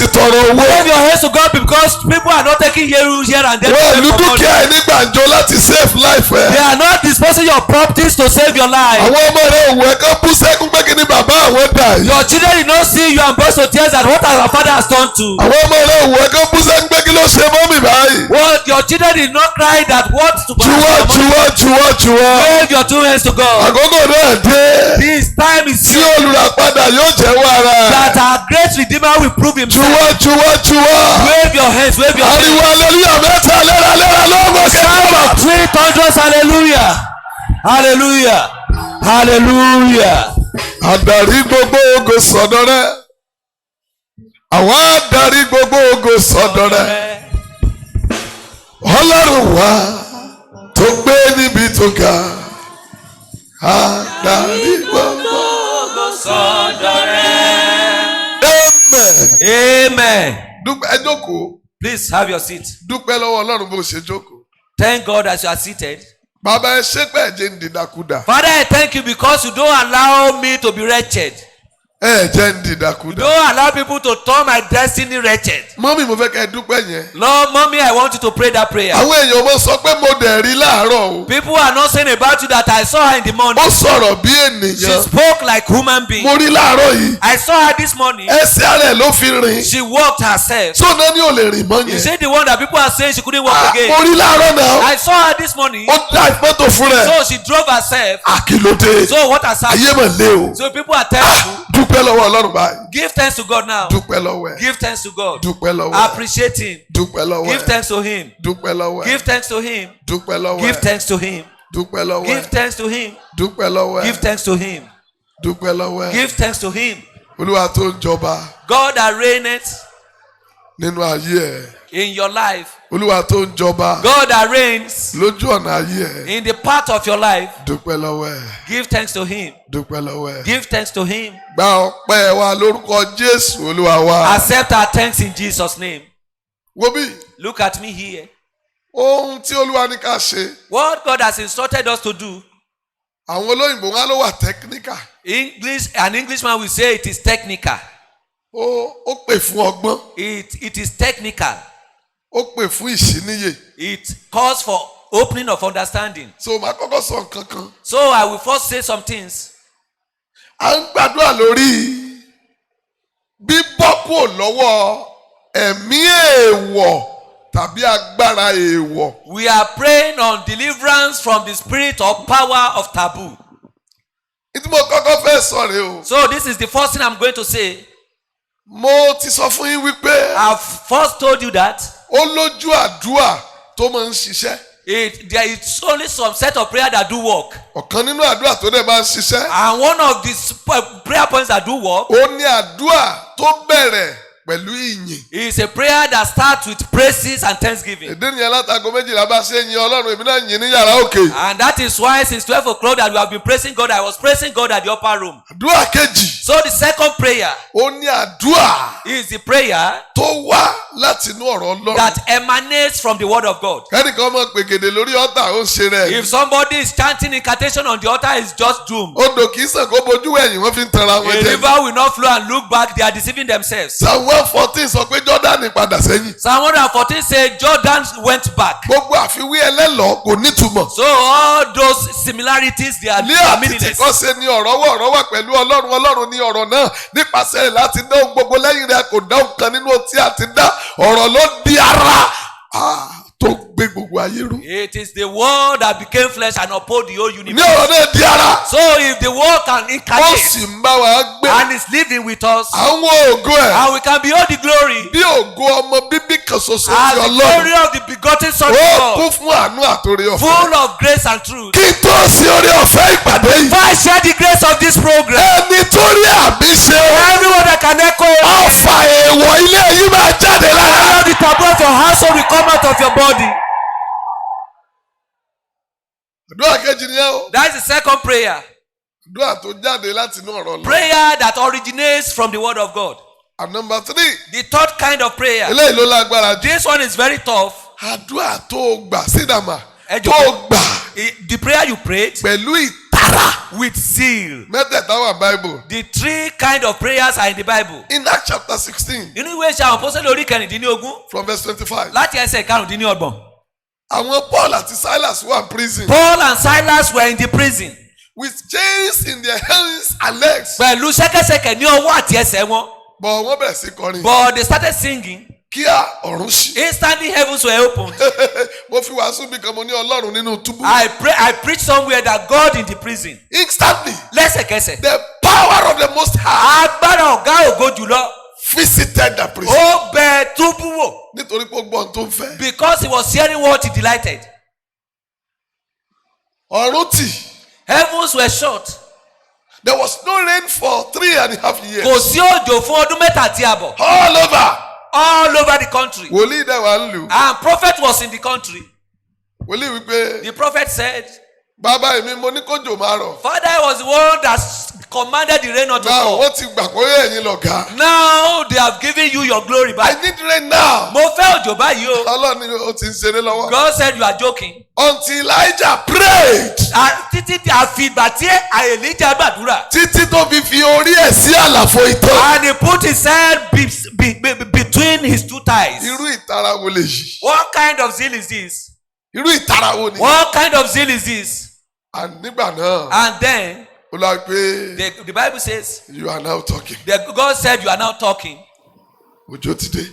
láti tọrọ owó. Wave your hands to God because people are not taking here and there. Wọ́n lu dúkìá ẹ̀ ní gbàǹjo láti save life ẹ̀. They are not disposing your properties to save your life. Àwọn ọmọ rẹ̀ òwò ẹ̀kan bú sẹ́kún pé kí ni bàbá àwọn dà yìí. Your children did not see you and burst to tears at what our father has done to. Àwọn ọmọ rẹ̀ òwò ẹ̀kan bú sẹ́kún pé kí ló ṣe mọ́mì báyìí. What your children did not cry that what to Juwọ́. wave your two hands to God. Àkókò náà dé. This time is Tí olùràpadà yóò jẹ́wọ́ ara. that our great Redeemer will prove himself. Juwọ́. Wave your hands, wave your hands. Ariwo aleluya mẹ́ta léraléra lọ́wọ́ Sound kẹ́kọ̀ọ́. of 3 thunders, hallelujah. Hallelujah. Hallelujah. Adarí gbogbo ogo sọ̀dọ̀ rẹ̀. Àwọn adarí gbogbo ogo sọ̀dọ̀ rẹ̀. Ọlọ́run wa tó gbé níbi tó ga. Adarí gbogbo ogo sọ̀dọ̀ rẹ̀. Amen. Amen. Dúpẹ́ ẹ jókòó. Please have your seat. Dúpẹ́ lọ́wọ́ Ọlọ́run bó ṣe jókòó. Thank God as you are seated. Bàbá ẹ ṣé pé ẹ̀jẹ̀ ń dìdàkudà. Father, I thank you because you don't allow me to be wretched. Ẹ̀jẹ̀ ń You dìdàkudà. don't allow people to turn my destiny wretched. Mọ́mí mo fẹ́ kẹ́ ẹ dúpẹ́ yẹn. Lord, mommy, I want you to pray that prayer. Àwọn èèyàn mo sọ pé mo dẹ̀ rí láàárọ̀ o. People are not saying about you that I saw her in the morning. Ó sọ̀rọ̀ bí She ènìyàn. spoke like human being. Mo rí láàárọ̀ yìí. I saw her this morning. Ẹsẹ̀ ara ẹ̀ ló fi rìn. She walked herself. Sọ́nà ni ò lè rìn mọ́ You yẹn. see the one that people are saying she couldn't walk Mo again. rí láàárọ̀ náà. I saw her this morning. Ó dá ìfọ́tò fún rẹ̀. So she drove herself. Àkìlódé. So what has Ayé happened? mà lé o. So people are thankful. Dúpẹ́ lọ́wọ́ Ọlọ́run báyìí. Give thanks to God now. Dúpẹ́ lọ́wọ́ ẹ̀. Give thanks to God. Dúpẹ́ lọ́wọ́ ẹ̀. Appreciate Him. Dúpẹ́ lọ́wọ́ Give ẹ̀. thanks to Him. Dúpẹ́ lọ́wọ́ ẹ̀. Give thanks to Him. Dúpẹ́ lọ́wọ́ Give ẹ̀. thanks to Him. Dúpẹ́ lọ́wọ́ Give ẹ̀. thanks to Him. Dúpẹ́ lọ́wọ́ ẹ̀. Give thanks to Him. Dúpẹ́ lọ́wọ́ ẹ̀. Give thanks to Him. Olúwa tó ń jọba God that reigneth nínú ayé ẹ̀. in your life. Olúwa tó ń jọba God that reigns lójú ọ̀nà ayé ẹ̀. in the path of your life. Dúpẹ́ lọ́wọ́ ẹ̀. Give thanks to Him. Dúpẹ́ lọ́wọ́ ẹ̀. Give thanks to Him. Gba ọpẹ́ wa lórúkọ Jésù Olúwa wa. Accept our thanks in Jesus' name. Wo bí Look at me here. ohun tí Olúwa ní ká ṣe. What God has instructed us to do. Àwọn olóyìnbó wọn ló wà tẹkíníkà. An Englishman will say it is technical. Ó pè fún ọgbọ́n. It is technical. Ó pè fún ìṣíníyè. It calls for opening of understanding. So màá kọ́kọ́ sọ nǹkan kan. So I will first say some things. À ń gbàdúrà lórí bíbọ́ kúrò lọ́wọ́ ẹ̀mí èèwọ̀ tàbí agbára èèwọ̀. We are praying on deliverance from the spirit or power of taboo. Ìdí mo kọ́kọ́ fẹ́ sọ rèé o. So this is the first thing I'm going to say. Mo ti sọ fún yín wípé I've first told you that ó lójú àdúrà tó máa ń ṣiṣẹ́. there is only some set of prayer that do work. Ọ̀kan nínú àdúrà tó dẹ̀ máa ń ṣiṣẹ́. And one of the prayer points that do work Ó ní àdúrà tó bẹ̀rẹ̀ pẹ̀lú ìyìn. is a prayer that starts with praises and thanksgiving. Èdè nìyẹn látago méjìlá bá ṣe yin Ọlọ́run èmi náà yìn ní yàrá òkè. And that is why since 12 o'clock that we have been praising God, I was praising God at the upper room. Àdúrà kejì. So the second prayer Ó ní àdúrà is the prayer tó wá láti inú ọ̀rọ̀ Ọlọ́run. that emanates from the word of God. Kẹ́nìkan mọ̀ pègèdè lórí ọ̀tà ó ń ṣe rẹ̀. If somebody is chanting incantation on the altar, it's just doom. Odò kìí sàn kó bojú ẹ̀yìn wọ́n fi ń tanra wọn A jẹ. river will not flow and look back, they are deceiving themselves. Psalm 114 sọ pé Jọ́dánì padà sẹ́yìn. Psalm 114 says Jordan went back. Gbogbo àfiwé ẹlẹ́lọ́ọ̀ kò nítumọ̀. So all those similarities, they are Ní àtìtì meaningless. kan ṣe ni ọ̀rọ̀ wà pẹ̀lú Ọlọ́run Ọlọ́run ní ọ̀rọ̀ náà nípasẹ̀ rẹ̀ láti dá ohun gbogbo lẹ́yìn rẹ̀ kò dá ohun kan nínú ohun tí a ti dá ọ̀rọ̀ ló di ara tó gbé gbogbo ayé rú. It is the word that became flesh and uphold the whole Ní universe. ọ̀rọ̀ náà di ara So if the word can ó incarnate sì ń bá wa gbé and is living with us, àwọn ògo ẹ̀ and we can behold the glory bí ògo ọmọ bíbí kan ṣoṣo as ti the Ọlọ́run. glory of the begotten Son of Ó God, kún fún àánú àtòrí ọ̀fẹ́. full of grace and truth. Kí tó sí orí ọ̀fẹ́ ìpàdé yìí. If I share the grace of this program, Ẹni tó rí àmì ṣe everyone that can echo, ọ̀fà èèwọ̀ ilé yìí máa jáde lára. all the taboo of your household will come out of your body. Àdúrà kejì nìyẹn o. That is the second prayer. Àdúrà tó jáde láti inú ọ̀rọ̀ lọ. Prayer that originates from the word of God. And number 3. The third kind of prayer. Eléyìí ló lágbára jù. This one is very tough. Àdúrà tó gbà sídàmà Ẹ tó jọ̀ọ́. gbà The prayer you prayed pẹ̀lú ìtara ìtara. with zeal. Mẹ́tẹ̀ẹ̀ta wà Bible. The three kind of prayers are in the Bible. In Acts chapter 16 Inú ìwé ìṣe àwọn apọ́sítélì orí kẹrìndínlógún from verse 25. láti ẹsẹ̀ karùndínlọ́gbọ̀n. Àwọn Paul àti Silas wà in prison Paul and Silas were in the prison. with chains in their hands and legs. Pẹ̀lú ṣẹ́kẹ́ṣẹkẹ̀ ní ọwọ́ àti ẹsẹ̀ wọn. But wọ́n bẹ̀rẹ̀ sí kọrin. But they started singing. Kíá ọ̀run ṣí. Instantly heavens were opened. Mo fi wàásù bí kan mo ní Ọlọ́run nínú túbú. I preached somewhere that God in the prison. Instantly Lẹ́sẹ̀kẹsẹ̀. the power of the Most High Agbára ọ̀gá ògo jùlọ. visited the prison. Ó bẹ túbú wò. Nítorí pé ó gbọ́ ohun tó ń fẹ́. Because he was hearing what he delighted. Ọ̀run tì. Heavens were shut. There was no rain for 3.5 years. Kò sí òjò fún ọdún mẹ́ta àti àbọ̀. All over The country. wòlíì dẹ̀ wá ń lù. And prophet was in the country. Wòlíì wípé The prophet said, bàbá èmi mo ní kójò máa rọ̀. Father was the one that commanded the rain not to Now fall. wọ́n ti gbà pé ẹ̀yin lọ̀gá. Now they have given you your glory I back. need rain now. Mo fẹ́ òjò báyìí o. Ọlọ́run ni ó ti ń ṣeré lọ́wọ́. God said you are joking. Until Elijah prayed. Títí àfi ìgbà tí Elijah gbàdúrà. Títí tó fi orí ẹ̀ sí àlàfo ìtọ́. And he put his head between his two thighs. Irú ìtara wo lè yí? What kind of zeal is this? Irú ìtara wo ni? What kind of zeal is this? And nígbà náà. And then Ó lọ pé. the Bible says, You are now talking. God said you are now talking. Òjò ti dé.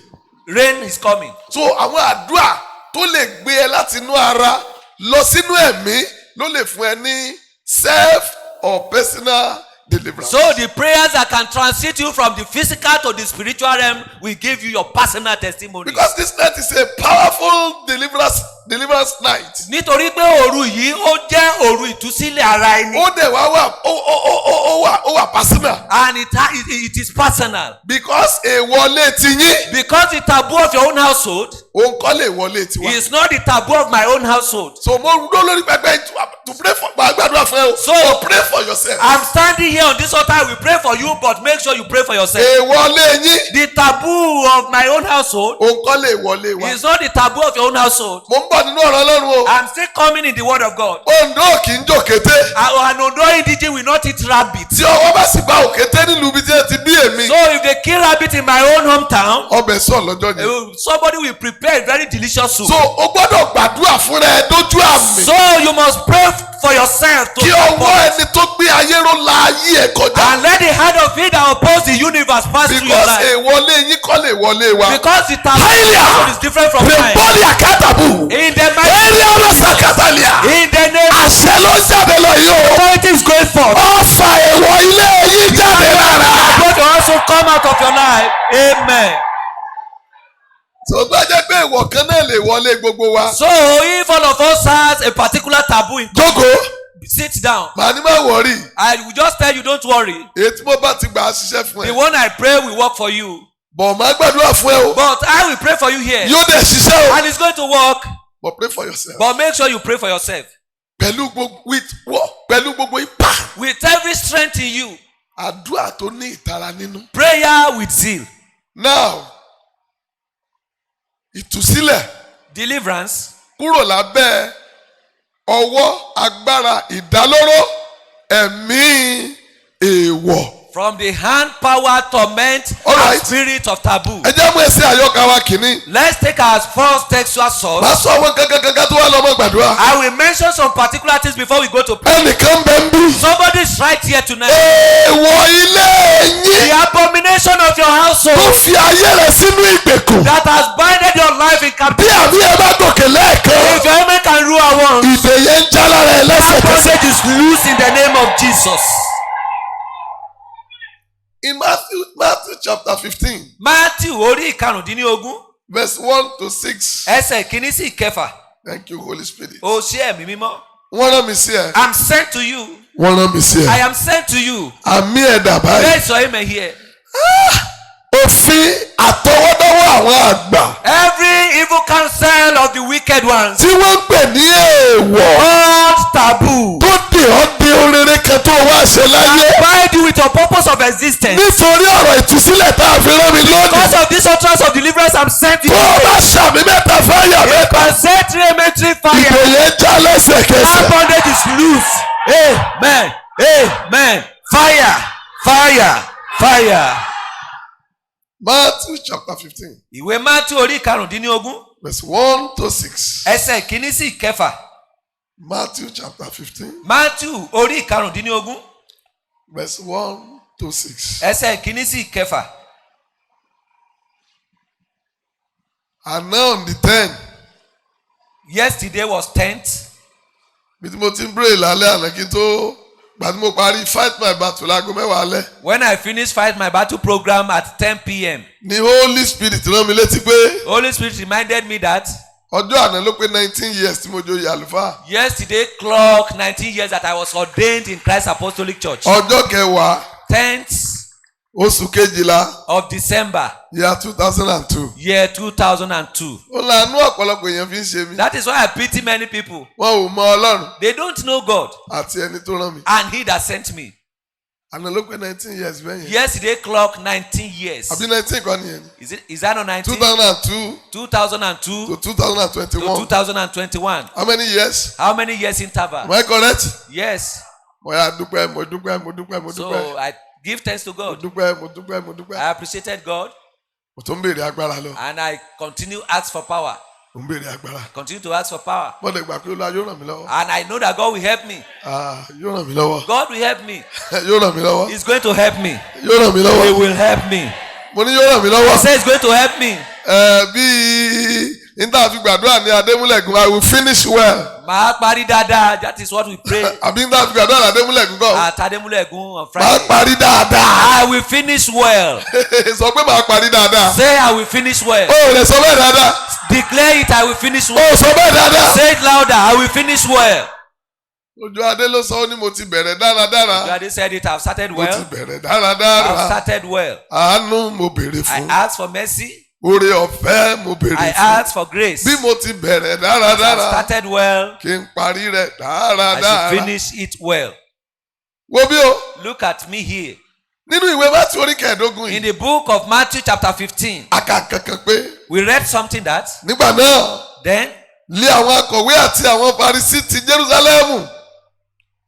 Rain is coming. So àwọn àdúrà tó lè gbé ẹ láti inú ara lọ sínú ẹ̀mí ló lè fún ẹ ní self or personal deliverance. So the prayers that can transit you from the physical to the spiritual realm will give you your personal testimony. Because this night is a powerful deliverance night. Nítorí pé òru yìí ó jẹ́ òru ìtúsílẹ̀ ara ẹni. Ó dẹ̀ wá wà personal. And it is personal. Because èèwọlé ti yín. Because the taboo of your own household Òun kọ́ lè wọlé tiwa. is not the taboo of my own household. So mo rúdó lórí pẹpẹ to pray for gbàgbàdúrà fún ẹ o. So pray for yourself. I'm standing here on this altar. We pray for you, but make sure you pray for yourself. Èèwọlé yín. The taboo of my own household Òun kọ́ lè wọlé wa. is not the taboo of your own household. Mo ń bọ̀ nínú ọ̀rọ̀ Ọlọ́run o. I'm still coming in the word of God. Ondo kì í jò kété. An Ondo indigene will not eat rabbit. Tí ọwọ́ bá sì bá òkété nílùú ibi tí ẹ ti bí èmi. So if they kill rabbit in my own hometown, Ọbẹ̀ sọ̀ lọ́jọ́ yẹn. somebody will prepare a very delicious soup. So o gbọ́dọ̀ gbàdúrà fúnra ẹ dójú àmì. So you must pray for yourself to Kí ọwọ́ ẹni tó gbé ayé ró la ayé ẹ kọjá. and let the hand of it that oppose the universe pass through your Because life. èèwọlé yín kọ́ lè wọlé wa. Because the taboo Hallelujah. is different from mine. Pèpọ́lì àkàtàbù. In the mighty Eré ọlọ́sà kàtàlíà. in the name of Àṣẹ ló ń jáde lọ yìí o. authority is going forth. Ọ̀fà èèwọ̀ ilé yìí jáde lára. God will also come out of your life. Amen. Tó bá jẹ́ pé èèwọ̀ kan náà lè wọlé gbogbo wa. So if all of us has a particular taboo, Jókòó. sit down. Màá ní má wọ̀rí. I will just tell you, don't worry. Èyí tí mo bá ti gbà á ṣiṣẹ́ fún The ẹ. one I pray will work for you. Bọ̀ máa gbàdúrà fún ẹ o. But I will pray for you here. Yóò dẹ̀ ṣiṣẹ́ o. And it's going to work. But pray for yourself. But make sure you pray for yourself. Pẹ̀lú gbogbo ipá. With every strength in you. Àdúrà tó ní ìtara nínú. Prayer with zeal. Now, ìtúsílẹ̀ Deliverance. kúrò lábẹ́ ọwọ́ agbára ìdálóró ẹ̀mí èèwọ̀. From the hand, power, torment, Alright. and spirit of taboo. Ẹ jẹ́ mú ẹsẹ̀ àyọkà wa kìíní. Let's take our first textual source. Màá sọ àwọn kankan tó wà lọ́mọ gbàdúrà. I will mention some particular things before we go to prayer. Ẹnìkan bẹ ń bí. Somebody is right here tonight. Èèwọ̀ ilé The yín abomination of your tó household fi ayé rẹ̀ sínú ìgbèkùn. that has binded your life in Bí captivity. àmì ẹ bá gòkè lẹ́ẹ̀kan. If your amen can rule at once, Ìdè yẹn ń já lára ẹ that lẹ́sẹ̀kẹsẹ̀. bondage is loose in the name of Jesus. In Matthew chapter 15, Matthew orí ìkarùndínlógún verse 1 to 6. ẹsẹ̀ kìíní sí ìkẹfà. Thank you, Holy Spirit. O ṣé ẹ̀mí mímọ́. Wọ́n rán mi sí ẹ. I'm sent to you. Wọ́n rán mi sí I ẹ. am sent to you. Àmì ẹ̀dà báyìí. Let's your amen here. Òfin àtọwọ́dọ́wọ́ àwọn àgbà. Every evil counsel of the wicked ones. Tí wọ́n ń pè ní èèwọ̀. All taboo. Tó dè ọ́ de orere kan tó wá ṣe láyé. Bind you with your purpose of existence. Nítorí ọ̀rọ̀ ìtúsílẹ̀ tá a fi rán mi lónìí. Because of this utterance of deliverance, I'm sent to Tó o you. bá ṣàmì mẹ́ta fáyà mẹ́ta. And set elementary Ìdè fire. yẹn já That lẹ́sẹ̀kẹsẹ̀. bondage is loose. Amen. Amen. Fire. Fire. Fire. Matthew chapter 15. Ìwé Matthew orí karùndínlógún. Verse 1 to 6. Ẹsẹ̀ kìíní sí ìkẹfà. Matthew chapter 15. Matthew orí karùndínlógún. Verse 1 to 6. Ẹsẹ̀ kìíní sí ìkẹfà. And now on the 10th. Yesterday was 10th. Bí tí mo ti ń bèrè lálẹ́ àná kí n tó gbà tí mo parí fight my battle láago mẹ́wàá alẹ́. When I finished Fight My Battle program at 10 p.m. Ni Holy Spirit rán mi létí pé Holy Spirit reminded me that ọjọ́ àná ló pé 19 years tí mo joyè àlùfáà. yesterday clocked 19 years that I was ordained in Christ Apostolic Church. Ọjọ́ kẹwàá 10th oṣù kejìlá of December, year 2002. year 2002. Ó lànà ọ̀pọ̀lọpọ̀ èèyàn fi ń ṣe mí. That is why I pity many people. Wọn ò mọ Ọlọ́run They don't know God àti ẹni tó rán mi. and He that sent me. Àná ló pé 19 years bẹ́ẹ̀ yẹn. Yesterday clocked 19 years. Àbí 19 kọ́ nìyẹn ni. Is that not 19? 2002 2002 to to 2021. 2021. How many years? How many years interval? Am I correct? Yes. Mo yà dúpẹ́ mo dúpẹ́ mo dúpẹ́ mo So dúpẹ́. I give thanks to Mo God. dúpẹ́ mo dúpẹ́ mo dúpẹ́. I appreciated God Mo tún ń béèrè agbára lọ. and I continue ask for power. Mo ń béèrè agbára. Continue to ask for power. Mo lè gbà pé Olúwa yóò ràn mí lọ́wọ́. And I know that God will help me. Yóò ràn mí lọ́wọ́. God will help me. Yóò ràn mí lọ́wọ́. He's going to help me. Yóò ràn mí He lọ́wọ́. will help me. Mo ní yóò ràn mí He lọ́wọ́. says he's going to help me. Bí níta fi gbàdúrà ní Adémúlẹ̀gùn, I will finish well. Màá parí dáadáa. That is what we pray Àbí níta fi gbàdúrà ní Adémúlẹ̀gùn kọ́. at Ademulegun on Màá Friday. parí dáadáa. I will finish well. Sọ pé màá parí dáadáa. Say I will finish well. O ò lè sọ bẹ́ẹ̀ dáadáa. Declare it, I will finish O well. ò sọ bẹ́ẹ̀ dáadáa. Say it louder, I will finish well. Ojú Adé ló sọ ó ní mo ti bẹ̀rẹ̀ dáradára. God said it, I've started Mo ti well. bẹ̀rẹ̀ I've dáradára. started well. Àánú mo béèrè I fún. ask for mercy. Oore ọ̀fẹ́ mo béèrè I fún. ask for grace. Bí mo ti bẹ̀rẹ̀ I've dáradára. started well. Kí n parí rẹ̀ I dáradára. should finish it well. Wo bí o, Look at me here. nínú ìwé Mátì orí kẹẹ̀ẹ́dógún In yìí, the book of Matthew chapter 15, a kà kankan pé we read something that nígbà náà then lé àwọn akọ̀wé àti àwọn Farisí ti Jerúsálẹ́mù.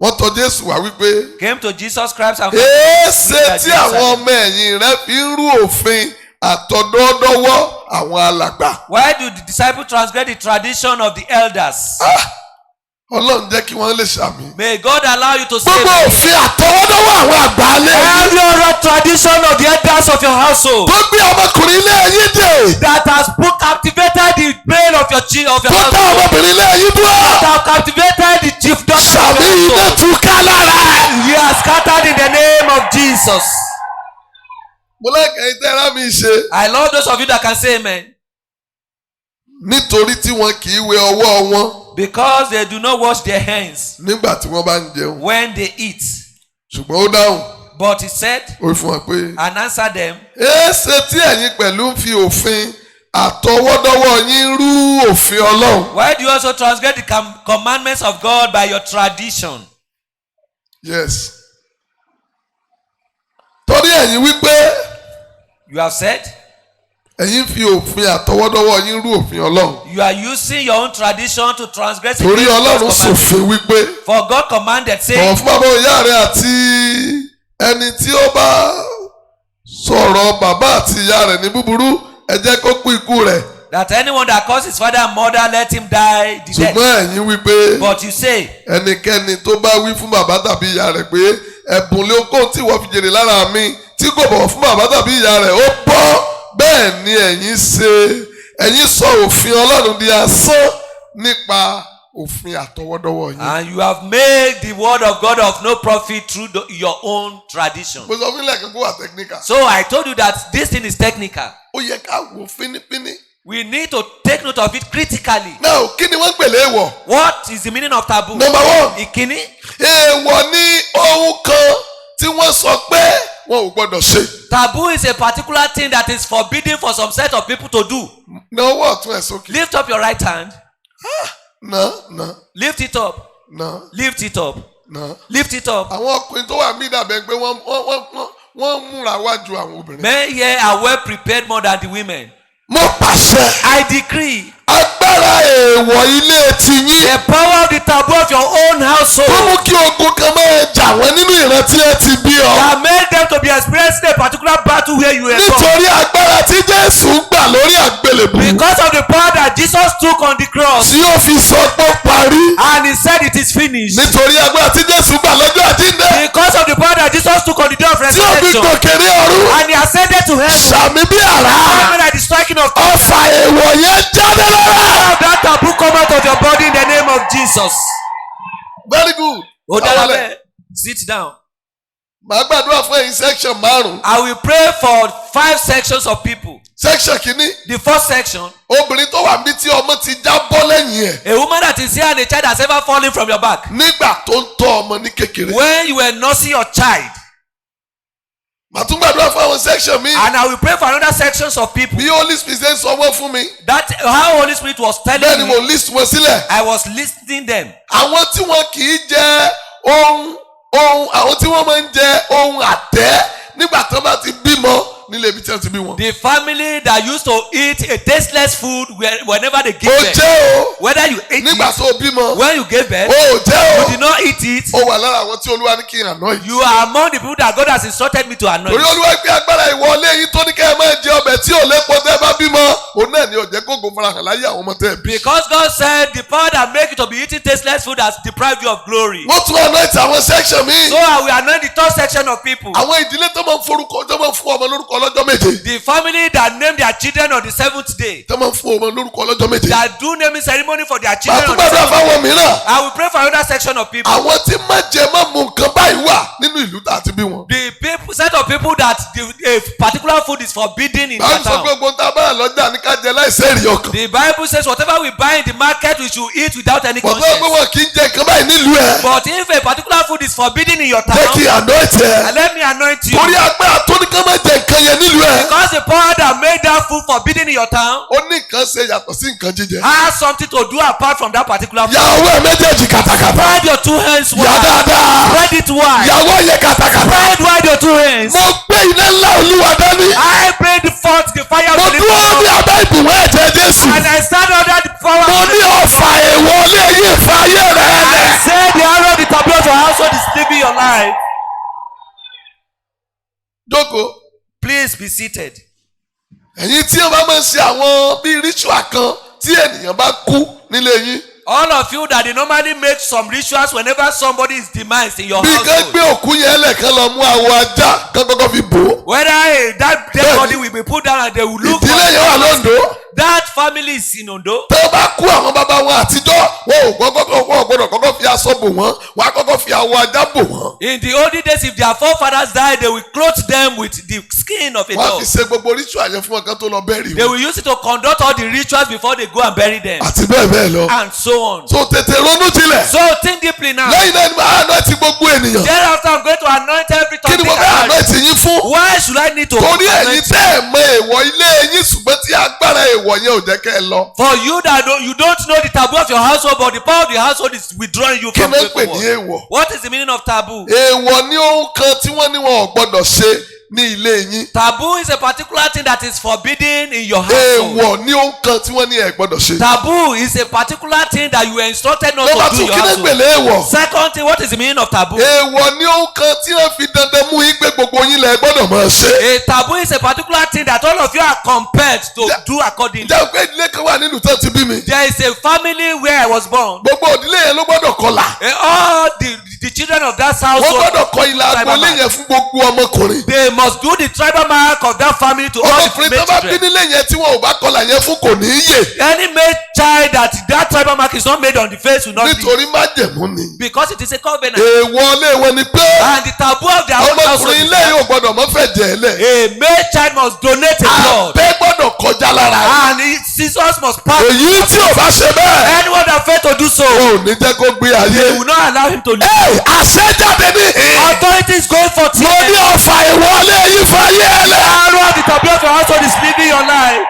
Wọ́n tọ̀ Jésù wá wípé, came to Jesus Christ and èéṣe tí àwọn ọmọ ẹ̀yìn rẹ̀ fi ń rú òfin àtọ̀dọ́dọ́wọ́ àwọn alàgbà. why do the disciples transgress the tradition of the elders? Ọlọ́run jẹ́ kí wọ́n lè ṣàmì. May God allow you to say Gbogbo òfin àtọwọ́dọ́wọ́ àwọn àgbà alẹ́ yìí every other tradition of the elders of your household tó gbé ọmọkùnrin ilé yín dè, that has captivated the brain of your tó dá household, ọmọbìnrin ilé yín dúró. that have captivated the chief doctor of Ṣàmì your iná household. túká lára ẹ̀. You are scattered in the name of Jesus. Mo lẹ́kẹ̀ẹ́ ìtẹ́ra mi ṣe. I love those of you that can say amen. Nítorí tí wọn kì í wẹ ọwọ́ wọn Because they do not wash their hands nígbà tí wọ́n bá ń jẹun. when they eat. Ṣùgbọ́n ó dáhùn, But he said ó fún wọn pé, and answered them, èéṣe tí ẹ̀yin pẹ̀lú ń fi òfin àtọwọ́dọ́wọ́ yín rú òfin Ọlọ́run. why do you also transgress the commandments of God by your tradition? Yes. Torí ẹ̀yin wípé You have said ẹ̀yin fi òfin àtọwọ́dọ́wọ́ yín rú òfin Ọlọ́run. you are using your own tradition to transgress Torí against Ọlọ́run God's commandment. ṣòfin wípé For God commanded, bọ̀wọ̀ saying, fún bàbá ìyá rẹ àti ẹni tí ó bá sọ̀rọ̀ bàbá àti ìyá rẹ̀ ní búburú, ẹ jẹ́ kó kú ikú rẹ̀. that anyone that calls his father and mother, let him die the death. Ṣùgbọ́n ẹ̀yin wípé But you say, ẹnikẹ́ni tó bá wí fún bàbá tàbí ìyá rẹ̀ pé ẹ̀bùn lé okòó tí wọ́n fi jèrè lára mi tí kò bọ̀wọ̀ fún bàbá tàbí ìyá rẹ̀ ó bọ́. Bẹ́ẹ̀ ni ẹ̀yin sọ òfin Ọlọ́run di asán nípa òfin àtọwọ́dọ́wọ́ yín. and you have made the word of God of no profit through your own tradition. Mo sọ fún ilé ẹ̀kọ́ wà technical. So I told you that this thing is technical. Ó yẹ ká wò fínífíní. We need to take note of it critically. Now kí ni wọ́n ń pèlè èèwọ̀? What is the meaning of taboo? Number one. Ìkíní, Èèwọ̀ ní ohun kan tí wọ́n sọ pé wọn ò gbọ́dọ̀ ṣe. taboo is a particular thing that is forbidden for some set of people to do. Na ọwọ́ ọ̀tún ẹ̀ sókè. Lift up your right hand. Na. Lift it up. Lift it up. Lift it up. Àwọn ọkùnrin tó wà mí dàbẹ̀ pé wọ́n múra wájú àwọn obìnrin. Men here are well prepared more than the women. Mo pàṣẹ. I decree agbára èèwọ̀ ilé tiyín. The power of the taboo of your own household. tó mú kí ogun kan máa jà wọ́n nínú ìran tí ẹ ti bí ọ. That made them to be experiencing a particular battle where you were born. nítorí agbára tí Jésù gbà lórí àgbélébùú. Because of the power that Jesus took on the cross. tí ó fi sọ pé ó parí. And he said it is finished. nítorí agbára tí Jésù gbà lọ́jọ́ àjíǹde. Because of the power that Jesus took on the day of tí ó fi resurrection. gòkè ní ọ̀run. And he ascended to heaven. sàmì bí àrá. Even at the striking of ọfà èèwọ̀ yẹn jáde lára. that taboo come out of your body in the name of Jesus. very good. Odalabe, sit down. màá gbàdúrà fún ẹ̀yin section 5. I will pray for 5 sections of people. section kìíní. The first section, obìnrin tó wà níbi tí ọmọ ti já bọ́ lẹ́yìn ẹ̀. a woman that is here and a child has ever fallen from your back. nígbà tó ń tọ́ ọmọ ní kékeré. When you were nursing your child. màá tún gbàdúrà fún àwọn section mi. And I will pray for another sections of people. bí Holy Spirit ṣe ń sọ wọ́n fún mi. That how Holy Spirit was bẹ́ẹ̀ ni telling mo me. list wọn sílẹ̀. I was listening them. àwọn tí wọn kì í jẹ ohun àwọn tí wọ́n máa ń jẹ ohun àtẹ́ nígbà tí wọ́n bá ti bímọ nílé ibi tí wọ́n ti bí wọn. The family that used to eat a tasteless food whenever they give ó birth. jẹ́ o. Whether you ate nígbà it, tó bímọ. when you gave birth, ó jẹ́ you o. did not eat it. ó wà lára àwọn tí Olúwa ní kí n àná yìí. You are among the people that God has instructed me to anoint. torí Olúwa gbé agbára ìwọlé yín tó ní kẹ́ ẹ máa jẹ ọbẹ̀ tí ò lépo tẹ́ bá bímọ òun náà ni ó jẹ́ kógo farahàn láyé àwọn ọmọ tẹ́ ẹ bí. Because God said the power that make you to be eating tasteless food has deprived you of glory. wọ́n tún anoint àwọn section mi. So I will anoint the third section of people. àwọn ìdílé tó máa ń forúkọ tó máa ń fún ọmọ lórúkọ lọ́jọ́ méje. The family that name their children on the 7th day. tó máa ń fún ọmọ lórúkọ lọ́jọ́ méje. That do naming ceremony for their children on the àtúgbàdúrà 7th day. fáwọn mìíràn. I will pray for another section of people. àwọn tí má jẹ má mu nǹkan báyìí wà nínú ìlú tá a ti bí wọn. The people, set of people that a particular food is forbidden in báyìí their sọ pé town. gbogbo tá a bá rà lọ́jà ní ká jẹ láìsí èrè ọkàn. The Bible says whatever we buy in the market we should eat without any bọ̀dọ̀ pé conscience. wọn kì í jẹ nǹkan báyìí nílùú ẹ̀. But if a particular food is forbidden in your jẹ́ town, kí àná ẹ̀tẹ̀. let me anoint you. torí agbára tó ní ká má jẹ nǹkan yẹn nílùú ẹ̀. Because the power that made that food forbidden in your town ó ní nǹkan ṣe yàtọ̀ sí nǹkan jíjẹ. has something to do apart from that particular food. yàwó ẹ̀ méjèèjì kàtàkàtà. Spread your 2 hands yà wide. dáadáa. Spread it wide. yàwó yẹ kàtàkàtà. Spread wide your 2 hands. mo gbé iná ńlá Olúwa dání. I pray forth the fire mo of the dúró ní living God. abẹ́ ìbùwọ́ ẹ̀jẹ̀ Jésù. And I stand under the power mo of ní ọ̀fà èèwọ̀ lé yí ìfà ayé rẹ̀ I lẹ̀. say the arrow of the taboo of your household is living your life. jókòó. Please be seated. ẹ̀yin tí wọ́n bá máa ń ṣe àwọn bíi ritual kan tí ènìyàn bá kú nílé yín. All of you that they normally make some rituals whenever somebody is demised in your bí ká household. gbé òkú yẹn lẹ́ẹ̀kan lọ mú awọ ajá kán kọ́kọ́ fi bò ó. Whether that dead body will be put down and they will look ìdílé yẹn wà lóńdó. that family is in Ondo. tó bá kú àwọn bàbá wọn àtijọ́ wọn ò gbọ́dọ̀ kọ́kọ́ fi aṣọ bò wọ́n wọn á kọ́kọ́ fi awọ ajá bò wọ́n. In the olden days, if their forefathers died, they will clothe them with the skin of a wọ́n á dog. fi ṣe gbogbo ritual yẹn fún wọn kán tó lọ bẹ́ẹ̀rì They wọn. will use it to conduct all the rituals before they go and bury them, àti bẹ́ẹ̀ bẹ́ẹ̀ lọ. and so on. so tètè ronú jinlẹ̀. So think deeply now. lẹ́yìn náà ni màá àná ti gbogbo ènìyàn. Thereafter, I'm going to anoint every kí ni topic. mo fẹ́ àná ti yín fún. Why should I need to torí ẹ̀yin anoint tẹ́ ẹ̀ mọ èèwọ̀ ilé yín ṣùgbọ́n tí agbára èèwọ̀ yẹn ò jẹ́ kẹ́ ẹ lọ. For you that you don't know the taboo of your household, but the power of the household is withdrawing you kí from ló ń pè ní paperwork. èèwọ̀. What is the meaning of taboo? èèwọ̀ ní ohun kan tí wọ́n ní wọn ò gbọ́dọ̀ ṣe ní ilé yín. Taboo is a particular thing that is forbidden in your household. èèwọ̀ ní ohun kan tí wọ́n ní ẹ gbọ́dọ̀ ṣe. Taboo is a particular thing that you were instructed not nọ́mbà to do tún in your kí ló ń household. pèlè èèwọ̀. Second thing, what is the meaning of taboo? èèwọ̀ ní ohun kan tí wọ́n fi dandan mú yín pé gbogbo yín lẹ gbọ́dọ̀ máa ṣe. A taboo is a particular thing that all of you are compelled to do accordingly. ǹjẹ́ pé ìdílé kan wà nínú tó ti bí mi. There is a family where I was born. gbogbo ìdílé yẹn ló gbọ́dọ̀ kọlà. All the children of that wọ́n household, gbọ́dọ̀ kọ ilà agbolé yẹn fún gbogbo ọmọkùnrin. they must do the tribal mark of that family to all the ọmọkùnrin male tó bá bí children. nílé yẹn tí wọn ò bá kọlà yẹn fún kò ní í yè. Any male child that tribal mark is not made on the face will not live, nítorí májẹ̀mú ni. because it is a covenant. èèwọ̀ ilé wọn ni pé And the taboo of their own household ọmọkùnrin is ilé that yìí ò gbọ́dọ̀ mọ́ fẹ́ jẹ́ ẹ lẹ̀. a male child must donate a blood, abẹ́ gbọ́dọ̀ kọjá lára rẹ̀. and scissors must pass. èyí tí ò bá ṣe bẹ́ẹ̀. Anyone that fail to do so, ò ní jẹ́ kó gbé they ayé. will not allow him to live. Ẹ àṣẹjáde ní. Authority is going for mo ní tears. ọ̀fà ìwọlé yìí fàyè ẹlẹ́. Arrow of the taboo of your household is living your life.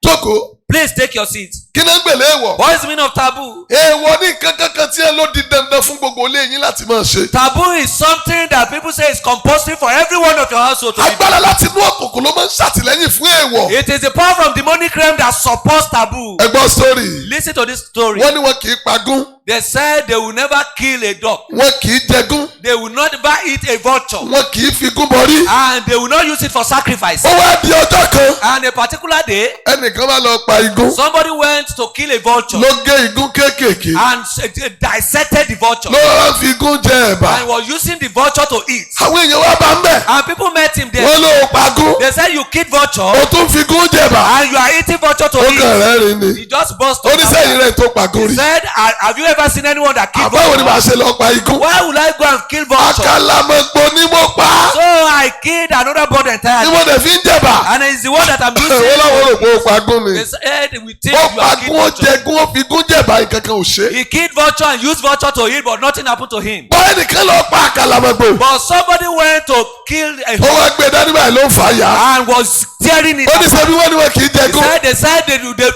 jókòó. Please take your seat. kí náà ń gbèlè èèwọ̀. What is the meaning of taboo? èèwọ̀ ní nǹkan kankan tí ẹ ló di dandan fún gbogbo ilé yín láti máa ṣe. Taboo is something that people say is compulsory for every one of your household to do. agbára láti inú òkùnkùn ló máa ń ṣàtìlẹ́yìn fún èèwọ̀. It is the power from demonic realm that supports taboo. ẹ gbọ́ sórí. Listen to this story. wọ́n ní wọn kì í pagún. They said they will never kill a dog. wọn kì í jẹgún. They will not ever eat a vulture. wọn kì í fi gún bọrí. And they will not use it for sacrifice. ó wá di ọjọ́ kan. And a particular day, ẹnìkan bá lọ pa igún. somebody went to kill a vulture ló gé igún kéékèèké. and dissected the vulture. ló rọra fi igún jẹ ẹ̀bà. And was using the vulture to eat. àwọn èèyàn wá bá ń bẹ̀. And people met him there. wọ́n ló pagún. They said you killed vulture ó tún fi igún jẹ ẹ̀bà. and you are eating vulture to ó kàn eat. rẹ́rìn ni. He just burst ó ní sẹ́yìn out. rẹ̀ tó pagún He rí. said, have you ever seen anyone that killed àbáwo ni màá vulture? ṣe lọ pa igún. Why would I go and kill vulture? àkàlàmọ̀gbò ni mo pa. So I killed another bird ni entirely. mo dẹ̀ fi ń jẹ̀bà. And it's the one that I'm wọ́n láwọn using. rò pé ó pagún ni. They said we think ó you are pagún killed ó vulture. jẹgún ó fi gún jẹ̀bà ìkankan ò ṣe. He killed vulture and used vulture to eat, but nothing happened to him. bọ́ ẹnìkan lọ pa àkàlàmọ̀gbò. But somebody went to kill a ó wá gbé dání báyìí ló ń fà á yá. and was tearing it ó ní apart. sẹ́bí wọ́n ní wọn kì í jẹgún. They said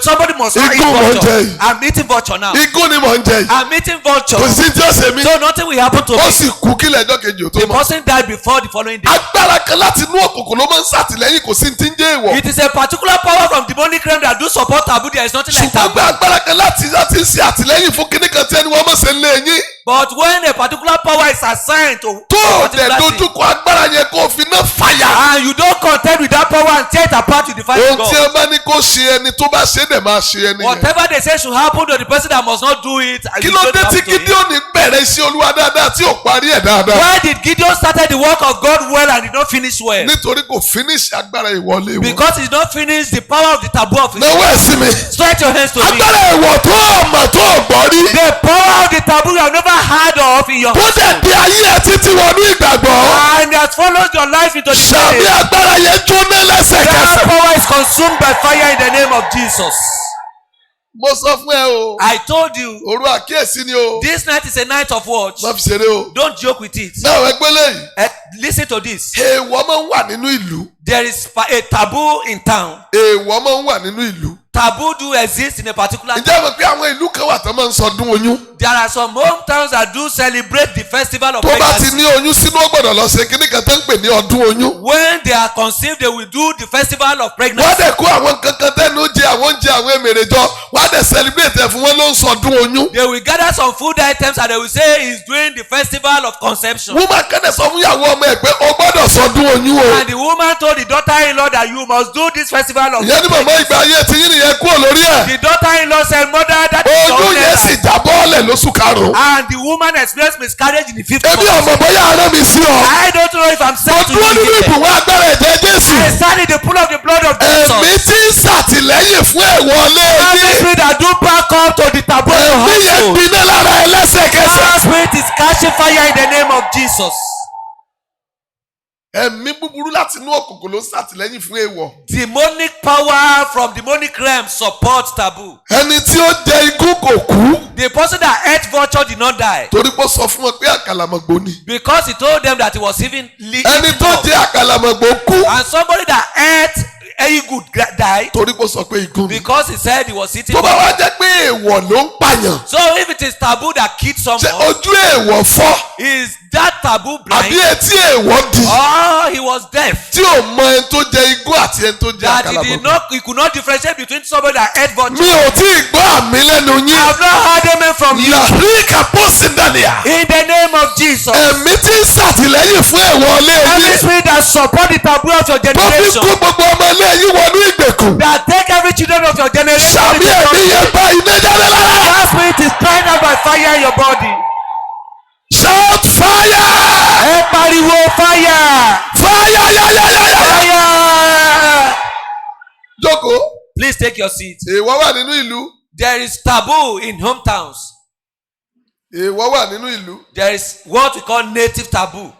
somebody must not eat Igún mò ń jẹ vulture. yìí. I'm eating vulture now. igún ni mò ń jẹ yìí. I'm eating vulture. kò sí tí ó ṣe mí. So nothing will happen to ó me. sì kú kílẹ̀ ẹjọ́ kejì ò tó The mọ̀. person died before the following day. agbára kan láti inú òkùnkùn ló máa ń ṣàtìlẹ́yìn kò sí ti ń jẹ́ èèwọ̀. It is a particular power from demonic realm that do support taboo. There is nothing like ṣùgbọ́n taboo. agbára kan láti ń ṣe àtìlẹ́yìn fún kíní kan tí ẹni wọ́n mọ̀ ṣe ń lé yín. But when a particular power is assigned to tó a o particular dẹ̀ thing, dojúkọ agbára yẹn kó o fi náà fàyà. and you don't contend with that power and tear it apart with the fire of ohun tí God. ẹ bá ní kó ṣe ẹni tó bá ṣe é dẹ̀ máa ṣe ẹni yẹn. Whatever they say should happen to the person that must not do it. kí ló dé tí Gídíónì bẹ̀rẹ̀ iṣẹ́ Olúwa dáadáa tí ò parí ẹ̀ dáadáa. Why did Gideon started the work of God well and did not finish well? nítorí kò finish agbára ìwọlé wọn. Because he did not finish the power of the taboo of his náwó ẹ̀ sí mi. Stretch your hands to me. agbára ìwọ̀ tó ọmọ tó ọgbọ́n rí. The power of the taboo you have never heard of in your tó dẹ̀ di ayé ẹ̀ títí wọnú ìgbàgbọ́. and has followed your life into the sàmì grave. agbára yẹn jóná That lẹ́sẹ̀kẹsẹ̀. power is consumed by fire in the name of Jesus. mo sọ fún ẹ o. I told you, òru àkíyèsí ni o. this night is a night of watch. má fi ṣeré o. Don't joke with it. náà ẹgbẹ́ lẹ́yìn. Listen to this. èèwọ̀ máa ń wà nínú ìlú. There is a taboo in town. èèwọ̀ máa ń wà nínú ìlú. Taboo do exist in a particular ǹjẹ́ mo pé àwọn ìlú kan wà tó máa ń sọdún oyún. There are some hometowns that do celebrate the festival of tó bá ti pregnancy. ní oyún sínú ó gbọ́dọ̀ lọ ṣe kíní kan tó ń pè ní ọdún oyún. When they are conceived, they will do the festival of wọ́n á pregnancy. dẹ̀ kó àwọn kankan tẹ́nu jẹ àwọn oúnjẹ àwọn èmèrè jọ wọ́n á dẹ̀ celebrate ẹ̀ fún wọn ló ń sọdún oyún. They will gather some food items and they will say he's doing the festival of conception. wọ́n máa kẹ́dẹ̀ sọ fún ìyàwó ọmọ ẹ̀ pé o gbọ́dọ̀ sọdún oyún o. And the woman told the daughter-in-law that you must do this festival of ìyẹn ní màmá ìgbà ayé tí yín nìyẹn kúrò lórí ẹ̀. The daughter-in-law said, Mother, that is your oyún yẹn sì letter. já bọ́ọ̀lẹ̀ lóṣù karùn-ún. And the woman experienced miscarriage in the 5th ebi month. ọmọ bóyá arán mi sí ọ. I don't know if I'm mo sent to dúró nínú you. ìbùwọ́ agbára ẹ̀jẹ̀ Jésù. I stand in the pool of the blood of ẹ̀mí Jesus. tí ń ṣàtìlẹ́yìn fún ẹ̀wọ̀lé Every yín. spirit that do back up to the taboo of your ẹ̀mí yẹn household. gbiná lára ẹ lẹ́sẹ̀kẹsẹ̀. That spirit is catching fire in the name of Jesus. ẹ̀mí búburú láti inú òkùnkùn ló ń ṣàtìlẹ́yìn fún èèwọ̀. Demonic power from demonic realm supports taboo. ẹni tí ó jẹ igún kò kú. The person that ate vulture did not die torí pé ó sọ fún wọn pé àkàlàmọ̀gbò ni. because he told them that he was even ẹni tó jẹ àkàlàmọ̀gbò kú. and somebody that ate Ehud died torí pé ó sọ pé igún ni. because he said he was eating tó bá wá vulture. jẹ́ pé èèwọ̀ ló ń pààyàn. So if it is taboo that killed ṣé someone, ojú èèwọ̀ fọ́ is that taboo àbí blind etí èèwọ̀ di. or he was deaf? tí ò mọ ẹni tó jẹ igún àti ẹni tó jẹ That àkàlàmọ̀gbò. he could not differentiate between somebody that ate vulture. mi ò tí ì gbọ́ àmì lẹ́nu I yín. have not heard amen from you. làríkà pósí dànìyà. In the name of Jesus. ẹ̀mí tí ń ṣàtìlẹ́yìn fún ẹ̀wọ̀lé Every yín. spirit that support the taboo of your tó fi generation, kó gbogbo ọmọ ilé yín wọnú ìgbèkùn. that take every children of your generation, sàmì into ẹ̀mí your- yẹn bá iná jáde lára. that spirit is crying out by fire in your body. shout fire. Ẹ pariwo fire! fire yáyáyáyá. Fire! jókòó. Please take your seat. èèwọ̀ wà nínú ìlú. There is taboo in hometowns. èèwọ̀ wà nínú ìlú. There is what we call native taboo.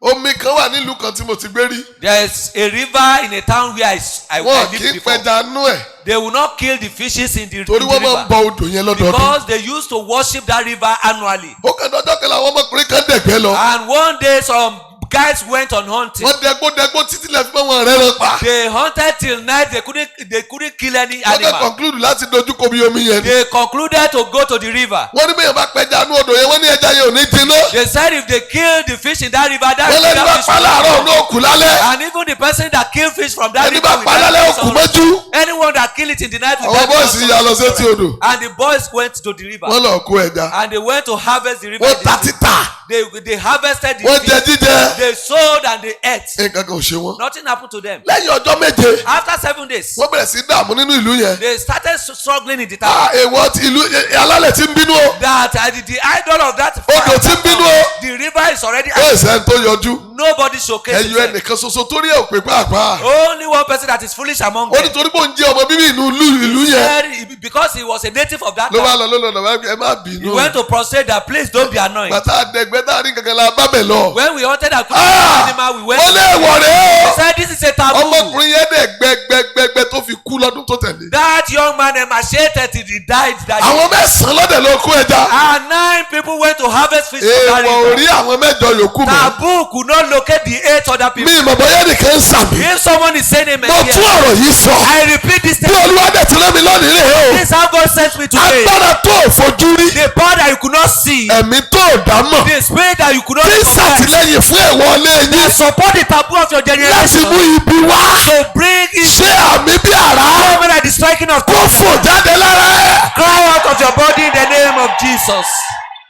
omi kan wà nílùú kan tí mo ti gbé rí. There is a river in a town where I wọn kì lived í before. pẹja nú ẹ̀. They will not kill the fishes in the torí wọ́n máa ń river bọ odò yẹn lọ́dọọdún. because they used to worship that river annually. ó kàn dọ́jọ́ kan làwọn ọmọkùnrin kan dẹ̀gbẹ́ lọ. And one day some guys went on hunting. wọ́n dẹgbó títí lẹ́ fi mọ́ wọn rẹ̀ rán pa. They hunted till night. They couldn't kill any wọ́n kẹ́ animal. conclude láti dojú kọ bí omi yẹn ni. They concluded to go to the river. wọ́n ní bẹ́ẹ̀ bá pẹja ní odò yẹn wọ́n ní ẹja yẹn ò ní jiná. They said if they kill the fish in that river, that wọ́n lẹ́ni bá fish pa láàárọ̀ ní òkú lálẹ́. and even the person that kill fish from that ẹni river bá will pa die lálẹ́ because òkú of- mọ́jú. anyone that kill it in the night will àwọn die bọ́ọ̀sì because yà of lọ the sétí odò. and the boys went to the river wọ́n lọ kó ẹja. and they went to harvest the river. wọ́n ta títà. They harvested the wọ́n fish. jẹ jíjẹ. They sold and they ate. nǹkan kan ò ṣe wọ́n. Nothing happened to them. lẹ́yìn ọjọ́ méje After 7 days, wọ́n bẹ̀rẹ̀ sí dààmú nínú ìlú yẹn. they started struggling in the town. èèwọ̀ ti ìlú alálẹ̀ ti ń bínú o. That the idol of that odò ti ń bínú o. the river is already ó ẹsẹ̀ tó yọjú. nobody showcased ẹyọ himself. ẹnìkan ṣoṣo torí ẹ̀ ò pé pàápàá. Only one person that is foolish among ó ní them. torí bó ń jẹ́ ọmọ bíbí ìlú yẹn. Said because he was a native of that ló bá town. lọ ẹ má He bínú. went to prostrate that please don't be annoyed. bàtà àdẹ̀gbẹ́ tá a rí kankan la bá bẹ̀ lọ. When we hunted that animal, we went. wọ́n lé ẹ̀wọ̀ rẹ̀ He o. said this is a taboo. ọmọkùnrin yẹn dẹ̀ gbẹgbẹgbẹ tó fi kú lọ́dún tó tẹ̀lé. That young man emaciated till he died that àwọn year. mẹ́sàn-án lọ́dẹ̀ ló kó ẹja. And 9 people went to harvest fish from that èèwọ̀ ò river. rí àwọn mẹ́jọ yòókù mọ́. Taboo could not locate the 8 other mi people. ìmọ̀ bóyá nìkan ń sàmì. If someone is saying amen mo tún here, ọ̀rọ̀ yìí sọ. I repeat this bí statement. olúwa dẹ̀ ti rán mi lónìí rè o. This is how God sent me today. agbára tó ò fojú rí. The power that you could not see. ẹ̀mí tó ò dá mọ̀. The spirit that you could not tí comprehend. sàtìlẹ́yìn fún ẹ̀wọ̀n lé That yín. support the taboo of your láti generation. mú ibi wá. To bring in ṣé àmì bí àrá. moment at the striking of kó fò jáde lára ẹ̀. cry out of your body in the name of Jesus.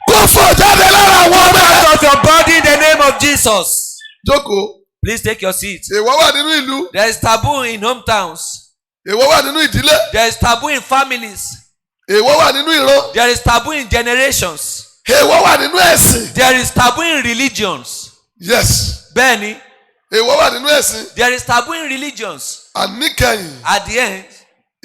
kó fò jáde lára àwọn ọmọ ẹ̀. Out of your body in the name of Jesus. jókòó. Please take your seat. èèwọ̀ wà nínú ìlú. There is taboo in hometowns. èèwọ̀ wà nínú ìdílé. There is taboo in families. èèwọ̀ wà nínú ìran. There is taboo in generations. èèwọ̀ wà nínú ẹ̀sìn. There is taboo in religions. yes. Bẹ́ẹ̀ni, èèwọ̀ wà nínú ẹ̀sìn. there is taboo in religions. àníkẹyìn. At the end,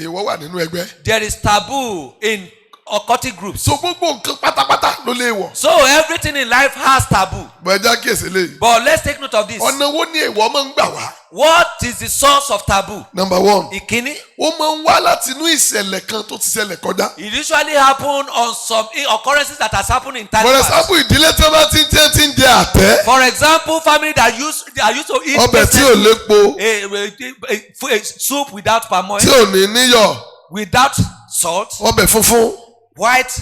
èèwọ̀ wà nínú ẹgbẹ́. there is taboo in occultic groups. so gbogbo nǹkan pátápátá ló lè wọ̀. So everything in life has taboo. bọ̀ ẹja kíyèsí léyìí. But let's take note of this. ọ̀nà wo ni èèwọ̀ máa ń gbà wá. What is the source of taboo? number one. Ìkíní, ó máa ń wá láti inú ìṣẹ̀lẹ̀ kan tó ti ṣẹlẹ̀ kọjá. it usually happen on some occurrences that has happened in time for past. example ìdílé tí wọ́n bá ti ń jẹ àtẹ́. For example, family that used to eat ọbẹ̀ tí ò lépo. a soup without palm tí oil, ò ní níyọ̀. without salt, ọbẹ̀ funfun. white.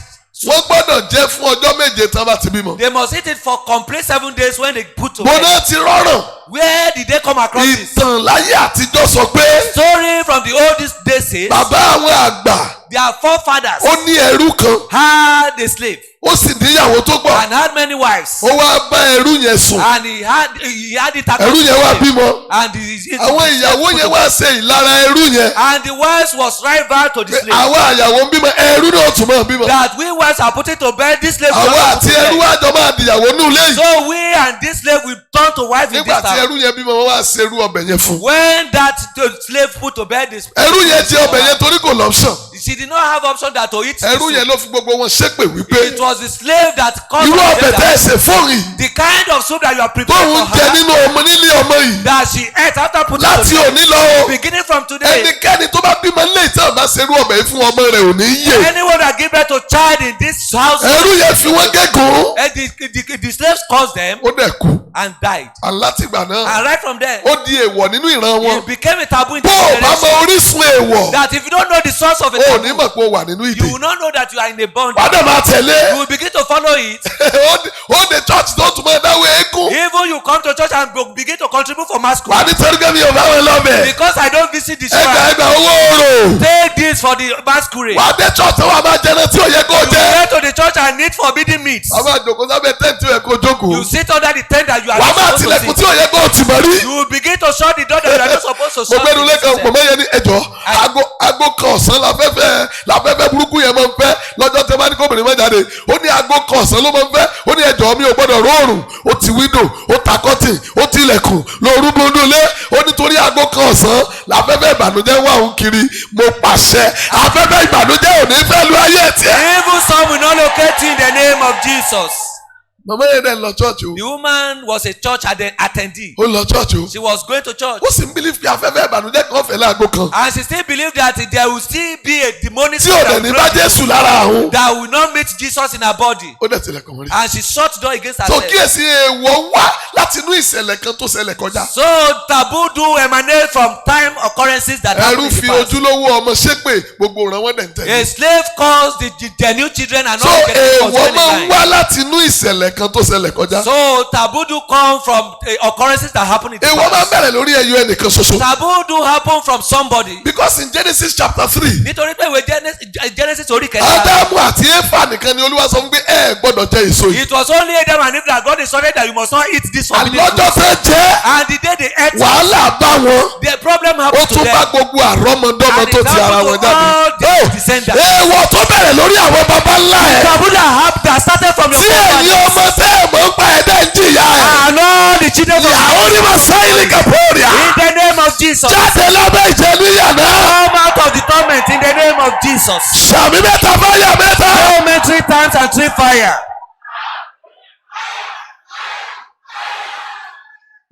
wọ́n gbọ́dọ̀ jẹ́ fún ọjọ́ méje tí wọ́n bá ti bímọ. They must eat it for complete 7 days when they put to mo bed. náà ti rọrùn. Where did they come across this? ìtàn láyé àtijọ́ sọ pé Story from the oldest days says bàbá àwọn àgbà their forefathers ó ní ẹrú kan had a slave ó sì níyàwó tó pọ̀ and had many wives. ó wá bá ẹrú yẹn sùn And he had it ẹrú yẹn wá bímọ and àwọn ìyàwó yẹn wá ṣe ìlara ẹrú yẹn and the wives was rival to the pé slave. àwọn àyàwó ń bímọ ẹrú náà tún máa bímọ That we wives are putting to bed this slave. àwọn àti ẹrú àjọ máa dìyàwó ní ilé yìí So we and this slave will turn to wife in nígbà this tí town. ẹrú yẹn bímọ wọn wá ṣe irú ọbẹ̀ yẹn fún When that slave put to bed this. ẹrú yẹn jẹ ọbẹ̀ yẹn torí kò lọ́pṣàn She did not have option that to eat. ẹrú yẹn ló fi gbogbo wọn ṣépè wípé It was the slave that caused irú ọbẹ̀ tẹ́ ẹ that. ṣe fún yìí The kind of soup that you are preparing tóun for jẹ her nínú ọmọ nílé ọmọ yìí that she ate after putting láti to bed. òní lọ o Beginning from today, ẹnikẹ́ni tó bá bímọ nílé ìtàn bá ṣerú ọbẹ̀ yìí fún ọmọ rẹ̀ ò ní yè anyone that give birth to child in this house, ẹrú yẹn fi wọ́n gégùn and the slaves caused them ó dẹ̀ kú and died. alátìgbà náà And right from there, ó di èèwọ̀ nínú ìran wọn it became a taboo in the bó o bá mọ generation. orísun èèwọ̀ That if you don't know the source of a o ò ní taboo, mọ̀ pé o wà nínú you ìdè will not know that you are in a bondage. wàá dẹ̀ máa You tẹ̀lé will begin to follow it. ó de church tó tún máa dáwọ́ eégún Even you come to church and begin to contribute for wàá masquerade. ní tẹ́lifíà mi ò bá wọn lọ́bẹ̀ Because I don't visit the ẹgbà shrine. owó oòrò Take this for the masquerade. wàá dé church tó wà máa jẹun tí ò yẹ kó You jẹ go to the church and eat forbidden meats. wàá máa jòkó sábẹ́ tẹ́ǹtì ò yẹ kó jókòó You sit under the tent that you are wàá not máa supposed tilẹ̀kùn to tí ò yẹ kó tì mọ́ rí. sit. You will begin to shut the door that you are not supposed to mo shut. gbẹ́nu lẹ́kàn pọ̀ mẹ́yẹ ní ẹjọ́ aago kan ọ̀sán láfẹ́fẹ́ burúkú yẹn máa ń fẹ́ lọ́jọ́ tẹ́ bá ní kóbìnrin máa jáde ó ní aago kan ọ̀sán ló máa ń fẹ́ ó ní ẹjọ́ mi ò gbọ́dọ̀ róòrùn ó ti wíńdò ó ta kọ́tì ó ti ilẹ̀kùn lóru gbóndó lé ó nítorí aago kan ọ̀sán láfẹ́fẹ́ ìbànújẹ́ wà ń kiri mo pàṣẹ afẹ́fẹ́ ìbànújẹ́ ò ní fẹ́ lu ayé tiẹ̀. Even some will not locate you in the name of Jesus. màmá yẹn dẹ̀ lọ church o. The woman was a church attendee. ó lọ church o. She was going to church. ó sì ń believe pé afẹ́fẹ́ ìbànújẹ́ kan fẹ́ láago kan. And she still believed that there will still be a demonic tí ò dẹ̀ ní bá Jésù lára àwọn. that will not meet Jesus in her body. ó dẹ̀ tilẹ̀kùn wọn rí. And she shut the door against tó herself. kíyèsí èèwọ̀ wá láti inú ìṣẹ̀lẹ̀ kan tó ṣẹlẹ̀ kọjá. So taboo do emanate from time occurrences that happen ẹrú in the fi past. ojúlówó ọmọ ṣépè gbogbo ìran wọn dẹ̀ ń A tẹ̀lé. slave calls the new children and so all the èèwọ̀ máa ń wá láti inú ìṣẹ̀lẹ̀ kan tó ṣẹlẹ̀ kọjá. So taboo do come from occurrences that happen in the èèwọ̀ máa ń past. bẹ̀rẹ̀ lórí ẹyọ ẹnìkan ṣoṣo. Taboo do happen from somebody. because in Genesis chapter 3. Nítorí pé ìwé Genesis orí kẹta. Ádámù àti Éfà nìkan ni Olúwa sọ fún pé ẹ gbọ́dọ̀ jẹ èso yìí. It was only Adam and Eve that God decided that you must not eat this forbidden fruit. àlọ́jọ́ fẹ́ jẹ́ And the day they ate, wàhálà bá wọn. the problem ó happened to tún bá them. gbogbo àrọ́mọdọ́mọ And tó it ti ara wọn happened to all jáde. their descendants. èèwọ̀ tó bẹ̀rẹ̀ lórí àwọn baba ńlá ẹ̀. Taboo that started from your tí ẹ̀yin ọmọ tẹ́ ẹ̀ mọ̀ ń pa ẹ̀dá ń jìyà ẹ̀. and all the children of ìyàwó ni mo sáyìn ní kàpọ́ọ̀rìà. in the name of Jesus. jáde lábẹ́ ìjẹniyà náà. Come out of the torment in the name of Jesus. sàmì mẹ́ta fáyà mẹ́ta. Amen 3 times and 3 fire.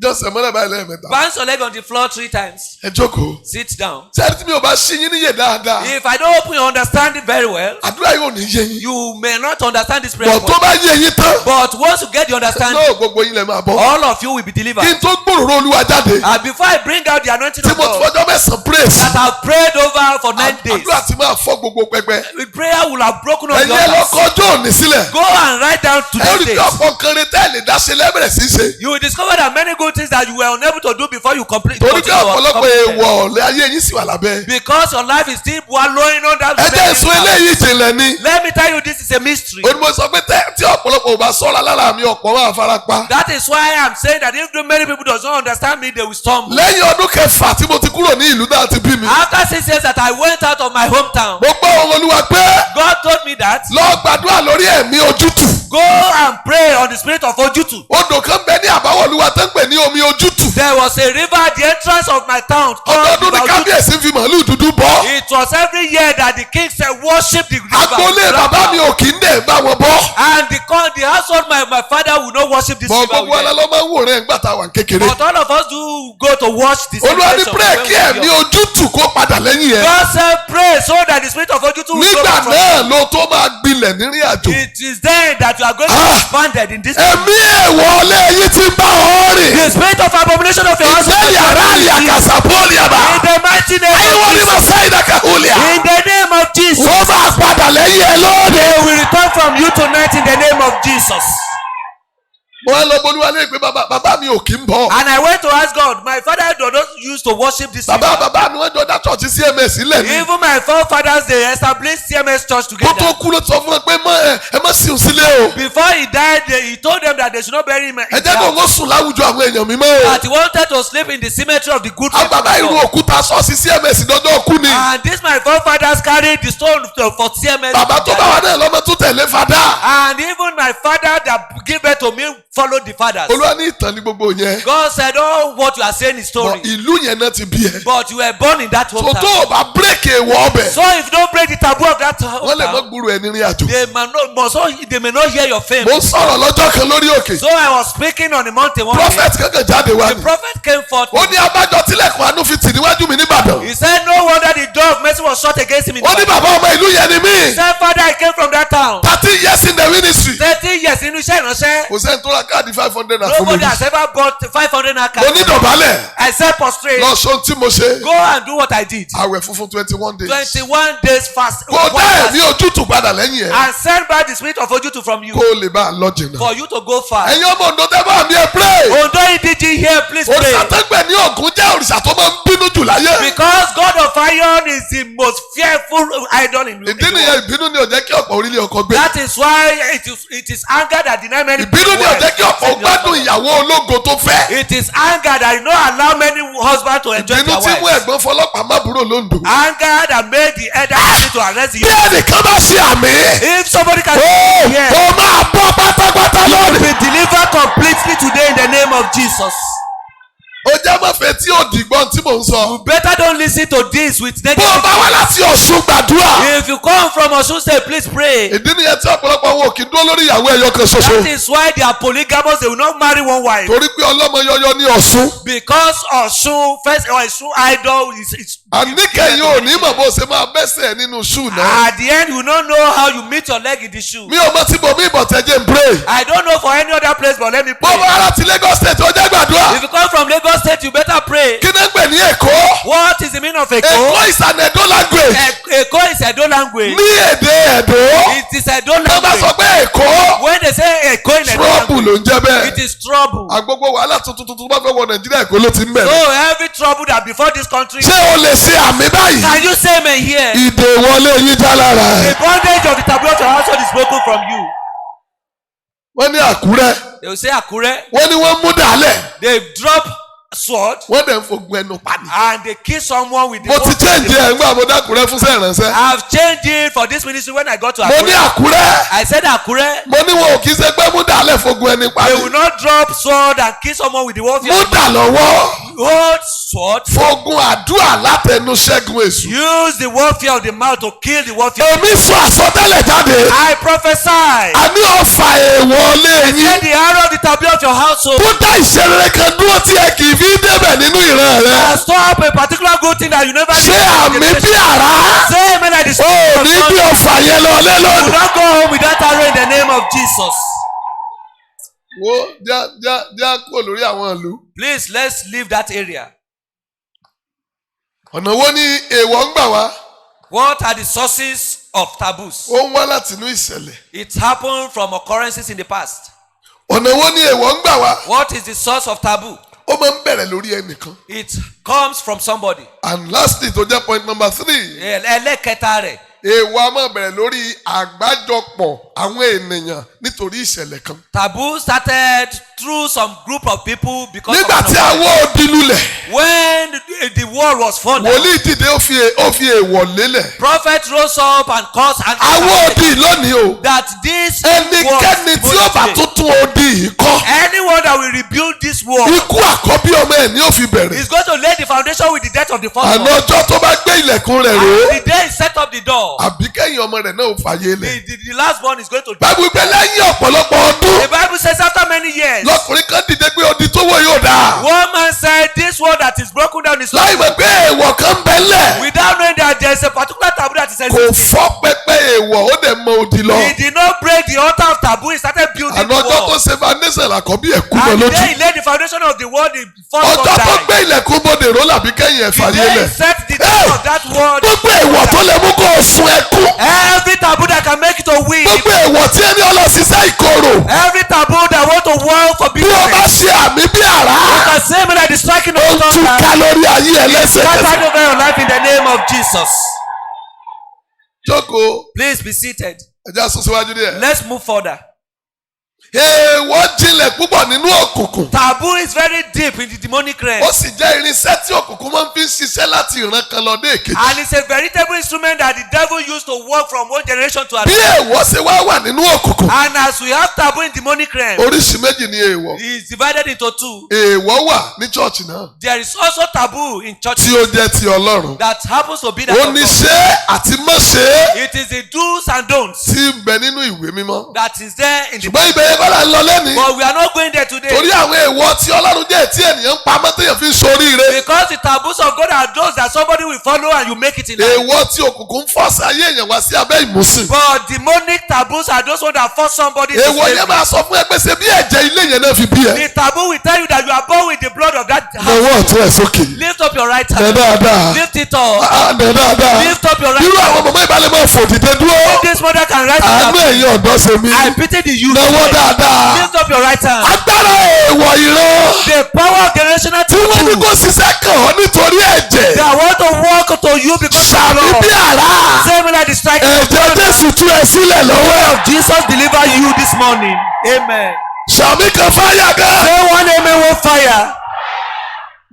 jọ́sẹ̀ mọ́lẹ̀ báyìí lẹ́ẹ̀mẹ́ta. Bounce your leg on the floor 3 times. ẹ jókòó. Sit down. sẹ́ni tí mi ò bá ṣí yín níyè dáadáa. If I don't open your understanding very well, àdúrà yóò ní yé yín. you may not understand this prayer. bọ̀ tó bá yé yín tán. But once you get the understanding, náà gbogbo yín lè máa bọ̀. all of you will be delivered. kí n tó gbòòrò Olúwa jáde. And before I bring out the anointing tí of mo ti God fọjọ́ mẹ́sàn-án praise. that I've prayed over for 9 days, àdúrà tí máa fọ́ gbogbo pẹpẹ. the prayer will have broken up ẹ̀yin ẹ your lọ hearts. kọjọ́ òní sílẹ̀. Go and write down ẹ today's rí i pé date. ọ̀pọ̀ kan retẹ́ ẹ̀ lè dá ṣe lẹ́bẹ̀rẹ̀ sí í ṣe. You will discover that many good things that you were unable to do before you complete. torí pé continue to ọ̀pọ̀lọpọ̀ complete them. èèwọ̀ ọ̀lẹ́ ayé yín sì wà lábẹ́. Because your life is still wallowing under ẹ jẹ́ èso eléyìí ìjìnlẹ̀ ni. Let me tell you, this is a mystery. ó ní mo sọ pé tí ọ̀pọ̀lọpọ̀ ò bá sọ́ra lára mi ọ̀pọ̀ máa fara pa. That is why I'm saying that if many people does not understand me, they will stumble. lẹ́yìn ọdún kẹfà tí mo ti kúrò ní ìlú náà ti bí mi. After 6 years that I went out of my hometown, mo gbọ́ ohùn Olúwa pé God told me that lọ gbàdúrà lórí ẹ̀mí ojútùú. go and pray on the spirit of Ojutu. odò kan bẹ ní àbáwọ̀ Olúwa tó ń pè ní omi ojútùú. There was a river at the entrance of my town called ọdọọdún ní Ojutu. kábíyèsí fi màálù dúdú bọ́. It was every year that the king said worship the river. agboolé bàbá mi ò kì í dẹ̀ bá wọn bọ́. And the household my father will not worship this bọ̀ river. gbogbo with them. alálọ́ máa ń wòran ẹ̀gbà tá a wà ní kékeré. But all of us do go to watch the Olúwa ní celebration pray when kí we are ẹ̀mí young. ojútùú kó padà lẹ́yìn ẹ̀. God said pray so that the spirit of Ojutu will go nígbà back from náà ló tó máa gbilẹ̀ nírìn àjò. It is then that you are going to be expanded in this. ẹ̀mí èèwọ̀ lẹ́yìn tí ń bá ọ rìn. The spirit of abomination of your husband. ìgbẹ́ yàrá àlè àkàsà bọ́ọ̀lì àbá. In the mighty name ayéwo of ni Jesus. màá sáyé dàkà hùlìà. In the name of Jesus. wọ́n máa padà lẹ́yìn ẹ lóde. They will return from you tonight in the name of Jesus. mo wá lọ bolúwa lé pé bàbá mi ò kí ń bọ̀. And I went to ask God, my father does not used to worship this river. bàbá mi wọ́n jọ dá church CMS sílẹ̀ ni. Even my forefathers, they established CMS church kó together. tó kú ló sọ fún wọn pé ẹ má sìn sílé o. Before he died, he told them that they should not bury him. ẹ jẹ́ kó wọ́n sùn láwùjọ àwọn èèyàn mi mọ́ o. That he wanted to sleep in the cemetery of the good àwọn people. bàbá ìlú òkúta sọ́ọ̀sì CMS dọ́jọ́ kú ni. And this my forefathers carried the stone for CMS. bàbá tó bá wà náà lọ́mọ tó tẹ̀lé fada. And even my father that gave birth to me followed the fathers. olúwa ní ìtàn ní gbogbo yẹn. God said, oh, what you are saying is story. bọ̀ ìlú yẹn náà ti bí ẹ. But you were born in that tó hometown. tó o bá bírèkì èèwọ̀ ọbẹ̀. So if you don't break the taboo of that wọ́n lè mọ hometown, gbúrò ẹni rìn àjò. they may not hear your fame. mo ń sọ̀rọ̀ lọ́jọ́ kan lórí òkè. So I was speaking on the mountain one day. prophet kankan jáde wá The ni. prophet came forth. ó ní abájọ tilẹ̀kùn àánú fi tì níwájú mi nìbàdàn. He said, no wonder the door of mercy was shut against him in ó ní the bàbá ọmọ ìlú yẹn ni He mí. said, Father, I came from that town. 13 years in the ministry. 30 years nínú iṣẹ́ ìránṣẹ́. kò sẹ́ni tó ra káàdì 500 náà fún mi. Nobody has ever bought 500 naira. mo ní dọ̀bálẹ̀. I said prostrate. lọ sọ tí mo ṣe. Go and do what I did. àwẹ̀ funfun 21 days. 21 days fast. kò dá ẹ̀mí ojútùú padà lẹ́yìn ẹ̀. And send back the spirit of Ojutu from you. kó o lè bá a lọ jìnnà. For you to go far. ẹ̀yin ọmọ Oǹdó tẹ́ bá mi ẹ pray. Ondo Idiji here, please òrìṣà pray. tó gbẹ̀ ní Ògún jẹ́ òrìṣà tó máa ń bínú jù láyé. Because God of Iron is the most fearful idol in the ìdí world. nìyẹn ìbínú ni ò jẹ́ kí ọ̀pọ̀ orílẹ̀ ọkọ gbé. That is why it is anger that deny many ìbínú ni ò jẹ́ kí ọ̀pọ̀ gbádùn ìyàwó ológo tó fẹ́. It is anger that did not allow many husbands to enjoy ìbínú their tí mú wives. ẹ̀gbọ́n fọlọ́pàá má búrò lóńdó. Anger that made the elder need to arrest bí you. ẹnìkan bá ṣe àmì. If somebody can ó ó máa bọ́ pátápátá you will lónìí. be delivered completely today in the name of Jesus. ó jẹ́ mọ̀fẹ́ tí ò dìgbọ́n tí mò ń sọ. You better don't listen to this with bó o negative. bá wá láti Ọ̀ṣun gbàdúrà. If you come from Osun State, please pray. ìdí nìyẹn tí ọ̀pọ̀lọpọ̀ wọn ò kí ń dúró lórí ìyàwó ẹyọ kan ṣoṣo. That is why they are polygamous. They will not marry one wife. torí pé ọlọ́mọ yọyọ ní Ọ̀ṣun. Because Osun first Osun idol is. àníkẹ́yìn ò ní mọ̀ bó ṣe máa bẹ́sẹ̀ nínú ṣù náà. At the end, you don't know how you meet your leg in the shoe. mi ò mọ tí mo mí ìbọ̀tẹ́jẹ́ ń pray. I don't know for any other place, but let me bó pray. bá láti Lagos State ó jẹ́ gbàdúrà. If you come from Lagos State, you better pray. kí ni ń pè ní Èkó? What is the meaning of Eko? Èkó is an Edo language. Eko is Edo language. ní èdè Ẹdó. It is Edo tó bá sọ language. pé Èkó. When they say Eko in Edo trouble ló language, ń jẹ́ bẹ́ẹ̀. it is trouble. agbogbo wàhálà tuntun tuntun bá fẹ́ wọ Nàìjíríà Èkó ló ti ń So bẹ̀rẹ̀. every trouble that before this country, ṣé o lè ṣe àmì báyìí? can you say amen here? ìdè wọlé yín já lára The ẹ̀. bondage of the taboo of your household is broken from you. wọ́n ní Àkúrẹ́. They will say Akure. wọ́n ní wọ́n mú dàálẹ̀. They drop sword wọ́n dẹ̀ ń fogun ẹnu pani. and they kill someone with the mo ti sword. change ẹ̀ ńgbà mo dákúrẹ́ fún sẹ́ẹ̀ránṣẹ́. I've changed it for this ministry when I got to mo ní Akure. Àkúrẹ́. I said Akure. mo ní wọn ò kí ṣe pé mú dàálẹ̀ fogun ẹni They will pani. not drop sword and kill someone with the warfare. mú dà lọ́wọ́. Hold sword. fogun àdúrà látẹnu ṣẹ́gun èṣù. Use the warfare of the mouth to kill the warfare. èmi sọ àsọtẹ́lẹ̀ jáde. I prophesy. a ní ọ̀fà èèwọ̀ lé Let yín. the arrow of the taboo of your household tó dá ìṣeré kan dúró tí ẹ kì í fi débẹ̀ nínú ìran rẹ. stop a particular good thing that you never ṣé àmì bí àrá. Say amen at the ó spirit of ní God. bí ọ̀fà yẹn lọ lé You will lónìí. not go home with that arrow in the name of Jesus. wo já kúrò lórí àwọn ìlú. Please, let's leave that area. ọ̀nà wo ni èèwọ̀ ń gbà wá. What are the sources of taboos? ó ń wá láti inú ìṣẹ̀lẹ̀. It happened from occurrences in the past. ọ̀nà wo ni èèwọ̀ ń gbà wá. What is the source of taboo? ó máa ń bẹ̀rẹ̀ lórí ẹnìkan. It comes from somebody. and lastly tó jẹ́ point number 3. Ẹlẹ́kẹta rẹ̀. èèwọ̀ a máa bẹ̀rẹ̀ lórí àgbájọpọ̀ àwọn ènìyàn nítorí ìṣẹ̀lẹ̀ kan. Taboo started through some group of people because nígbà of tí awọ́ odi lulẹ̀. when the wall was falling. wòlíì dìde ó fi èèwọ̀ lélẹ̀. Prophet rose up and caused an awọ́ odi lónìí o. that this ẹnikẹ́ni tí ó bá tuntun odi yìí kọ́. anyone that will rebuild this wall ikú àkọ́bí ọmọ ẹ̀ ni ó fi bẹ̀rẹ̀. is going to lay the foundation with the death of the first àná one. ọjọ́ tó bá gbé ilẹ̀kùn rẹ̀ And ró. the day he set up the door, àbí kẹ́yìn ọmọ rẹ̀ náà ó fàyè lẹ̀. the last one is going to. báwo pé lẹ́yìn ọ̀pọ̀lọpọ̀ ọdún. The Bible says after many years, lọkùnrin kan dìde pé odi tó wọ̀ yóò dáa. one man said this wall that is broken down is láì mọ̀ pé èèwọ̀ kan bẹ́lẹ̀. without knowing that there is a particular taboo that is kò sensitive. fọ́ pẹpẹ èèwọ̀ ó dẹ̀ mọ odi lọ. He did not break the altar of taboo. He started building àná the ọjọ́ tó wall. ṣe foundation àkọ́bí ẹ̀ kú lọ And the lójú. day he laid the foundation of the wall, the first ọjọ́ one tó died. gbé ilẹ̀kùn bodè ró làbí kẹ́yìn ẹ̀ The fàyè day he lẹ̀. set the door of that wall, gbogbo èèwọ̀ tó lè mú kó o sun ẹkún. every taboo that can make you to weep, gbogbo èèwọ̀ tí ẹni ọlọ́sísẹ́ ìkorò. every taboo that want to work for bí o bá business, ṣe àmì bí àrá. the same like the striking ó of ń túká thunder, lórí ayé ẹ lẹ́sẹ̀kẹsẹ̀. scattered over your life in the name of Jesus. jókòó Please be seated. ẹja sún síwájú díẹ̀. Let's move further. èèwọ̀ jinlẹ̀ púpọ̀ nínú òkùnkùn. Taboo is very deep in the demonic realm, ó sì jẹ́ irinṣẹ́ tí òkùnkùn máa ń fi ń ṣiṣẹ́ láti ìran kan lọ dé èkejì. and it's a veritable instrument that the devil used to work from one generation to bí another. èèwọ̀ ṣe wá wà nínú òkùnkùn. And as we have taboo in demonic realm, oríṣi méjì ni èèwọ̀. it is divided into two. èèwọ̀ wà ní chọ́ọ̀chì náà There is also taboo in church tí ó jẹ́ ti Ọlọ́run. that happens to be that ó of ní God. ṣe àti má ṣe It is the do's and don'ts tí ń bẹ nínú ìwé mímọ́. that is there in the ṣùgbọ́n ibẹ̀ yẹn kọ́ là ń lọ lẹ́nìí. But we are not going there today. torí àwọn èèwọ̀ tí Ọlọ́run jẹ́ tí ènìyàn ń pamọ́ téèyàn fi ń ṣoríire. Because the taboos of God are those that somebody will follow and you make it in life. èèwọ̀ tí òkùnkùn ń fọ́ọ̀sì ayé èèyàn wá sí abẹ́ ìmúsìn. But demonic taboos are those ones that force somebody to èèwọ̀ slave. yẹn máa sọ fún ẹ pé ṣe bí ẹ̀jẹ̀ ilé yẹn náà fi bí ẹ. The taboo will tell you that you are born with the blood of that house. lọ́wọ́ ọ̀tún ẹ̀ sókè. Lift up your right nẹ hand. dáadáa. Lift it up. nẹ dáadáa. Lift up your right irú àwọn hand. mọ̀mọ́ ìbálẹ̀ máa fò dìde dúró. This mother can rise àánú up. ẹ̀yin ọ̀dọ́ ṣe mí. I pity the youth. lọ́wọ́ dáadáa. Lift up your right hand. agbára èèwọ̀ ìran. The power of generational tí wọ́n ní taboo kó ṣiṣẹ́ kàn ọ́ nítorí ẹ̀jẹ̀. that want to walk to you because of sàmì bí love. àrá. Same like the striking of ẹ̀jẹ̀ thunder. Jésù tú ẹ sílẹ̀ lọ́wọ́. of Jesus deliver you this morning. Amen. sàmì kan fáyà gan. Say one amen, one fire.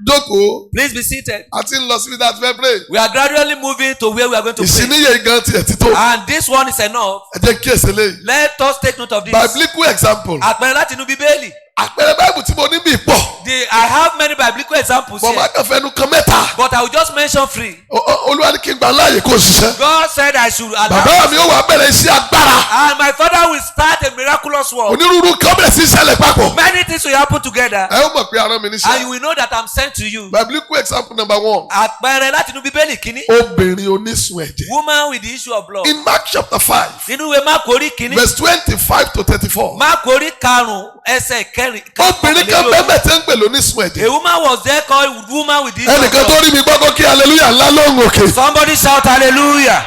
jókòó Please be seated. a ti ń lọ síbi tá a ti fẹ́ pray. We are gradually moving to where we are going to pray. ìsìníyè gan tiẹ̀ ti tó. And this one is enough. ẹ jẹ́ kí èsè léyìí. Let us take note of this. biblical example. Àpẹẹrẹ láti inú Bíbélì. àpẹẹrẹ báìbù tí mo ní bí pọ̀. I have many biblical examples bọ̀ máa here, kàn fẹnu kan mẹ́ta. but I will just mention 3. Olúwa ní kí n gbà láàyè kó ṣiṣẹ́. God said I should allow. bàbá mi ó wà bẹ̀rẹ̀ iṣẹ́ agbára. And my father will start a miraculous work. onírúurú kan bẹ̀rẹ̀ sí ṣẹlẹ̀ papọ̀. Many things will happen together. ẹ ó mọ̀ pé arán mi And níṣẹ́. you will know that I'm sent to you. biblical example number 1. Àpẹẹrẹ láti inú Bíbélì kìíní. obìnrin onísun ẹ̀jẹ̀. Woman with the issue of blood. in Mark chapter 5 Nínú ìwé Máàkù orí kìíní. verse 25 to 34. Máàkù orí 5 ẹsẹ̀ 4. obìnrin kan bẹ́ẹ̀ tẹ́ ń pè lónísun ẹ̀jẹ̀. A woman was there called woman with the issue of ẹnìkan tó blood. rí mi gbọ́dọ̀ kí hallelujah ńlá lóhùn òkè. Somebody shout hallelujah.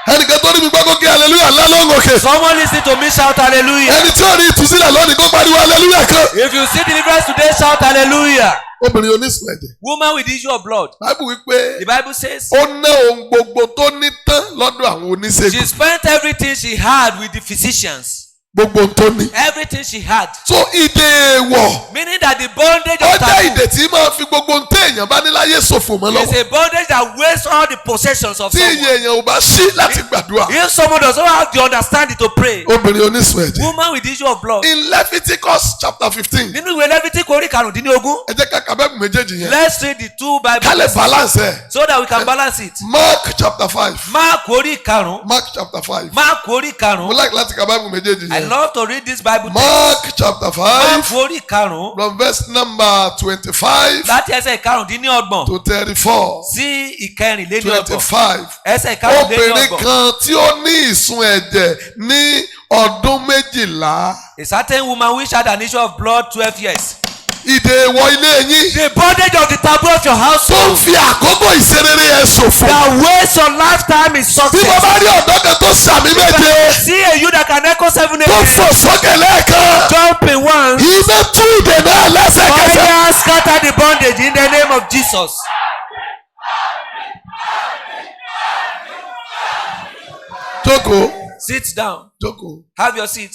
ẹnìkan tó rí mi gbọ́dọ̀ kí hallelujah ńlá lóhùn òkè. Someone listen to me shout hallelujah. ẹni tí ò rí ìtúsílẹ̀ lónìí kó pariwo hallelujah kan. If you see deliverance today shout hallelujah. obìnrin onísun ẹ̀jẹ̀. Woman with the issue of blood. báìbù wípé The Bible says ó ná ohun gbogbo tó ní tán lọ́dọ̀ àwọn oníṣègùn. she spent everything she had with the physicians. gbogbo ohun tó ní. Everything she had. so ìdè èèwọ̀. Meaning that the bondage ó of jẹ́ taboo ìdè tí máa fi gbogbo ohun téèyàn bá ní láyé ṣòfò mọ́ is lọ́wọ́. a bondage that wastes all the possessions of tí iye someone. èèyàn ò bá ṣí láti gbàdúrà. If someone does not have the understanding to pray, obìnrin onísun ẹ̀jẹ̀. woman with the issue of blood. in Leviticus chapter 15. Nínú ìwé Lẹ́fítíkù orí 15, ẹ jẹ́ ká ka Bíbélì méjèèjì yẹn. let's read the 2 Bible ká lè verses balance ẹ̀. so that we can balance it. Mark chapter 5. Máàkù orí 5. Mark chapter 5. Máàkù orí mo 5. like láti ka Bíbélì méjèèjì I yẹn. love to read this Bible text. Mark chapter 5 Máàkù orí 5 from verse number 25 láti ẹsẹ̀ 25 to 34. sí 24. 25. Ẹsẹ̀ obìnrin 24. kan tí ó ní ìsun ẹ̀jẹ̀ ní ọdún méjìlá. A certain woman which had an issue of blood 12 years. ìdè èèwọ̀ ilé yín The bondage of the taboo of your tó ń household fi àkókò ìṣerere ẹ̀ ṣòfò. that wastes your lifetime in bí mo success. bá rí ọ̀dọ́ kan tó sàmì méje See a you that can echo 7 tó fò amen. sókè lẹ́ẹ̀kan. Jumping once. iná tú ìdè náà lẹ́sẹ̀kẹsẹ̀. Fire scatter the bondage in the name of Jesus. jókòó Sit down. jókòó. Have your seat.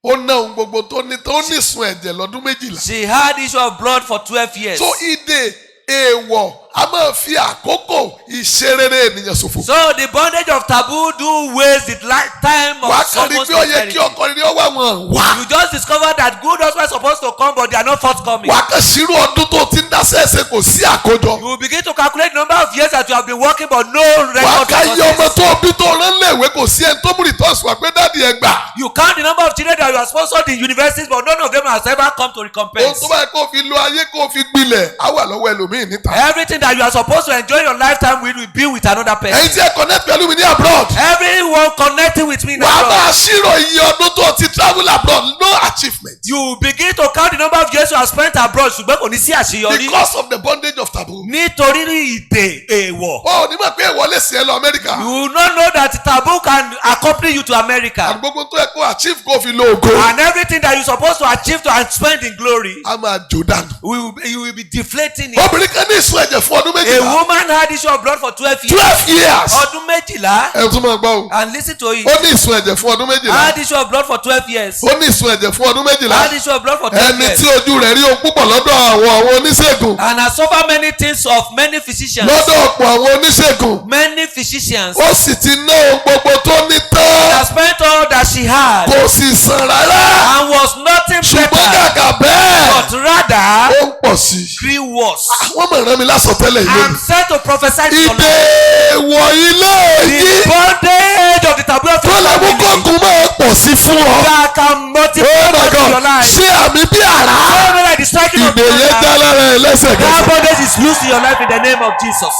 ó ná ohun gbogbo tó ní tó ní ìsun ẹ̀jẹ̀ lọ́dún méjìlá. She had issue of blood for 12 years. so ìdè èèwọ̀ a máa fi àkókò ìṣerere ènìyàn ṣòfò. So the bondage of taboo do waste the lifetime wàá of kàn rí someone's pé ó yẹ kí prosperity. ọkọ rere ó wà wọ́n wá. You just discover that good husbands are supposed to come but they are not forthcoming. wàá kàn sírú ọdún tó ti ń dáṣẹ́ ẹsẹ̀ kò sí àkójọ. You will begin to calculate the number of years that you have been working but no wàá record ká of yí ọmọ success. tó bí tó rán léèwé kò sí ẹni tó múri tó sùn àpé dáàdi ẹ gbà. You count the number of children that you are sponsored in universities but none of them has ever come to ohun recompense. tó bá yẹ kó fi lo ayé kó fi gbilẹ̀ á wà lọ́wọ́ ẹlòmíì níta. Everything that you are supposed to enjoy your lifetime with will be with another person. ẹ̀yin tí ẹ connect pẹ̀lú mi ní abroad. Everyone connecting with me in wàá abroad. máa ṣírò iye ọdún tó ti travel abroad no achievement. You begin to count the number of years you have spent abroad ṣùgbọ́n kò ní sí àṣeyọrí. because of the bondage of taboo. Nítorí ìdè èèwọ̀. ó ní mọ̀ pé èèwọ̀ lè sí ẹ lọ Amẹ́ríkà. You will not know that taboo can accompany you to America. àgbógbó tó yẹ kó achieve kó fi lo ògo. And everything that you supposed to achieve to and spend in glory, a máa jò dànù. you will be deflating it. obìnrin kan ní ìsun ẹ̀jẹ̀ fún ọdún A méjìlá. woman had issue of blood for 12 years. 12 years. Ọdún méjìlá. ẹ tún máa gbọ́ o. And listen to it. ó ní ìsun ẹ̀jẹ̀ fún ọdún méjìlá. Had issue of blood for 12 years. ó ní ìsun ẹ̀jẹ̀ fún ọdún méjìlá. Had issue of blood for 12 ẹni years. tí ojú rẹ̀ rí ohun púpọ̀ lọ́dọ̀ àwọn oníṣègùn. And has suffered many things of many physicians. lọ́dọ̀ ọ̀pọ̀ àwọn oníṣègùn. Many physicians. ó sì ti ná ohun gbogbo tó ní tán. Has spent all that she had. kò sì sàn rárá. And was nothing ṣùgbọ́n better. kàkà bẹ́ẹ̀. But rather ó ń pọ̀ sí i. grew worse. wọ́n mọ̀ rán mi lásọtẹ́lẹ̀ yìí I'm lónìí. sent to prophesy to your ìdè life. èèwọ̀ ilé The yìí bondage of the taboo of tó your lè mú family kókun máa pọ̀ sí fún ọ. that can multiply Oh my in your God, life. ṣé àmì bí àrá. Something like the striking of ìdè yẹn thunder. dá lára ẹ That lẹ́sẹ̀kẹsẹ̀. bondage is loose in your life in the name of Jesus.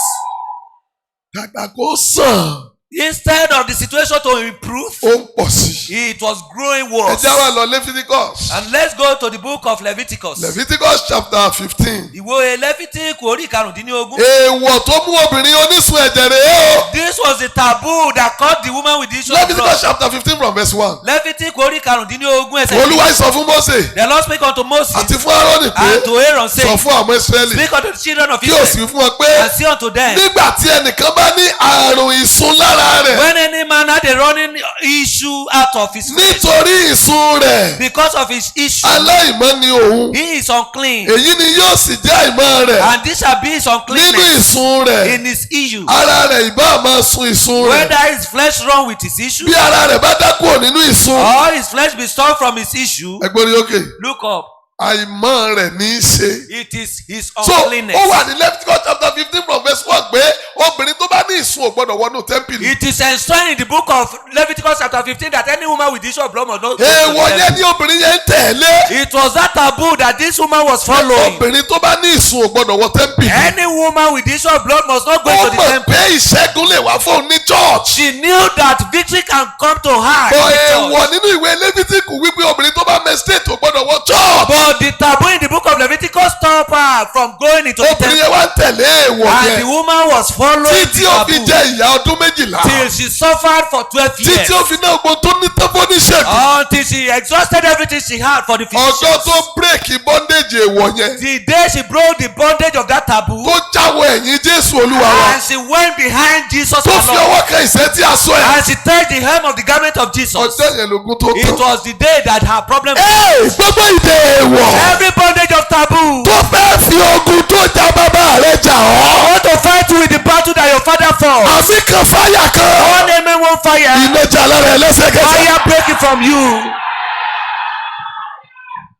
kàkà kó sàn Instead of the situation to improve, ó ń pọ̀ sí i. it was growing ẹ worse. já wa lọ Leviticus. And let's go to the book of Leviticus. Leviticus chapter 15. Ìwé Lẹ́fítíkù orí 15. èèwọ̀ tó mú obìnrin onísun ẹ̀jẹ̀ rèé o. This was the taboo that caught the woman with the issue of Leviticus blood. chapter 15 from verse 1. Lẹ́fítíkù orí 15 ẹsẹ̀. olúwa sọ fún Mósè The Lord spake unto Moses àti fún Áárónì pé and to Aaron sọ saying, fún àwọn Ísírẹ́lì speak unto the children of kí o sì Israel fún wọn pé and say unto them, nígbà tí ẹnìkan bá ní àrùn ìsun lára lára rẹ̀. When any man had a running issue out of his flesh, Nítorí ìsun rẹ̀. because of his issue, Aláìmọ́ ni òun. he is unclean. Èyí ni yóò sì jẹ́ àìmọ́ rẹ̀. And this shall be his Nínú uncleanness ìsun rẹ̀. in his issue. Ara rẹ̀ ìbá máa sun ìsun rẹ̀. Whether his flesh run with his issue Bí ara rẹ̀ bá dá kúrò nínú ìsun. or his flesh be stopped from his issue, Ẹgbẹ́ orí òkè. look up. Àìmọ́ rẹ̀ ní í ṣe. It is his So uncleanness. ó wà ní Leviticus chapter 15 from verse 1 pé obìnrin tó bá ní ìsun ò gbọ́dọ̀ wọnú tẹ́ḿpìlì. It is enshrined in the book of Leviticus chapter 15 that any woman with issue of blood must not go to the Èèwọ̀ yẹn temple. ní obìnrin yẹn ń tẹ̀lé. It was that taboo that this woman was following. Obìnrin tó bá ní ìsun ò gbọ́dọ̀ wọ tẹ́ḿpìlì. Any woman with issue of blood must not go Ó to the mọ̀ temple. pé ìṣẹ́gun lè wá fóun ní church. She knew that victory can come to her. Bọ̀ in the church. èèwọ̀ nínú ìwé Leviticus wípé obìnrin tó bá menstruate ò gbọ́dọ̀ wọ church. But the taboo in the book of Leviticus stopped her from going into the Obìnrin temple. yẹn wá ń tẹ̀lé èèwọ̀ And yẹn. the woman was following Títí the ó fi taboo jẹ ìyà ọdún 12. till she suffered for 12 years. Títí ó fi ná ogun tó ní tán fóníṣègùn. Until she exhausted everything she had for the Ọjọ́ physicians. tó bírèkì bondage èèwọ̀ yẹn. The day she broke the bondage of that taboo, Tó jáwọ́ ẹ̀yìn Jésù Olúwa wa. and she went behind Jesus Tó fi alone, ọwọ́ kan ìṣẹ́ tí a sọ ẹ̀. and she touched the hem of the garment of Jesus. Ọjọ́ yẹn lógún tó It tán. was the day that her problem. Gbogbo ìdè èèwọ̀ Every bondage of taboo. tó fẹ́ fi ogun tó ja bàbá rẹ̀ jà ọ́. I want to fight you with the battle that your father fought. Àfi kan fáyà kan. One amen, one fire. Iná jà lára ẹ̀ lẹ́sẹ̀kẹsẹ̀. Fire breaking from you.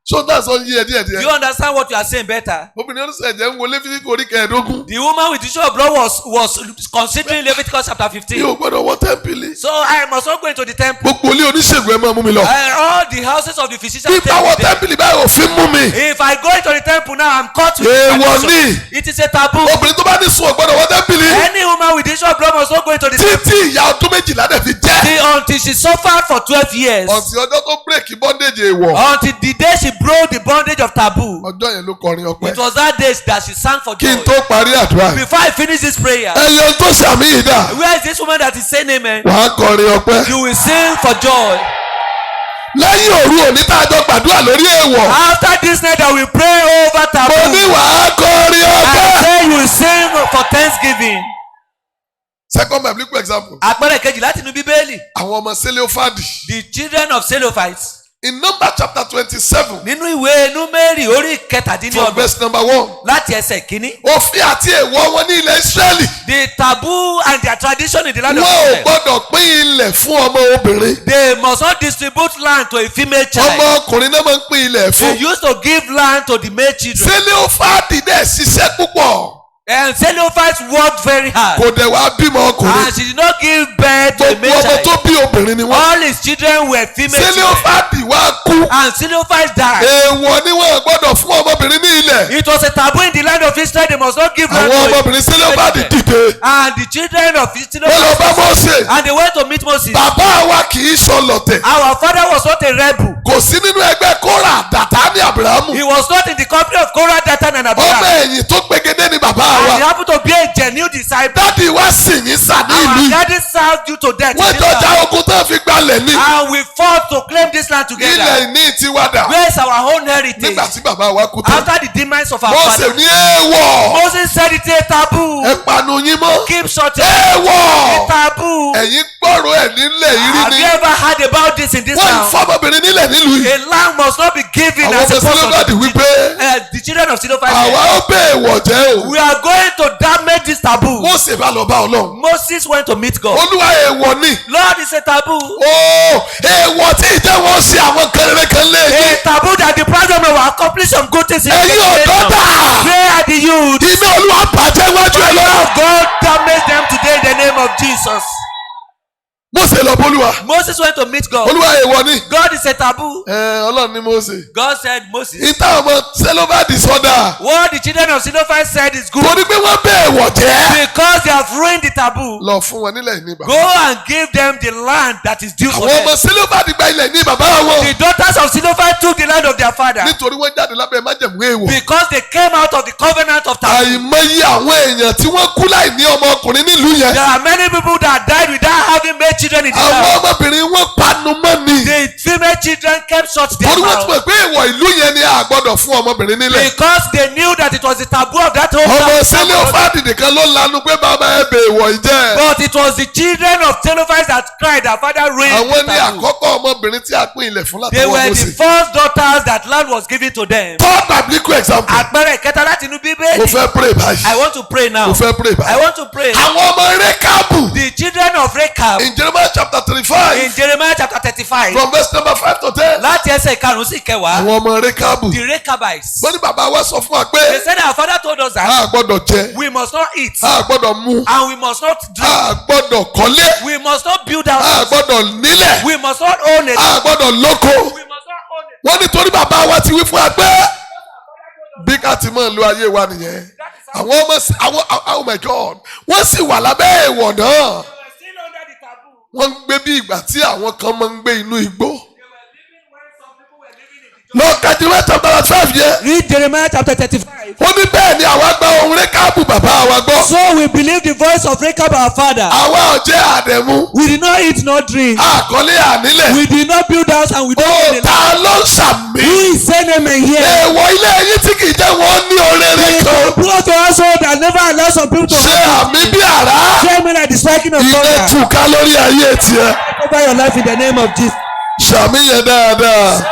So that's all díẹ̀ díẹ̀ díẹ̀. You understand what you are saying better? Obìnrin oníṣẹ́ ẹ̀jẹ̀ ń wo Léfítíkù orí kẹẹ̀ẹ́dógún. The woman with the issue of blood was considering Leviticus chapter Mi 15. ò gbọ́dọ̀ wọ tẹ́ḿpìlì. So I must not go into the temple. Gbogbo ilé oníṣègùn ẹ máa mú mi lọ. All the houses of the physicians. Bí bá wọ take me there. tẹ́ḿpìlì báyìí òfin mú mi. If I go into the temple now, I'm caught with Èèwọ̀ addiction. ni. It is a taboo. Obìnrin tó bá ní sùn ò gbọ́dọ̀ wọ tẹ́ḿpìlì. Any woman with the issue of blood must not go into the temple Títí ìyà ọdún 12 dẹ̀ fi jẹ́. until she suffered for 12 years. Ọ̀sìn ọjọ́ tó bírèkì bondage èèwọ̀. Until the day she broke the bondage of taboo. Ọjọ́ yẹn ló kọrin ọpẹ́. It was that day that she sang for Kí joy. n tó parí àdúrà. Before I finish this prayer, Ẹyẹ tó ṣàmì yìí dà. where is this woman that is saying amen? Wàá kọrin ọpẹ́. You will sing for joy. Lẹ́yìn òru òní tá a jọ gbàdúrà lórí èèwọ̀. After this night that we pray over Mo taboo, ní wàá kọrin I ọpẹ́. say you will sing for thanksgiving. Second biblical example. Àpẹẹrẹ kejì láti inú Bíbélì. Àwọn ọmọ Sélófádì. The children of Zelophites. In Numbers chapter 27 Nínú ìwé Númérì orí from kẹtàdínlọ́gbọ̀n verse number 1. láti ẹsẹ̀ kínní. Òfin àti èèwọ̀ wọn ní ilẹ̀ Ísírẹ́lì. The taboo and their tradition in the land of Wọn ò Israel. gbọ́dọ̀ pín ilẹ̀ fún ọmọ obìnrin. They must not distribute land to a female Ọmọ child. ọkùnrin náà máa ń pín ilẹ̀ They fún. used to give land to the male children. Sélófádì dẹ̀ ṣiṣẹ́ púpọ̀. And Zelophites worked very hard. Kò dẹ̀ wá bímọ ọkùnrin. And she did not give birth to a Gbogbo male ọmọ tó child. bí obìnrin ni wọ́n. All his children were female children. Sélófádì wá kú. And Zelophites died. Èèwọ̀ ni wọ́n gbọ́dọ̀ fún ọmọbìnrin ní ilẹ̀. It was a taboo in the land of Israel. They must not give land Àwọn to a ọmọbìnrin female Sélófádì children. dìde. And the children of Wọ́n lọ bá Zelophites. Mósè. And they went to meet Moses. Bàbá wa kì í ṣọlọ̀tẹ̀. Our father was not a rebel. Kò sí nínú ẹgbẹ́ Kórà, Dátánì, Àbúráhámù. He was not in the company of Korah, Dathan, and Ọmọ Abiram. ẹ̀yìn tó gbégedé ni bàbá And he wa. happened to be a genuine disciple. Dádì wa sì yín sà ní ìlú Our yìí. daddy served you to death. in Wọ́n this jọ land. já ogun tán fi gbalẹ̀ ní. And we fought to claim this land Ilẹ̀ together. ìní tiwa dà. Where is our own heritage? Nígbà tí bàbá wa kú tán. After the demise of our Mósè father, ní èèwọ̀. Moses said it's a taboo. Ẹ panu yín mọ́. Keep short. A Èèwọ̀. taboo. Ẹ̀yin gbọ́rọ̀ ẹ̀ nílẹ̀ yìí rí Have ni. you ever heard about this in this Wọ́n ń town? fọmọbìnrin nílẹ̀ nílùú yìí. A land must not be given Àwọn as a ọmọ portion Sélófádì of wípé the children of Zelophites. àwa ó bẹ̀ èèwọ̀ jẹ́ o. We are going to damage this taboo. Mósè bá lọ bá Ọlọ́run. Moses went to meet God. Olúwa èèwọ̀ ni. Lord, it's a taboo. Ó èèwọ̀ tí ìjẹ́ wọn ṣe àwọn kẹrẹrẹ kan lé A yín. taboo that deprives them of accomplish some good things in Ẹ̀yin the ọ̀dọ́ dà. Where are the youth? Iná Olúwa bàjẹ́ wájú ẹ lọ́wọ́. God damage them today in the name of Jesus. Mósè lọ bólúwa. Moses went to meet God. Olúwa èèwọ̀ ni. God is a taboo. Ọlọ́run ni Mósè. God said, Moses, Ìta ọmọ Sélófádì sọ́dà. what the children of Zelophites said is good Torí pé wọ́n bẹ̀ èèwọ̀ jẹ́. because they have ruined the taboo. Lọ fún wọn nílẹ̀ ní bàbá. Go and give them the land that is due for Àwọn ọmọ them. Sélófádì gba ilẹ̀ ní bàbá wọn. The daughters of Zelophites took the land of their father Nítorí wọ́n jáde lábẹ́ májẹ̀mú èèwọ̀. because they came out of the covenant of taboo. Àìmọye àwọn èèyàn tí wọ́n kú láì ní ọmọ ọkùnrin nílùú yẹn. There are many people that died without having made children in the Àwọn land. ọmọbìnrin wọn panu mọ́ ni. The female children kept shut their Torí wọ́n ti mouth mọ̀ pé èèwọ̀ ìlú yẹn ni a gbọ́dọ̀ fún ọmọbìnrin nílẹ̀. because they knew that it was the taboo of that whole ọmọ family. Sélófádì nìkan ló lanu pé bàbá ẹ bè ìwọ̀ ìjẹ́. But it was the children of Zelophehad that cried that father raised àwọn the ní taboo. àkọ́kọ́ ọmọbìnrin tí a pín ilẹ̀ fún They látọwọ́ were the Mósè. first daughters that land was given to them. third biblical example. Àpẹẹrẹ ìkẹta láti inú mo Bíbélì. fẹ́ pray báyìí. I want to pray now. mo fẹ́ pray I báyìí. want to pray. àwọn ọmọ Rékábù The children of Rechab in Jeremiah chapter 35 in Jeremiah chapter 35 from verse number 5 to 10. láti ẹsẹ̀ ìkarùn-ún sí ìkẹwàá. àwọn ọmọ Rékábù. The Rechabites. wọ́n ní bàbá wa sọ fún wa They pé said our father told us that a gbọ́dọ̀ jẹ we must not eat a gbọ́dọ̀ mu and we must not drink. a gbọ́dọ̀ kọ́lé We must not build a houses. gbọ́dọ̀ nílẹ̀ We must not own it. a gbọ́dọ̀ lóko. We must not own it. wọ́n nítorí bàbá wa ti wí fún wa pé bí ká ti máa lo ayé wa nìyẹn. àwọn ọmọ oh my God wọ́n sì wà lábẹ́ èèwọ̀ náà. They were still under the taboo. wọ́n ń gbé bí ìgbà tí àwọn kan máa ń gbé inú igbó. They were living when some people were living in the lọ ka Jeremiah chapter 12 yẹn. Read Jeremiah chapter 35. ó ní bẹ́ẹ̀ ni àwa gba ohùn Rékábù bàbá wa gbọ́. So we believe the voice of Rechab our father. àwa ò jẹ́ àdẹ̀mú. We did not eat nor drink. àkọlé ànílẹ̀. We did not build house and we don't ó own a land. ta ló ń sàmì. Who is saying amen here? èèwọ̀ ilé yín tí kì í jẹ́ wọ́n ní oréré kan. Brought to us so that never allow some people to ṣe àmì bí àrá. say amen like the striking of ilé thunder. túká lórí ayé tiẹ̀. Over your life in the name of Jesus. sàmì yẹn dáadáa.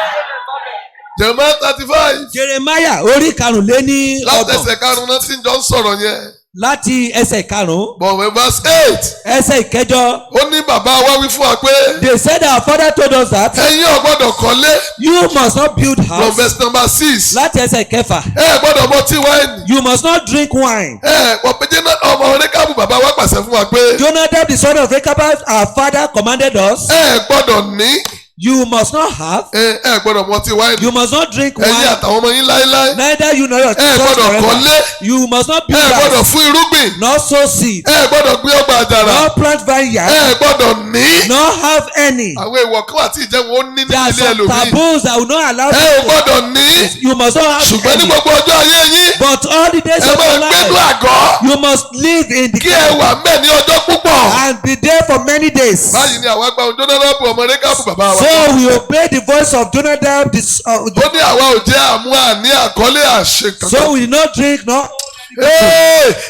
Jeremiah 35 Jeremiah orí karùnléní láti ọgbọ̀n ẹsẹ̀ karùn-ún náà tí ń jọ ń sọ̀rọ̀ yẹn. láti ẹsẹ̀ karùn-ún bọ̀wé verse 8 ẹsẹ̀ ìkẹjọ. ó ní bàbá wa wí fún wa pé They said our father told us that ẹ̀yin ò gbọ́dọ̀ kọ́lé. you must not build from house. verse number 6 Láti ẹsẹ̀ kẹfà. ẹ gbọ́dọ̀ mọtí wáìnì. You must not drink wine. ọ̀pẹ̀jẹ̀ náà ọmọ Rékábù bàbá wa pàṣẹ fún wa pé Jonadab the son of Rechab our father commanded us. ẹ gbọ́dọ̀ ní You must not have. ẹ gbọ́dọ̀ mọtí wáìnì. You must not drink ẹ̀yin wine. àtàwọn ọmọ yín láéláé. Neither you nor your ẹ children gbọ́dọ̀ forever. kọ́lé. You must not ẹ build gbọ́dọ̀ house. fún irúgbìn. Nor sow seed. ẹ gbọ́dọ̀ gbé ọgbà àjàrà. Nor plant vineyard. ẹ gbọ́dọ̀ ní. Nor have any. àwọn èèwọ̀ kan àti ìjẹun ó ní There are nílé some ẹlòmíì. taboos that will not allow ẹ ò people. gbọ́dọ̀ ní. You must not have ṣùgbọ́n ní any. gbogbo ọjọ́ ayé yín But all the days ẹ of máa your gbẹ́nu life, àgọ́ you must live in the kí ẹ wà mẹ́ ní ọjọ́ púpọ̀. and be there for many days. báyìí ni àwa gba ohùn Jónádàbù ọmọ Rékábù bàbá wa. So we obey the voice of Jonadab. ó ní àwa ò jẹ́ àmú àní àkọlé àṣekàn. So we did not drink, no.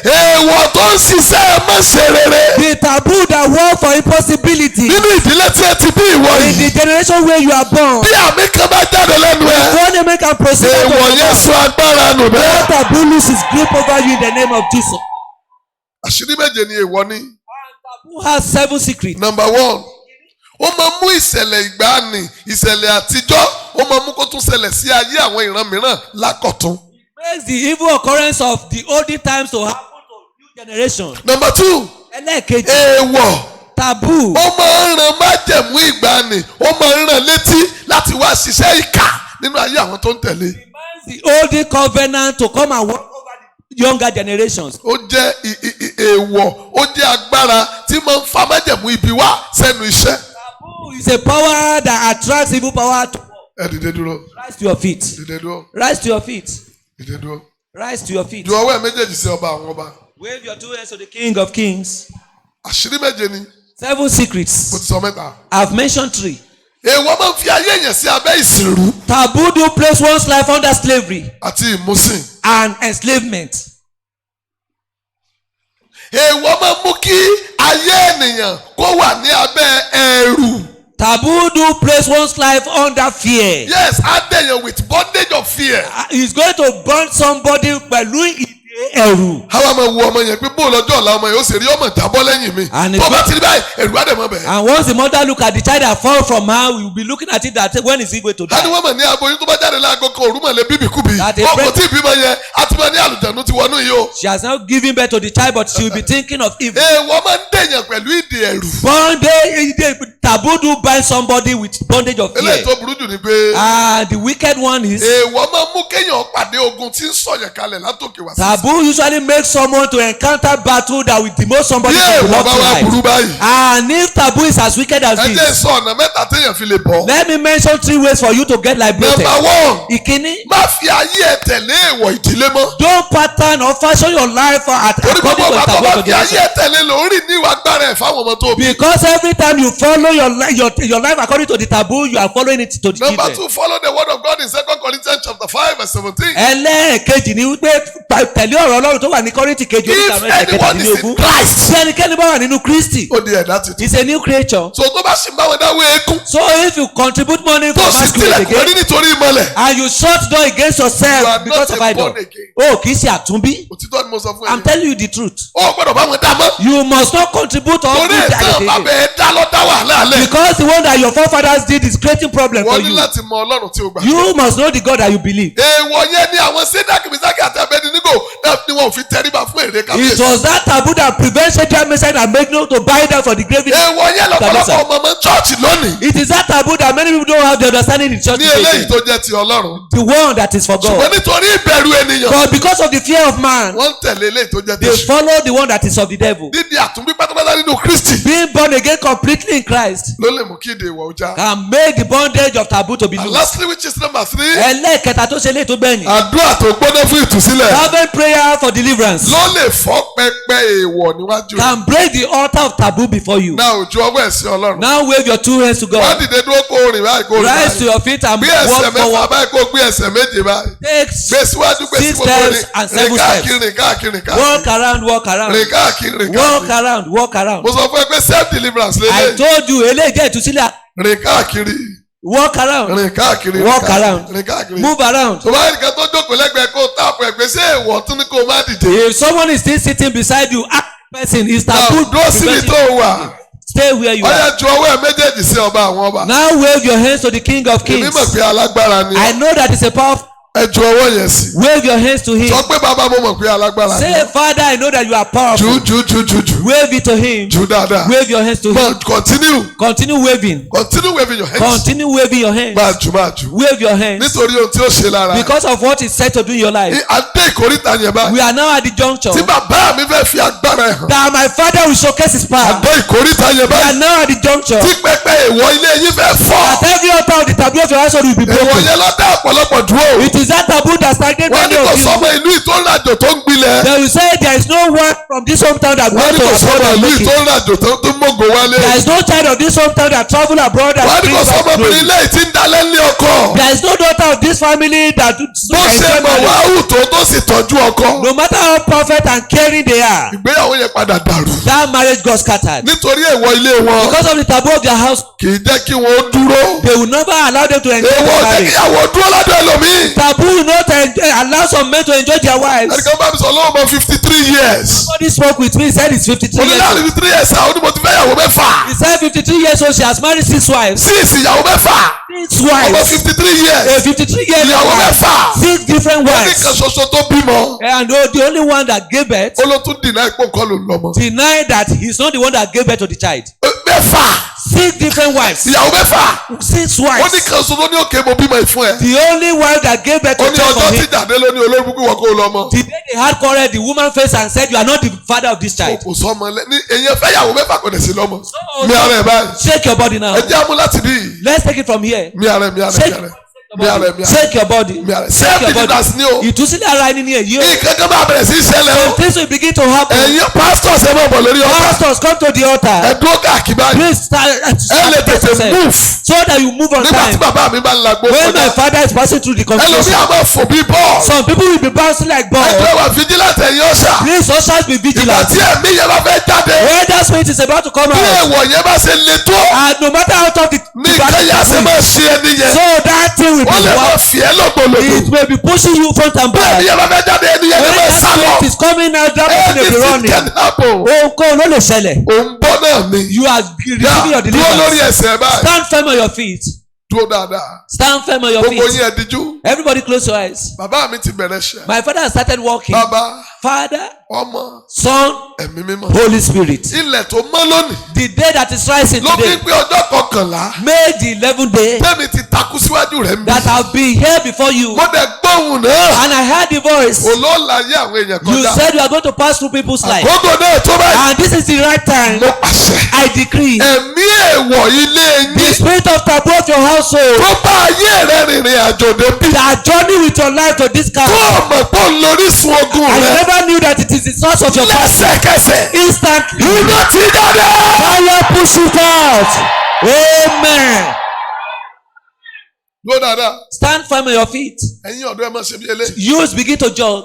èèwọ̀ tó ń ṣiṣẹ́ ẹ má ṣe rere. The taboo that work for impossibility nínú ìdílé tí ẹ ti bí ìwọ in yìí. the generation where you are born. bí àmì kan bá jáde lẹ́nu ẹ. One name can proceed out of èèwọ̀ your yẹn mouth. sọ agbára nù bẹ́ẹ̀. Let taboo lose its grip over you in the name of Jesus. àṣírí méje ni èèwọ̀ ní. Taboo has 7 secrets. number 1 ó máa mú ìṣẹ̀lẹ̀ ìgbàanì ìṣẹ̀lẹ̀ àtijọ́ ó máa mú kó tún ṣẹlẹ̀ sí ayé àwọn ìran mìíràn lákọ̀tún. Makes the evil occurrence of the olden times to happen to new generation. number 2 Ẹlẹ́ẹ̀kejì. èèwọ̀ Taboo. ó máa ń ran májẹ̀mú ìgbàanì ó máa ń ràn létí láti wá ṣiṣẹ́ ìkà nínú ayé àwọn tó ń tẹ̀lé. The olden covenant to come and work over the younger generations. ó jẹ́ èèwọ̀ ó jẹ́ agbára tí máa ń fa májẹ̀mú ibi wá sẹ́nu iṣẹ́. Taboo is a power that attracts evil power to ẹ dìde dúró rise to your feet. dìde dúró Rise to your feet. dìde dúró. Rise to your feet. ju ọwọ́ ẹ̀ méjèèjì sí ọba àwọn ọba. Wave your 2 hands to the King of Kings. àṣírí méje ni 7 mo secrets. ti sọ mẹ́ta. I've mentioned 3. èèwọ̀ máa ń fi ayé èèyàn sí abẹ́ ìsìnrú Taboo do place one's life under slavery àti ìmúsìn. and enslavement. èèwọ̀ máa ń mú kí ayé ènìyàn kó wà ní abẹ́ ẹ̀rù. Taboo do place one's life under fear. yes á dẹ̀yàn with bondage of fear. He's going to burn somebody pẹ̀lú ìdè ẹ̀rù. àwa máa wo ọmọ yẹn pé bó lọ́jọ́ ọ̀la ọmọ yẹn ó sì rí ọmọ ìjábọ́ lẹ́yìn mi. And tó bá ti rí báyìí ẹ̀rù á dẹ̀ mọ́ bẹ̀. And once the mother look at the child that fall from her, we will be looking at it that when is he going to a ní die? wọ́n mọ̀ ní aboyún tó bá jáde láago kan òru mọ̀ lé bíbíkúbi. That a ọkọ̀ tí ìbímọ yẹn á ti máa ní àlùjànnú ti wọnú yìí o. She has now given birth to the child, but she will be thinking of evil. èèwọ̀ máa ń dẹ̀yàn pẹ̀lú ìdè ẹ̀rù. Taboo do bind somebody with bondage of eléyìí fear. tó burú jù ni pé. The wicked one is èèwọ̀ máa ń mú kéèyàn pàdé ogun tí ń sọ̀yàn kalẹ̀ látòkè wá sí. taboo usually makes someone to encounter battle that will demote somebody bí from the èèwọ̀ Lord bá wá tonight. burú báyìí. And if taboo is as wicked as ẹ jẹ́ this, sọ ọ̀nà mẹ́ta téèyàn fi lè bọ̀. let me mention 3 ways for you to get liberated. number 1 Ìkíní, má fi ayé ẹ tẹ̀lé èèwọ̀ ìdílé mọ́. don't pattern cannot fashion your life torí according gbogbo to the ọgbà tó taboo bá of fi the ayé generation. tẹ̀lé lórí ní ìwà agbára ẹ̀ fáwọn ọmọ tó bí. Because every time you follow your life according to the taboo, you are following it to the Number children. 2, follow the word of God in 2 Corinthians chapter 5 verse 17. Ẹlẹ́ẹ̀kejì ni wípé tẹ̀lé ọ̀rọ̀ Ọlọ́run tó wà ní Kọ́ríńtì kejì If oríta mẹ́ta anyone is in kẹtàdínlógún. Christ, Tí ẹnikẹ́ni bá wà nínú Kristi, ó di ẹ̀dá tuntun. is a new creature. So tó bá ṣì ń bá wọn dáwọ́ eégún, So if you contribute money tó for sì masquerade tilẹ̀kùn again orí nítorí ìmọ̀lẹ̀, and you shut door against you yourself are because not of a idol, born again. o kì í ṣe àtúnbí. Òtítọ́ ni mo sọ fún I'm ẹ. telling you the truth. Ó gbọ́dọ̀ bá wọn dá mọ́. You must not contribute all Torí good ìtàn again. bàbá ẹ̀ dá lọ dá wàhálà lẹ̀. Because the one that your forefathers did is creating problem for Wọ́n ní you. láti mọ Ọlọ́run tí o gbà. You must know the God that you believe. Èèwọ̀ yẹn ni àwọn Sédákì, Mísákì àti Abẹ́dínígò náà ni wọn ò fi tẹríba fún èrè It kábíyèsí. was that taboo that prevents Shadrach, Meshach and Abednego to buy down for the gravy. Èèwọ̀ yẹn lọ́pọ̀lọpọ̀ ọmọ ọmọ chọ́ọ̀chì lónìí. It is that taboo that many people don't have the understanding in church Ní today. eléyìí tó jẹ́ ti Ọlọ́run. The one that is for Ṣùgbọ́n God. nítorí ìbẹ̀rù ènìyàn, But because of the fear of man, wọ́n ń tẹ̀lé eléyìí tó jẹ́ ti they Èṣù. follow the one that is of the devil. Dídi àtúnbí pátápátá nínú Kristi Being born again completely in Christ ló lè mú kí ìdè ìwọ̀ ọjà. can make the bondage of taboo to be And loose. lastly, which is number 3, Ẹlẹ́ẹ̀kẹta tó ṣe lé tó gbẹ̀yìn. àdúrà tó gbọ́dọ̀ fún ìtúsílẹ̀ Fervent prayer for deliverance ló lè fọ́ pẹpẹ èèwọ̀ níwájú rẹ̀. can break the altar of taboo before you. Náà ojú ọwọ́ ẹ̀sìn Ọlọ́run. Now wave your two hands to Wọ́n God. dìde dúró kó rìn báyìí kó rìn Rise to báyìí. your feet and Gbé ẹsẹ̀ walk mẹ́fà forward. báyìí kó gbé ẹsẹ̀ méje báyìí. Take Gbé síwájú gbé sí 6 gbogbo steps rìn. and Rìn 7 káàkiri steps. rìn káàkiri rìn káàkiri. Walk around, walk around. Rìn káàkiri rìn Walk káàkiri. around, walk around. Mo sọ fún ẹ pé self deliverance I lélẹ̀. told you, eléyìí jẹ́ ìtúsílẹ̀. Rìn káàkiri. Walk around, Rìn káàkiri. walk around, Rìn káàkiri. move around. Tó bá rí nǹkan tó jókòó lẹ́gbẹ̀ẹ́ kó táàpù ẹ̀gbẹ́ sí èèwọ̀ tún ní kó má dìde. If someone is still sitting beside you, ask the person is Now, taboo. dúró síbi tó wà. Stay where you Ọyá are. ju ọwọ́ ẹ̀ méjèèjì sí ọba àwọn ọba. Now wave your hands to the King of Èmi Kings. mọ̀ pé alágbára ni I ọ́. know that it's a powerful. Ẹ ju ọwọ́ yẹn sí. Wave your hands to him. Sọ pé bàbá mo mọ̀ pé alágbára ni Say, ọ́. Father, I know that you are powerful. Ju. Wave it to him. Ju dáadáa. Wave your hands to him. But continue. Continue waving. Continue waving your hands. Continue waving your hands. Máa ju. Wave your hands. Nítorí ohun tí ó ṣe lára. Because of what is said to do in your life. Adé ìkórìtà yẹn báyìí. We are now at the juncture Tí bàbá mi fẹ́ fi agbára ẹ̀ hàn. that my Father will showcase his power. Adé ìkórìtà yẹn We are báyìí. now at the juncture Tí pẹpẹ èèwọ̀ ilé yín fẹ́ fọ́. that every altar of the taboo of your household will be Èèwọ̀ broken. yẹn lọ dá ọ̀pọ̀lọpọ̀ dúró. It is that taboo that stagnated Wọ́n ní many kò of you. sọ́mọ ìlú ìtòrìnàjò tó ń gbilẹ̀. They will say there is no one from this hometown that Wọ́n went ní to kò abroad sọ́mọ and ìlú make it. ìtòrìnàjò tó ń mọ̀gò wálé. There is no child of this hometown that travel abroad and Wọ́n ní bring kò back sọ́mọ glory. obìnrin ilé ìtí ń dalẹ̀ ní ọkọ. There is no daughter of this family that Bó ṣe mọ̀ wàhù tó sì tọ́jú ọkọ. no matter how perfect and caring they are, Ìgbéyàwó yẹn padà dàrú. that marriage got scattered. Nítorí èèwọ̀ ilé wọn Because of the taboo of their house, kì í jẹ́ kí wọ́n dúró. they will never allow them to enjoy Èèwọ̀ their jẹ́ marriage. kíyàwó dúró lọ́dọ̀ ẹlòmíì. Taboo will not allow some men to enjoy their wives. Ẹnìkan bá mi sọ lọ́wọ́ mọ 53 years. Somebody spoke with me, he said he's 53 Mo ní years láàrin old. 53 years àwọn onímọ̀ ti fẹ́ yàwó mẹ́fà. He said 53 years old, she has married 6 wives. 6 ìyàwó mẹ́fà. 6 Ọmọ wives. 53 years. A 53 years Ìyàwó old, mẹ́fà. 6 different Ó ní wives. kan ṣoṣo tó bímọ. And the only one that gave birth Ó ló tún dìnnà ipò nǹkan ló ń lọ́mọ. denied that he's not the one that gave birth to the child. Mẹ́fà. 6 different wives. Ìyàwó mẹ́fà. 6 Ó ní wives. kan ṣoṣo ní òkè mo bímọ ìfún ẹ. The only wife that gave birth Ó to ní child ọjọ́ for tí him. Dàdé ló ní olórí gbogbo ìwọ kó lọ́mọ. The day they had quarrel, the woman faced and said, "You are not the father of this child." Kò sọ ọmọ ní èyàn fẹ́ yàwó mẹ́fà kò dẹ̀ sí lọ́mọ. So, Mi ara ẹ̀ báyìí. shake your body now. Ẹ jẹ́ amú láti bí. Let's take it from here. Mi ara ẹ̀ mi ara ẹ̀ mi ara ẹ̀. Mi ara ẹ̀ mi ara ẹ̀. Shake your body. Mi ara ẹ̀. Shake your Self-deliverance ni o. body. Ìtúsílẹ̀ ara ẹni ni èyí o. Nǹkan kan bá bẹ̀rẹ̀ sí í ṣẹlẹ̀ o. Some things will begin to happen. Ẹ̀yin pastors ẹ máa bọ̀ lórí ọ̀tá. Pastors, come to the altar. Ẹ dúró káàkiri báyìí. Please start Ẹ lè tètè yourself move. so that you move on Nígbà tí time. bàbá mi bá ń lagbó When my kọjá. father is passing through the Ẹlòmíì congregation, á máa fò bí bọ́ọ̀lù. some people will be bouncing like balls. Ẹgbẹ́ wa vigilante ẹ̀yin ọ̀ṣà. Please, ushers, be Ìgbà vigilant. tí ẹ̀mí yẹn bá fẹ́ jáde. When that spirit is about to come Bí out, èèwọ̀ yẹn bá ṣe le tó. and no matter how tough the Ní nǹkan yà ṣe máa ṣe ẹni yẹn. so that thing will be Wọ́n lè máa what fi ẹ́ lògbòlògbò. it may be pushing you front and Bí back. ẹni yẹn bá fẹ́ jáde ẹni yẹn lè When máa that sá lọ. spirit is coming out, that person may be Anything running. can happen. Ohunkóhun ló lè ṣẹlẹ̀. Òun bọ́ náà ni. You are receiving your Dúró lórí deliverance. ẹsẹ̀ báyìí. Stand firm on your feet. Dúró dáadáa. Stand firm on your Gbogbo feet. yín ẹ díjú. Everybody close your eyes. Bàbá mi ti bẹ̀rẹ̀ ṣẹ́. My father has started walking. Bàbá, Father, ọmọ, Son, ẹ̀mí mímọ́. Holy Spirit. Ilẹ̀ tó mọ́ lónìí. The day that is rising Ló fi today, pé ọjọ́ kọkànlá. May the 11th day Tẹ́mi ti takú síwájú rẹ̀ ń bí. that I've been here before you, Mo dẹ̀ gbóhùn náà. and I heard the voice. Olóòláyé àwọn èèyàn You kọjá. said you are going to pass through people's life, Àkókò náà tó báyìí. and this is the right time. Mo pàṣẹ. I decree Ẹ̀mí èèwọ̀ ilé the yín. spirit of taboo of your household Tó bá ayé rẹ̀ rìnrìn àjò débi. that journey with your life to this Tó camp, ọmọ pọ̀ lórísun ogun and you rẹ̀. never never knew that it is the source of your fasting. lẹ́sẹ̀kẹsẹ̀ Instantly. iná ti jáde. Fire push it out. Amen. Dúró dáadáa. Stand firm on your feet. Ẹ̀yin ọ̀dọ́ ẹ máa ṣe bí eléyìí. Youths begin to jog.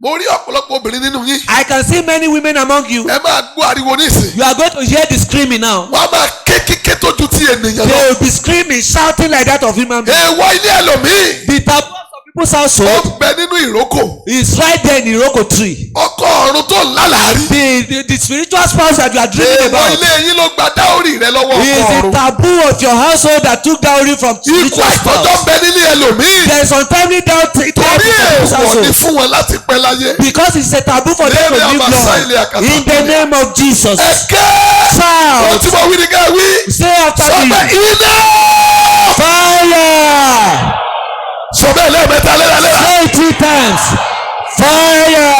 Mo rí ọ̀pọ̀lọpọ̀ obìnrin nínú yín. I can see many women among you. Ẹ máa gbọ́ ariwo nísìn. You are going to hear the screaming now. Wọ́n á máa ké kíké tó ju ti ènìyàn They lọ. will be screaming, shouting like that of human beings. Èèwọ̀ ilé ẹlòmíì. The taboo of some people's Ó household ń bẹ nínú ìrókò. is right there in Iroko tree. Ọkọ ọ̀run tó ń lálàárí. The spiritual spouse that you are dreaming Èèwọ̀ about ilé yín ló gba dáórì rẹ lọ́wọ́ is ọkọ the ọ̀run. taboo of your household that took dowry from Ikú spiritual àìtọ́jọ́ ń spouse. bẹ nílé ẹlòmíì. There is untimely death Torí in people's èèwọ̀ ni household fún wọn láti pẹ́ láyé. because it's a taboo for them to Lẹ́rìí live àmàṣà ilé long. àkàtà. In the name of Jesus. Ẹ̀kẹ́. Ohun Shout. tí mo wí ni ká wí. Say after Sọ me. pé iná. Fire. Sọ bẹ́ẹ̀ lẹ́ẹ̀mẹ́ta léraléra. Say it 3 times. Fire.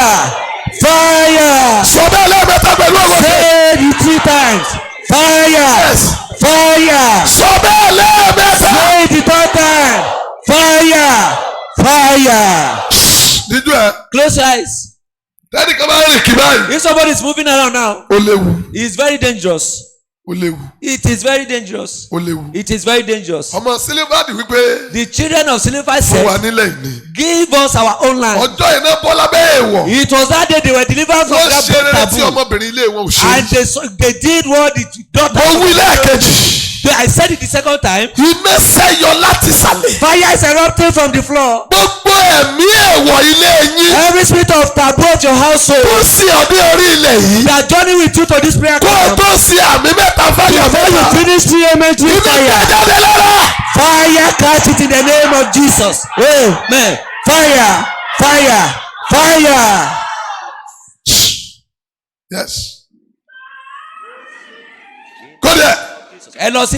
Fire. Sọ bẹ́ẹ̀ lẹ́ẹ̀mẹ́ta pẹ̀lú ọgọ́dẹ. Say it 3 times. Fire. Yes. Fire. Sọ bẹ́ẹ̀ lẹ́ẹ̀mẹ́ta. Say it the 3rd time. Fire. Fire. Díjú ẹ. Close your eyes. Tẹ́nì kan bá rìn kí báyìí. If somebody is moving around now, Ó léwu. it's very dangerous. Ó léwu. It is very dangerous. Ó léwu. It is very dangerous. Ọmọ Sílífàdì wípé The children of Silver fún wa said, nílẹ̀ ìní. give us our own land. Ọjọ́ iná bọ́ lábẹ́ èèwọ̀. It was that day they were delivered from Wọ́n ṣe rere that tí taboo. ọmọbìnrin ilé wọn ò ṣe. And they did what the daughter. Mo wí lẹ́ẹ̀kejì. I said it the second time. Iná ṣẹ́yọ láti sàlẹ̀. Fire is erupting from the floor. Gbogbo ẹ̀mí èèwọ̀ ilé yín. Every spirit of taboo of your Tó household sí ọdún orí ilẹ̀ yìí. they are journeying with you to this prayer Kó o camp. tó sí àmì mẹ́ta fáyọ̀ Before you mẹ́ta. finish 3 amen 3 Iná fire. jáde lára. Fire catch it in the name of Jesus. Amen. Fire. Fire. Fire. Yes. Go there. Ẹ lọ sí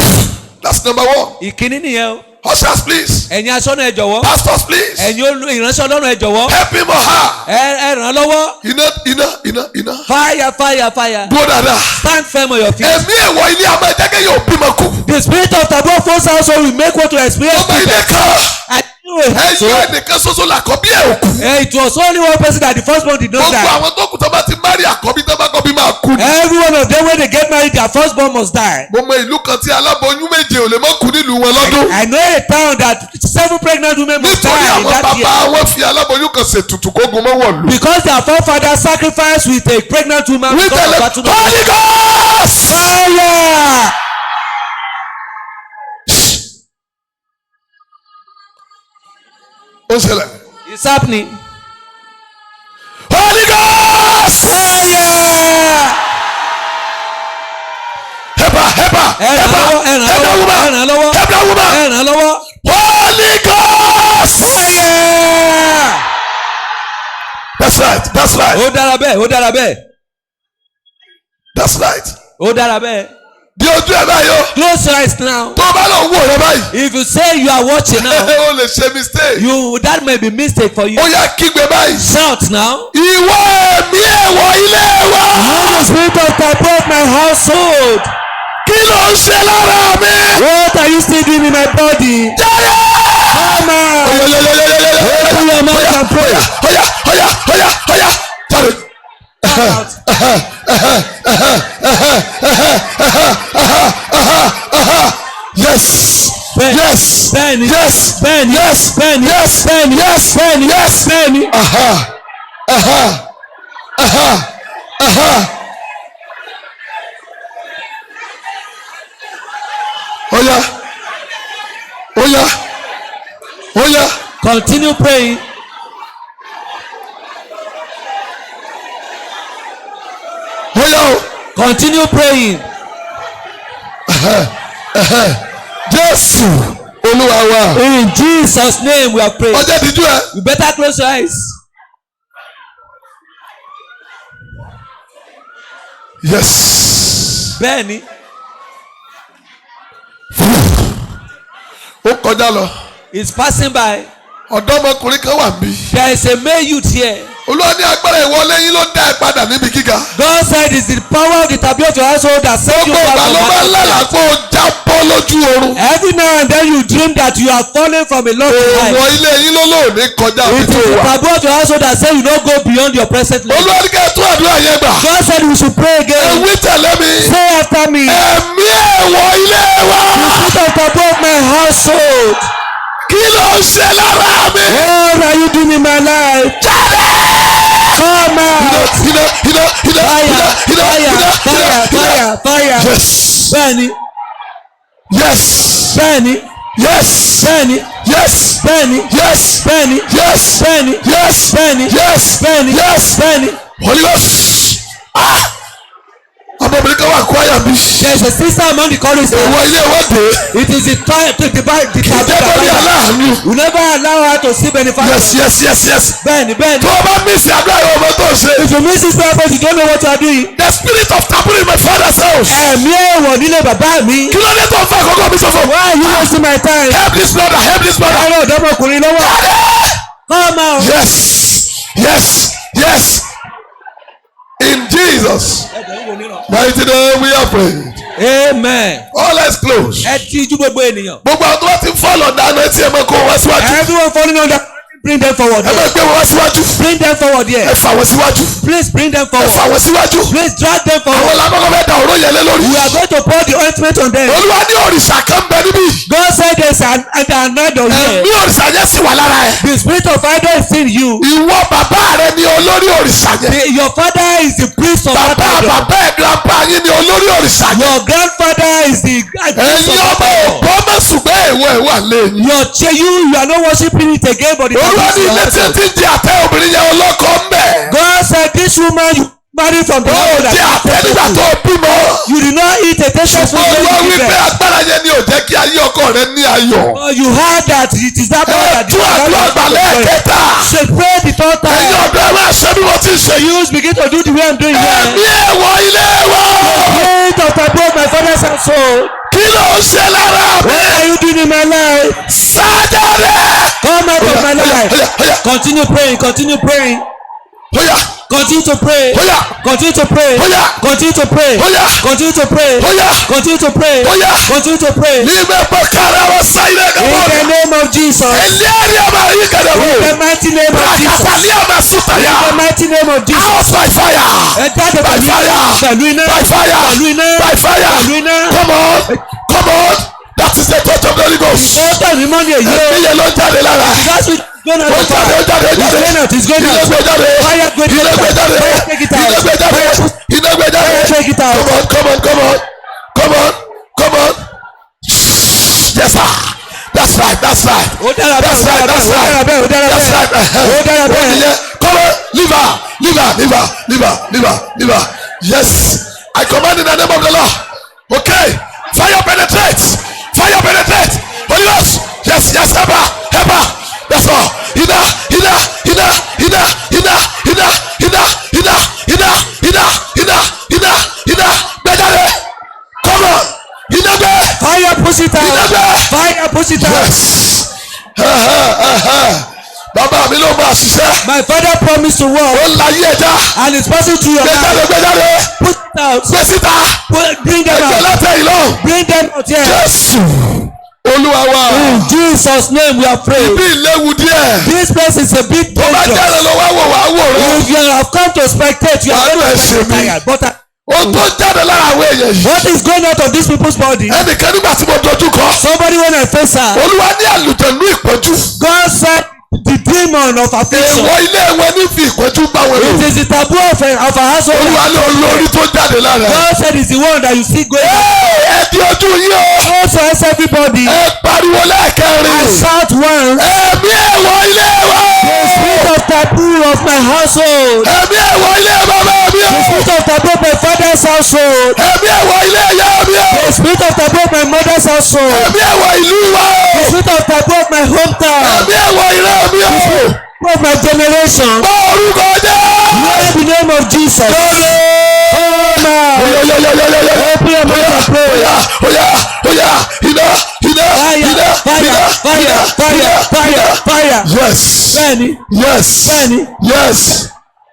That's number one. ìkíní nìyẹn o. Ushers please. Ẹ̀yin aṣọ́nà ẹ jọ̀wọ́. Pastors please. Ẹ̀yin ìránṣẹ́ Ọlọ́run ẹ jọ̀wọ́. Help him or her. Ẹ ràn án lọ́wọ́. Iná. Fire fire fire. Dúró dáadáa. Stand firm on your feet. Ẹ̀mí èèwọ̀ ilé àmọ́ ẹ̀jẹ̀kẹ́ yóò bímọ kù. The spirit of taboo of false household will make one to experience Ọmọ ilé death. kan. I knew it. Ẹ̀yọ́ ẹnìkan ṣoṣo làkọ́bí ẹ̀ òkú. It was only one person that the firstborn did not Gbogbo die. àwọn tó kù tó bá ti márì àkọ́bí tó bá kọ́bí máa kú. Every one of them when they get married their firstborn must die. Mo mọ ìlú kan tí aláboyún méje ò lè mọ́ kú nílùú wọn lọ́dún. I know a town that 7 pregnant women must Nítorí die in àwọn that year. bàbá wọn fi aláboyún kan ṣètùtù kógun mọ́ wọ̀lú. Because their forefathers sacrificed with a pregnant woman. Wí because of tẹ̀lé battle. Holy Ghost. Fire! Ó ṣẹlẹ̀. It's happening. Holy Ghost. Fire! Hepa. Ẹ ràn lọ́wọ́, ẹ ràn lọ́wọ́, ẹ ràn lọ́wọ́, Help that woman. ẹ ràn lọ́wọ́. Holy Ghost. Fire! That's right. Ó dára bẹ́ẹ̀, ó dára bẹ́ẹ̀, That's right. ó dára bẹ́ẹ̀. Di ojú ẹ báyìí o. Close your eyes now. Tó o bá lọ wò rẹ báyìí. If you say you are watching now, O lè ṣe mistake. that may be mistake for you. Ó yá kígbe báyìí. Shout now. Ìwọ ẹ̀mí èèwọ̀ ilé wa. How the spirit of taboo of my household. Kí ló ń ṣe lára mi? What are you still doing in my body? Jáde. Come out. Open your mouth and pray. Ọ̀yá. Jáde. Come out. Yes. Bẹ́ẹ̀ni, Yes. bẹ́ẹ̀ni, Yes. bẹ́ẹ̀ni, Yes. bẹ́ẹ̀ni, Yes. bẹ́ẹ̀ni, Yes. bẹ́ẹ̀ni, Yes. bẹ́ẹ̀ni. Oya. Continue praying. Oya o. Continue praying. Jésù Olúwa wa. In Jesus' name we are praying. Ọjọ́ ìdíjú ẹ. You better close your eyes. Yes. Bẹ́ẹ̀ni, Ó kọjá lọ. it's passing by. Ọ̀dọ́mọkùnrin kan wà níbí. There is a male youth here. Olúwa ní agbára ìwọlé yín ló dá ẹ padà níbi gíga. God said it's the power of the tablet of your household that set you Gbogbo back ìgbà from ló máa ń lálàá that. pé ó jábọ́ lójú oorun. Every now and then you dream that you are falling from a lofty Òwò height. ilé yín ló lóòní kọjá It àbí is tó the wà. tablet of your household that say you don't go beyond your present level. Olúwa ní kẹ́ ẹ tún àdúrà yẹn gbà. God said we should pray again. Ewí tẹ̀lé mi. Say after me. Ẹ̀mí ẹ̀wọ̀ ilé wa. The spirit of tablet of my household. Kí ló ń ṣe lára mi? What are you doing in my life? Come out. Fire. Yes. Bẹ́ẹ̀ni, Yes. bẹ́ẹ̀ni, Yes. bẹ́ẹ̀ni, Yes. bẹ́ẹ̀ni, Yes. bẹ́ẹ̀ni, Yes. bẹ́ẹ̀ni, Yes. bẹ́ẹ̀ni, Yes. bẹ́ẹ̀ni, Yes. bẹ́ẹ̀ni. Holy Ghost. Ah! Ọmọbìnrin kan wà kó àyà mi. There is a sister among the chorus. Èèwọ̀ ilé ìwọ́de. It is the time to divide the Ìjẹ́bọ̀ ní aláàánú. You never allow her to see benefactors. Yes. Bẹ́ẹ̀ni, bẹ́ẹ̀ni. Tó o bá mísì àdúrà yóò mọ tó o ṣe. If you miss this purpose, you don't know what you are doing. The spirit of taboo in my father's house. Ẹ̀mí èèwọ̀ nílé bàbá mi. Kí ló dé tó ń fa àkókò mi ṣòfò? Why are you wasting my time? Help this brother. Help this brother. Ẹ̀rọ ọ̀dọ́mọkùnrin lọ́wọ́. Come out. Yes. In Jesus' mighty name we are praying. Amen. All eyes closed. Ẹ ti jú gbogbo ènìyàn. Gbogbo àwọn tó bá ti fọ́ọ̀lù dáná etí ẹ̀ máa kó wá síwájú. Everyone falling on that. Bring them forward. Ẹ máa gbé wọn wá síwájú. Bring them forward here. Ẹ fà wọ́n síwájú. Please bring them Ẹ forward. fà wọ́n síwájú. Please drag them Àwọn forward. làbọ́kọ̀ fẹ́ da òró yẹn lé lórí. We are going to pour the ointment on them. Olúwa ní òrìṣà kan bẹ níbí. God said there's an idol here. Ẹ̀mí òrìṣà yẹn sì wà lára ẹ̀. The spirit of idol is in you. Ìwọ bàbá rẹ ni olórí òrìṣà yẹn. Your father is the priest of that Bàbá idol. bàbá ẹ̀ grandpa yín ni olórí òrìṣà yẹn. Your grandfather is the priest Ẹ̀yin of ọmọ that idol. òbọ́ mẹ́sùgbẹ́ ìwọ ẹ̀ wà lẹ́yìn. You are not worshiping it again, but the Olúwa ní ilé tí ẹ ti ń di àtẹ obìnrin yẹn ọlọ́kọ ń bẹ̀. God said this woman you married from the Ó world di àtẹ nígbà tó bímọ. you did not eat a tasteless food when Olúwa you wí give pé birth. agbára yẹn ni ò jẹ́ kí ayé ọkọ rẹ ní ayọ̀. You heard that it is that power that Tú àdúrà gbàlẹ́ kẹta. So pray the third Ẹ̀yin time. ọ̀dọ́ ẹ máa ṣe bí wọ́n ti ń ṣe yìí. Use begin to do the way I'm doing Ẹ̀mí here. ẹ̀wọ̀ ilé wa. Spirit of above my father's household. Kí ló ń ṣe lára mi? What are you doing in my life? Sájáde. Come out of my life. Óyá. Continue praying. Continue praying. Óyá. Continue to pray. Óyá. Continue to pray. Óyá. Continue to pray. Óyá. Continue to pray. Óyá. Continue to pray. Óyá. Continue to pray. Nígbà pọ̀ kára wọ sáyé In gàbọ̀. the name of Jesus. Ẹlẹ́rìí ọmọ yìí kẹ̀dẹ̀ In wò. the mighty name of Jesus. Rakatali ọmọ sùtàyà. In the mighty name of Jesus. House by fire. Ẹ jáde By fire. pẹ̀lú iná. By fire. Pẹ̀lú iná. By fire. Pẹ̀lú iná. Come on. Come on. That is the touch of the Holy Ghost. Ó tẹ̀lé mọ́ni èyí o. Ẹ̀mí yẹn ló ń jáde lára. That's what going on. Ó jáde, ó jáde, ó It's jáde. going out. It's going Iná out. gbé jáde. Fire go Iná gbé jáde. Fire take it Iná out. gbé jáde. Fire Iná gbé jáde. take it out. Come on, come on, come on. Come on, come on. Yes, sir. That's right, that's right. Ó dára bẹ́ẹ̀, That's ó right, dára that's bẹ́ẹ̀, ó right. dára bẹ́ẹ̀, ó dára That's right. bẹ́ẹ̀. Ó dára bẹ́ẹ̀. Yeah. Come on, leave her, leave her, leave her, leave her, leave her, leave her. Yes, I command in the name of the Lord. Okay, fire penetrate, fire penetrate. Holy Ghost, yes, yes, help her, help her. That's all. Ina. Gbẹ̀jáde. Come on, ina gbẹ. Fire push it out. Iná. Fire push it out. Yes. Bàbá mi ló máa ṣiṣẹ́. My father promised to work Ó ń la yí ẹja. and it's passing through your life. Gbẹ̀jáde. Put it out. Gbé síta. Bring them Ẹgbẹ́ out. látẹ̀yìn lọ. Bring them out here. Jésù. Olúwa wa. In Jesus' name we are praying. Bí ìléwu díẹ̀. This place is a bit Tó bá dangerous. jáde lọ wá wò wá wòrán. If you have come to spectate, you are Wàá going lọ to ẹsẹ̀ be mi. tired. But Ó tó jáde lára àwọn èèyàn yìí. what is going out of these people's body? Ẹnìkan nígbà tí mo dojú kọ. Somebody when I face her, Olúwa ní àlùjẹ̀nú ìpọ́njú. God said the demon of affliction. Èèwọ̀ ilé wọn ní fi ìpọ́njú bá wọn It lò. is the taboo of a household. Olúwa ní olórí tó jáde lára. God said it's the one that you see going out. Ẹ di ojú yín o. Also ask everybody Ẹ pariwo and lẹ́ẹ̀kẹrin. shout once. Ẹ̀mí ẹ̀wọ̀ ilé wa. The spirit of taboo of my household. Ẹ̀mí ẹ̀wọ̀ ilé bàbá mi The o. spirit of taboo of my father's household. Ẹ̀mí ẹ̀wọ̀ ilé ìyá mi o. The spirit of taboo of my mother's household. Ẹ̀mí ẹ̀wọ̀ ìlú wa The o. spirit of taboo of my hometown. Ẹ̀mí ẹ̀wọ̀ ìran mi o. Of my generation. Bá orúkọ jẹ́. In the name of Jesus. Come out. Oya. Open your mouth and pray. Oya. Fire. Iná. Fire. Yes. Bẹ́ẹ̀ni. Yes. Bẹ́ẹ̀ni. Yes.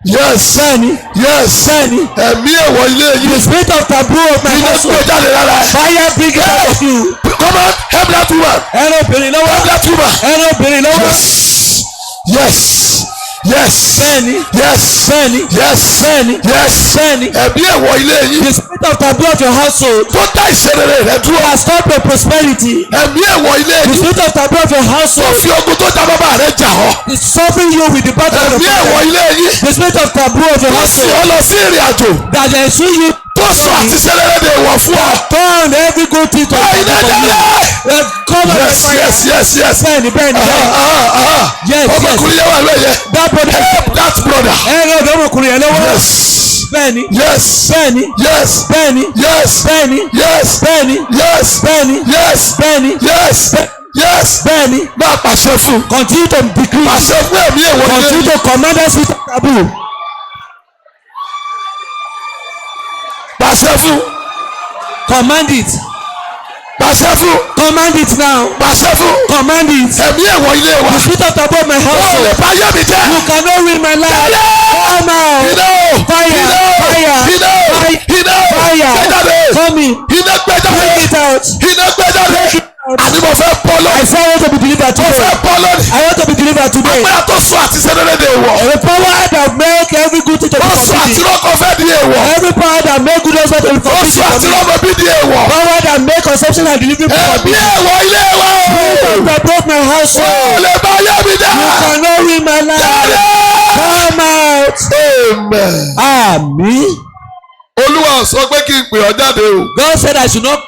Yes. Bẹ́ẹ̀ni. Yes. Bẹ́ẹ̀ni. Ẹ̀mí èèwọ̀ ilé The yìí. spirit of taboo of my Iná household. gbé jáde lára ẹ̀. Fire bring it out of you. Come on, help that woman. Ẹran obìnrin lọ́wọ́. Help that woman. Ẹran obìnrin lọ́wọ́. Yes. Yes. Yes. Bẹ́ẹ̀ni. Yes. Bẹ́ẹ̀ni. Yes. Bẹ́ẹ̀ni. Yes. Bẹ́ẹ̀ni. Ẹ̀mí èèwọ̀ ilé yìí. The spirit of taboo of your household Tó dá ìṣerere rẹ dúró. has stopped your prosperity. Ẹ̀mí èèwọ̀ ilé The yìí. spirit of taboo of your Tó household fi ogun tó já bàbá rẹ jà ọ́. is suffering you with the battle of Ẹ̀mí your èèwọ̀ father. ilé yìí. The spirit of taboo of your Tó sì household ọ́ lọ sí ìrìn àjò. that they see you Tó sọ àti ìṣerere de ìwọ̀ fún ọ. turn every good thing to Báyìí náà for you. jẹ́lẹ̀. Come on, Yes, yes, yes, yes. Bẹ́ẹ̀ni bẹ́ẹ̀ni bẹ́ẹ̀ni. Yes, Ọmọkùnrin yẹn wà lóye. That brother Help that brother. ẹran ọ̀dọ́mọkùnrin yẹn lọ́wọ́. Yes. Bẹ́ẹ̀ni Yes. bẹ́ẹ̀ni Yes. bẹ́ẹ̀ni Yes. bẹ́ẹ̀ni Yes. bẹ́ẹ̀ni Yes. bẹ́ẹ̀ni Yes. bẹ́ẹ̀ni Yes. Yes. bẹ́ẹ̀ni. Máa pàṣẹ fún. Continue to decree. Pàṣẹ fún ẹ̀mí èèwọ̀ ilé Continue yìí. to command us with taboo. Pàṣẹ fún. Command it. Pàṣẹ fún. Command it now. Pàṣẹ fún. Command it. Ẹ̀mí èèwọ̀ ilé wa. The spirit of taboo of my Ó lè household. bá yé mi jẹ́. You cannot win my life. Come out. Iná. Fire. Iná. Fire. Iná. Fire. Iná. Fire. Gbé jáde. Come in. Iná gbé jáde. Take it out. Iná gbé jáde. Àní mo fẹ́ bọ́ I lónìí. say I want to be delivered Mo today. fẹ́ bọ́ lónìí. I want to be delivered today. Agbára tó sọ àti sẹ́dẹ̀rẹ́ de èèwọ̀. The power that make every good thing to be Ó sọ àti forbidden. rọ́kọ̀ fẹ́ di èèwọ̀. Every power that make good things to be Ó sọ àti forbidden. rọ́kọ̀ bí di èèwọ̀. Power that make consumption and delivery Ẹ̀mí forbidden. èèwọ̀ ilé wa. That broke my Ó household. lè bá yé mi jẹ́. You cannot win my life. Jáde. Come out. Amen. Àmín. Olúwa sọ pé kí n pè ọ́ jáde o. God said I should not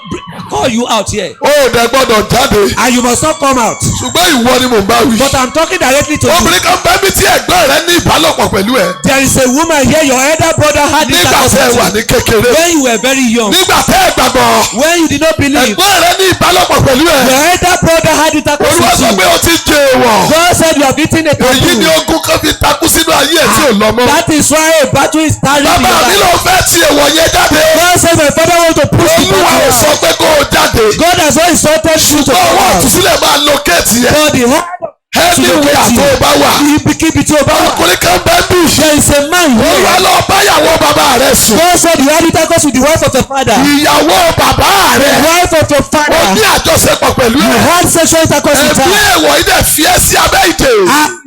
call you out here. Ó ò dẹ gbọ́dọ̀ jáde. And you must not come out. Ṣùgbọ́n ìwọ ni mò ń bá wí. But I'm talking directly to you. Obìnrin kan bẹ́ẹ̀ bí tí ẹ̀gbọ́n rẹ ní ìbálòpọ̀ pẹ̀lú ẹ̀. There is a woman here, your elder brother had this Nígbà tẹ́ ẹ wà ní kékeré. when you were very young. Nígbà tẹ́ ẹ gbàgbọ́. When you did not believe. Ẹ̀gbọ́n rẹ ní ìbálòpọ̀ pẹ̀lú ẹ̀. Your elder brother had it Olúwa sọ pé o ti jẹ èèwọ̀. God said you have eaten a Èyí ni taboo. ogun kan fi takú sínú ayé ẹ̀ tí ò lọ mọ́. That is why a battle is tarrying in your Bàbá mi life. ló fẹ́ ti èèwọ̀ yẹn jáde. God said my father want to push the Olúwa ò battle sọ out. pé kó o jáde. God has not insulted you to Ọwọ́ come out. àtúnṣílẹ̀ máa locate yẹn. But the hand Anywhere tó o bá wà. ibikíbi tí o bá wà. Ọkùnrin kan bẹ́ẹ̀ bù. There is a man Olúwa here. lọ báyàwó bàbá rẹ̀ sùn. God said you had intercourse with the wife of your father. Ìyàwó bàbá The rẹ̀. wife of your Ó father. ní àjọṣepọ̀ pẹ̀lú You ẹ̀. had sexual intercourse with Ẹ̀mí her. èèwọ̀ yìí dẹ̀ fi ẹ́ sí abẹ́ ìdè.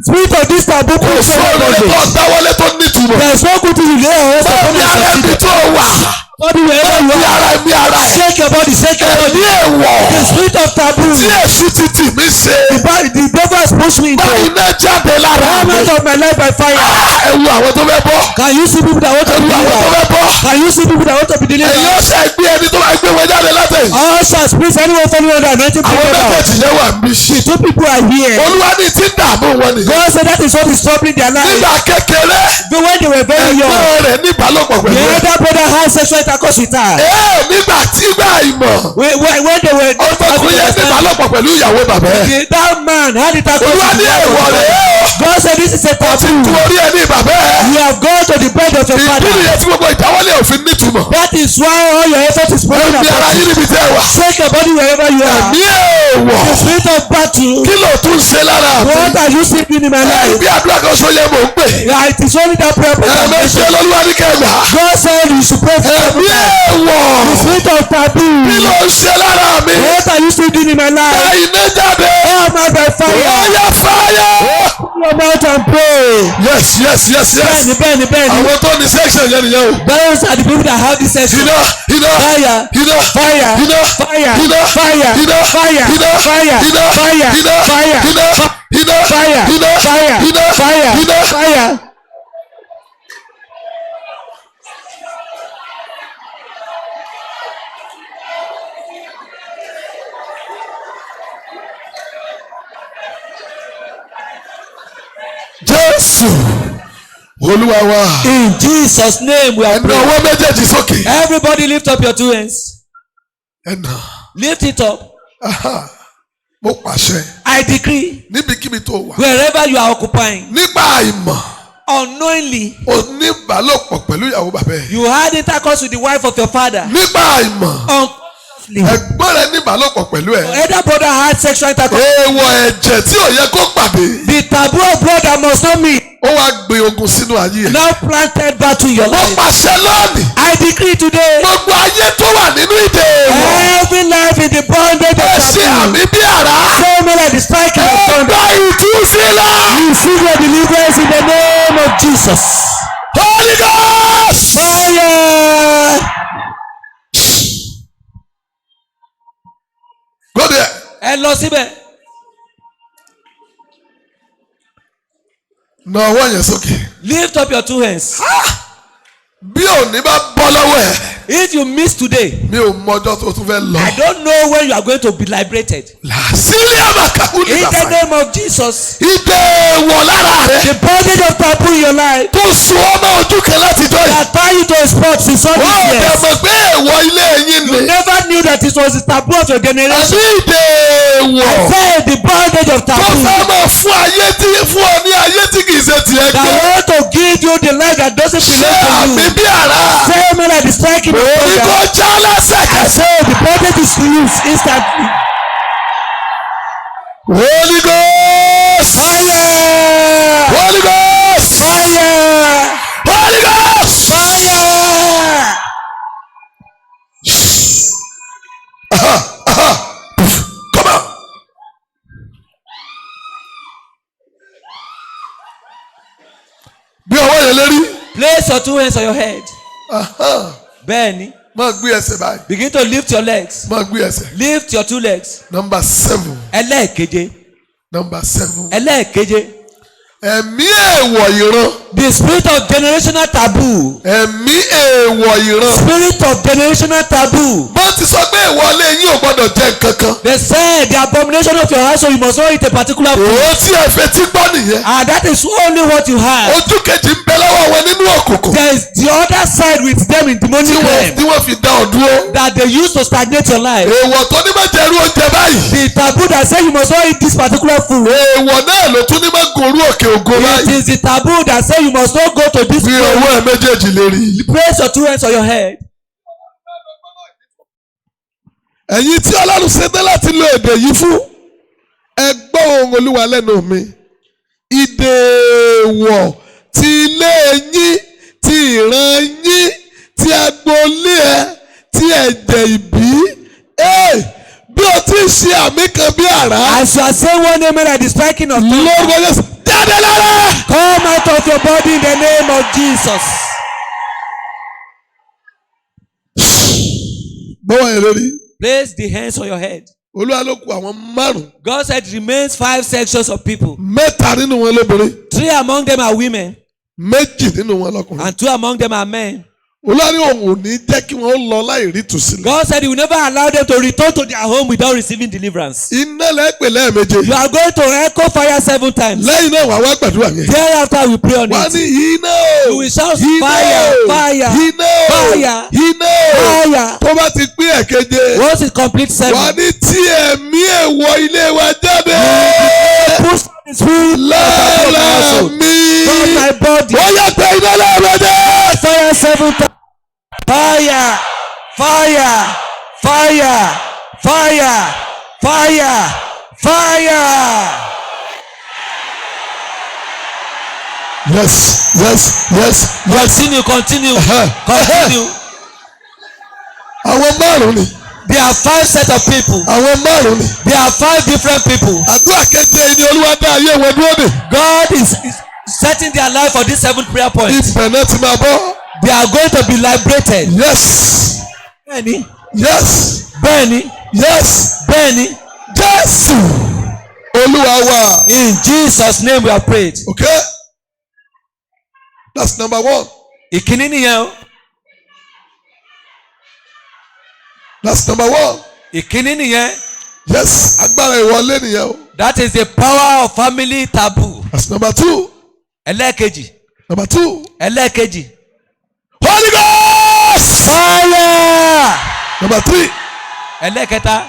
Spirit of this taboo Kò put sí you on orílẹ̀ tó bondage. dáwọ́lé tó nítumọ̀. There is no good thing you lay your hands upon Bẹ́ẹ̀ni ara and ẹbí succeed. tó wà. Body wherever you Bí are. ara ẹbí ara ẹ̀. Shake your body, shake your Ẹ̀mí body. èèwọ̀. The spirit of taboo. Tí èṣù ti tì mí ṣe. The devil has pushed me into. Báyìí náà jáde lára mi. Moment of my life by fire. Ẹ wo àwọn tó fẹ́ bọ́. Can you see people that want to Ẹ be wo àwọn tó delivered? fẹ́ bọ́. Can you see people that want to be Ẹ̀yin delivered? ó ṣe gbé ẹni tó máa gbé wọn jáde látẹ̀yìn. All shall spirits anyone following under anointing Àwọn people out. méjèèjì yẹn wà níbí. The two people are here. Olúwa ní tí ń dààmú wọn nìyẹn. God said that is what is troubling their life. Nígbà kékeré. But when they were very young, Ẹ̀gbọ́n rẹ̀ ní ìbálòpọ̀ the pẹ̀lú ẹ̀. elder brother had sexual intercourse with her. Nígbà tí gbà ìmọ̀. When they were Ọmọkùnrin yẹn ní ìbálòpọ̀ pẹ̀lú ìyàwó bàbá ẹ̀. that man had intercourse Olúwa with ní the èèwọ̀ wife of rẹ̀. God. God said this is a Kú taboo. orí ẹ̀ ní bàbá ẹ̀. You have gone to the bed of your Ìdí father. nìyẹn tí gbogbo ìdáwọ́lé òfin nítumọ̀. That is why all your effort is pouring Ẹ̀mí ara upon yín you. níbi tẹ́ ẹ wà. Shake your body wherever you are. Ẹ̀mí èèwọ̀. The spirit of battle. Kí ló tún ṣe lára mi? What are you seeking in my life? Bí àdúrà kan ṣó yẹ mò ń pè. Yeah, it is only that prayer. Ẹ̀mẹ́ṣẹ́ lọ́lúwa ní kẹgbà. God said you should pray for Ẹ̀mí me. èèwọ̀. The spirit of Kí taboo. ló ń ṣe lára mi? What are you seeking in my life? Iná jáde. Come out by fire. Fire fire. Open your mouth and pray. Yes yes yes yes. Bẹ́ẹ̀ni bẹ́ẹ̀ni. Àwọn tó ní section yẹn nìyẹn o. Those are the people that have this sexual. Iná iná Fire. iná Fire. iná Fire. iná Fire. iná Fire. iná Fire. iná Fire. iná Fire. iná iná Fire. iná Fire. iná Fire. iná. Fire. Jésù Olúwa wa. In Jesus' name we are Ẹ̀nà praying. ọwọ́ méjèèjì sókè. Everybody lift up your two hands. Ẹ̀nà. Lift it up. Aha. Mo pàṣẹ. I decree Níbikíbi tó wà. wherever you are occupying, Nípa àìmọ̀. unknowingly, Oníbàálòpọ̀ pẹ̀lú ìyàwó bàbá ẹ̀. you had intercourse with the wife of your father. Nípa àìmọ̀. Unconsciously, Ẹ̀gbọ́n rẹ̀ níbàálòpọ̀ pẹ̀lú ẹ̀. elder brother had sexual intercourse. Èèwọ̀ ẹ̀jẹ̀ tí ò yẹ kó pàdé. The taboo of blood that must not meet. ó wá gbé ogun sínú ayé ẹ̀. now planted battle in your mo life. pàṣẹ lónìí. I decree today, gbogbo ayé tó wà nínú ìdè èèwọ̀. every life in the bondage ẹ of ṣe taboo, àmì bí àrá. so many like the striking of ẹ thunder. gba ìtúsílẹ̀. Receive your deliverance in the name of Jesus. Holy Ghost. Fire! Go there. ẹ lọ síbẹ̀. na ọwọ́ yẹn sókè. Lift up your two hands. bí òní bá bọ́ lọ́wọ́ ẹ̀. If you miss today, mi ò mọ ọjọ́ tó tún fẹ́ lọ. I don't know when you are going to be liberated. làásìlẹ̀ àmàkàwù ní In the bàbá. name of Jesus. ìdè èèwọ̀ lára rẹ̀. The bondage of taboo in your life tó sun ọmọ ojú kan láti jọ yìí. that tie you to a spot since all ó these dẹ̀ years. mọ̀ pé èèwọ̀ ilé yín You ni. never knew that it was the taboo of your generation. àbí ìdè I èèwọ̀. said the bondage of tó taboo fẹ́ mọ̀ fún ayé tí fún ọ ní ayé tí kì í ṣe tiẹ̀ that gbé. want to give you the life that doesn't ṣé belong to àmì you. bí àrá. Say me like the striking of orí kò thunder. já lẹ́sẹ̀ I kẹsẹ̀. say the bondage is loose instantly. Holy Ghost. Fire! Holy Ghost. Fire! Holy Ghost. Fire! Come on. bí ọwọ́ yẹn lérí. Place your two hands on your head. Bẹ́ẹ̀ni. máa gbé ẹsẹ̀ báyìí. Begin to lift your legs. máa gbé ẹsẹ̀. Lift your two legs. number 7. Ẹlẹ́ẹ̀keje. number 7. Ẹlẹ́ẹ̀keje. ẹ̀mí èèwọ̀ ìran. The spirit of generational taboo. ẹ̀mí èèwọ̀ ìran. Spirit of generational taboo. bó ti sọ pé ìwọlé yín ò gbọdọ̀ jẹ nǹkan kan. They said the abomination of your household you must not eat a particular food. òun tí ẹ fetí gbọ́ nìyẹn. And that is only what you have. ojú kejì ń bẹ lọ́wọ́ wọn nínú òkùnkùn. There is the other side with them in demonic realm tí wọ́n fi dá ọ dúró. that they use to stagnate your life. èèwọ̀ tó ní má jẹ irú oúnjẹ báyìí. The taboo that say you must not eat this particular food. èèwọ̀ náà ló tún ní má gun orú òkè ògo It báyìí. is the taboo that say you must not go to this fi place. ọwọ́ ẹ méjèèjì lérí. Place your two hands on your head. ẹ̀yin tí Ọlọ́run ṣetán láti lo èdè yìí fún ẹ gbọ́ ohùn Olúwa lẹ́nu mi. ìdè èèwọ̀ ti ilé yín ti ìran yín ti agboolé ẹ ti ẹ̀jẹ̀ ìbí. bí o ti ń ṣe àmì kan bí àrá. As you are saying one amen at the striking of thunder, lórúkọ Jésù jáde lára. come out of your body in the name of Jesus. gbọ́wọ́ yẹn lórí. Place the hands on your head. Olúwa ló kù àwọn márùn-ún. God said it remains 5 sections of people. mẹ́ta nínú wọn lóbìnrin. 3 among them are women méjì nínú wọn lọ́kùnrin. and 2 among them are men. Olúwa ní òun ò ní jẹ́ kí wọ́n lọ láì rí ìtúsílẹ̀. God said he will never allow them to return to their home without receiving deliverance. iná lẹ́pẹ̀ lẹ́ẹ̀méje. You are going to echo fire 7 times. lẹ́yìn náà wàá wá gbàdúrà yẹn. Thereafter we pray on wàá it. ní iná o. You will shout iná fire, o. fire, iná o. fire, iná o. fire. tó bá ti pín ẹ̀keje. Once it completes 7, wàá ní tí ẹ̀mí èèwọ̀ ilé wa jáde. Push the spirit lára mi. from my body. wọ́n yà pé iná lẹ́ẹ̀méje. Fire 7 times. Fire! Fire! Fire! Fire! Fire! Fire! yes yes yes yes. continue. Continue. àwọn márùn-ún ni. There are 5 sets of people. àwọn márùn-ún ni. There are 5 different people. àdúrà keje ni Olúwa dá ayé wọn dúró dè. God is setting their life for this 7th prayer point. ibẹ̀ náà ti máa bọ́. They are going to be liberated. yes Bẹ́ẹ̀ni, yes bẹ́ẹ̀ni, yes bẹ́ẹ̀ni. Jésù Olúwa wa. In Jesus' name we have prayed. okay that's number 1. Ìkíní nìyẹn o. that's number 1. Ìkíní nìyẹn. yes agbára ìwọlé nìyẹn o. That is the power of family taboo. that's number 2. Ẹlẹ́ẹ̀kejì. number 2. Ẹlẹ́ẹ̀kejì. Holy Ghost. Fire! number 3. Ẹlẹ́ẹ̀kẹta.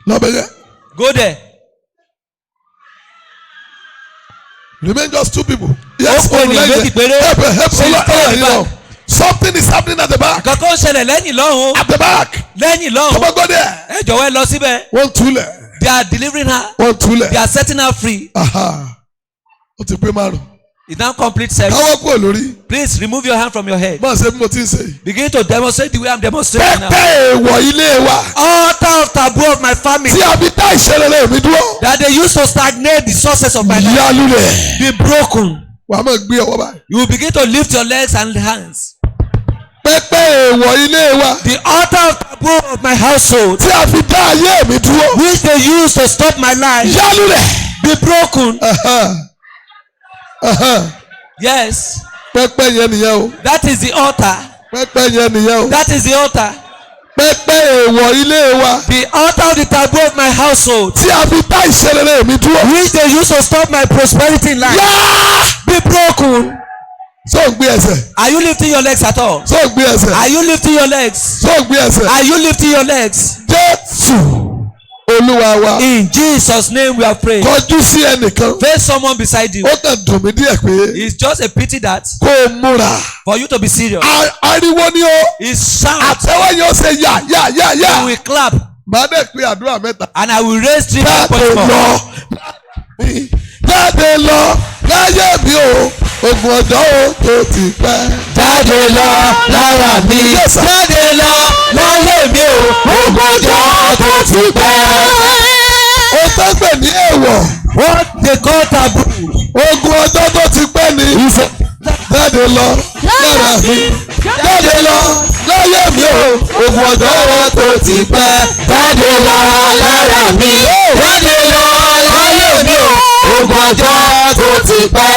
lọ́bẹ̀yẹ. Go there. remain just 2 people. yes Ó pè ní méjì péré. help Ṣé Olúwa ìtọ́ ẹ̀yìn ìbá? náà. something is happening at the back. Kankan ṣẹlẹ̀ lẹ́yìn lọ́hùn. at the back. Lẹ́yìn come lọ́hùn. on go there. Ẹ jọ̀wọ́ ẹ lọ síbẹ̀. wọ́n túlẹ̀. They are delivering her. wọ́n túlẹ̀. They are setting her free. aha ó ti pé márùn. It's now complete 7. káwọ́ kúrò lórí. Please remove your hand from your head. máa ṣe bí mo ti ń ṣe yìí. Begin to demonstrate the way I'm demonstrating now. pẹ́pẹ́ èèwọ̀ ilé wa. Altar of taboo of my family tí a fi dá ìṣẹ̀lẹ̀ mi dúró. that they used to stagnate the sources of my life yálùlẹ̀. be broken. wàá máa gbé ọwọ́ báyìí. You will begin to lift your legs and hands. pẹ́pẹ́ èèwọ̀ ilé wa. The altar of taboo of my household tí a fi dá ayé mi dúró. which they used to stop my life yálùlẹ̀. be broken. Yes. pẹ́pẹ́ yẹn nìyẹn o. That is the altar. pẹ́pẹ́ yẹn nìyẹn o. That is the altar. pẹ́pẹ́ èèwọ̀ ilé wa. The altar of the taboo of my household tí a fi dá ìṣẹ̀lẹ̀ mi dúró. which they used to stop my prosperity in life yá. be broken. sọ ń gbé ẹsẹ̀. Are you lifting your legs at all? sọ ń gbé ẹsẹ̀. Are you lifting your legs? sọ ń gbé ẹsẹ̀. Are you lifting your legs? Jésù Olúwa wa. In Jesus' name we are praying. kọjú sí ẹnìkan. Face someone beside you. ó kàn dùn mí díẹ̀ pé It's just a pity that kó o múra. for you to be serious. ariwo ni o. It's sound. àtẹ́wọ́ yẹn ó ṣe yà yà yà You yà. will clap màá dẹ̀ pé àdúrà mẹ́ta. and I will raise 3 jáde points more. lọ jáde lọ láyé mi o ogun ọjọ́ o tó ti pẹ́. Jáde lọ lára mi. jáde lọ láyé mi o. ogun ọjọ́ tó ti pẹ́. o tẹ́gbẹ̀ ní èèwọ̀. What they call taboo. ogun ọjọ́ tó ti pẹ́ ni. jáde lọ lára mi. jáde lọ láyé mi o ogun ọjọ́ tó ti pẹ́. Jáde lọ lára mi. Jáde lọ láyé mi o. Ogun ọjọ́ tó ti pẹ́.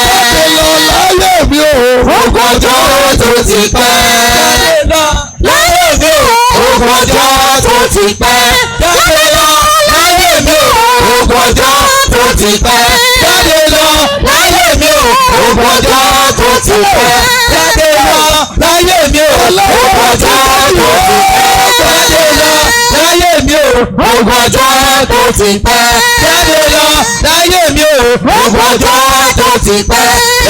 jáde lọ láyé mi o. Ogun ọjọ́ tó ti pẹ́. Jáde lọ láyé mi o. Ogun ọjọ́ tó ti pẹ́. Jáde lọ láyé mi o. Ogun ọjọ́ tó ti pẹ́. Jáde lọ láyé mi o. Ogun ọjọ́ tó ti pẹ́. Jáde lọ láyé mi o. Ogun ọjọ́ tó ti pẹ́. Jáde lọ láyé mi o. Ogun ọjọ́ tó ti pẹ́. Jáde lọ láyé mi o. Ogun ọjọ́ tó ti pẹ́.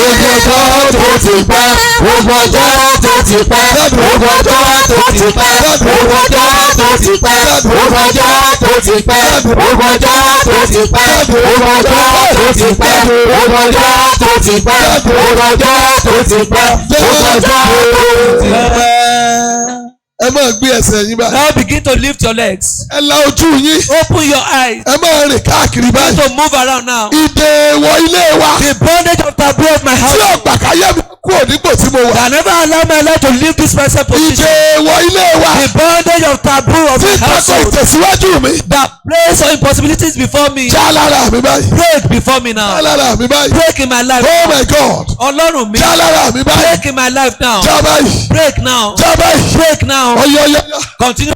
Ogun ọjọ́ tó ti pẹ́. Ogun ọjọ́ tó ti pẹ́. Ogun ọjọ́ tó ti pẹ́. Ogun ọjọ́ tó ti pẹ́. Ogun ọjọ́ tó ti pẹ́. Ogun ọjọ́ tó ti pẹ́. Ogun ọjọ́ tó ti pẹ́. Ogun ọjọ́ tó ti pẹ́. Ogun ọjọ́ tó ti pẹ́. Ogun ọjọ́ tó ti pẹ́. ẹ máa gbé ẹsẹ̀ yín báyìí. Now begin to lift your legs. ẹ la ojú yín. Open your eyes. ẹ máa rìn káàkiri Begin báyìí. to move around now. ìdèwọ̀ ilé wa. The bondage of taboo of my tí house ọgbà káyé mi kúrò nípò tí mo wà. that never allow my life to leave this present position. ìdèwọ̀ ilé wa. The bondage of taboo of tí my tako household ìtẹ̀síwájú mi. That place of impossibilities before me. já lára mi báyìí. Break before me já now. lára mi báyìí. Break in my life. oh my God. Ọlọ́run mi. já lára mi báyìí. Break in my life now. já báyìí. Break now. já báyìí. Break now. ọyọyọyọ. Continue.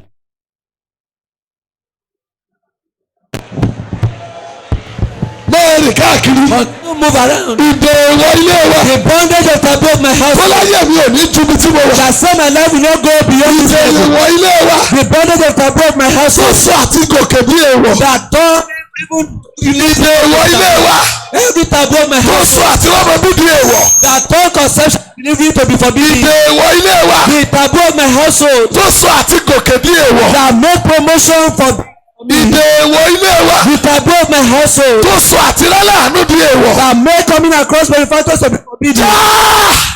máa rìn káàkiri. Continue move around. ìdèwọ̀ ilé wa. the bondage of taboo of my house fọláyé mi ò ní ju ibi tí mo wà. that say my life will not go beyond this level. ìdèwọ̀ ilé wa. The bondage of taboo of my house sọ́sọ́ àti gòkè bí èèwọ̀. that turn even ìdèwọ̀ ilé wa. every taboo of my house sọ́sọ́ àti ọmọ bíbí èèwọ̀. that turn conception delivery to be forbidden. ìdèwọ̀ ilé wa. The taboo of my household sọ́sọ́ àti gòkè bí èèwọ̀. that make promotion for me. ìdèwọ̀ ilé wa. The taboo of my household sọ́sọ́ àti lálàánú bí èèwọ̀. that make coming across benefactors to be forbidden.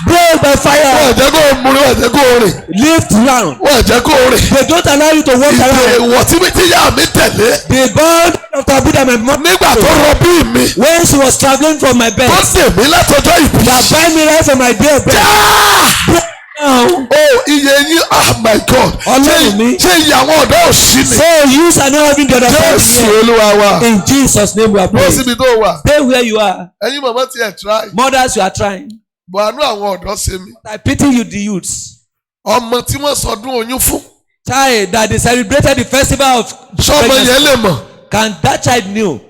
Break by wọ́n fire. jẹ́ kó o múri wọ́n jẹ́ kó o rìn. Lift round. wọ́n jẹ́ kó o rìn. They don't allow you to walk around. ìdèwọ̀ tí mi ti yá mi tẹ̀lé. The bond of taboo that my mom nígbà tó rọbí mi. when she was traveling from my bed tó dè mí látọjọ́ ìbí. that buy me right from my day of birth. Now, oh iye yín oh my God. Ọlọ́run mi. ṣé iye àwọn ọ̀dọ́ òsì ni. so you are not having the other Jésù side here. Olúwa wa. In Jesus' name we are bó praying. síbi tó wà. Stay where you are. ẹ̀yin màmá tiẹ̀ try. Mothers, you are trying. bọ̀ àánú àwọn ọ̀dọ́ ṣe mí. I pity you, the youths. ọmọ tí wọ́n sọdún oyún fún. Child that they celebrated the festival of sọmọ pregnancy. yẹn lè mọ̀. Can that child know?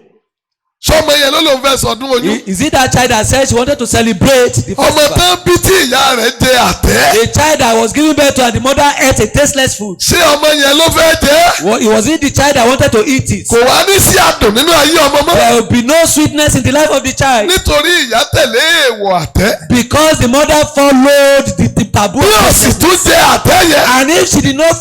sọmọ yẹn ló lòun fẹ́ sọdún oyún. Is it that child that said she wanted to celebrate the ọmọ festival? tán bí tí ìyá rẹ̀ jẹ àtẹ́. A child that was giving birth to and the mother ate a tasteless food. ṣé ọmọ yẹn ló fẹ́ jẹ́. It was it the child that wanted to eat it. kò wá ní sí àdùn nínú ayé ọmọ mọ́. There will be no sweetness in the life of the child nítorí ìyá tẹ̀lé èèwọ̀ àtẹ́. because the mother followed the taboo. bí ó sì tún jẹ àtẹ́ yẹn. And if she did not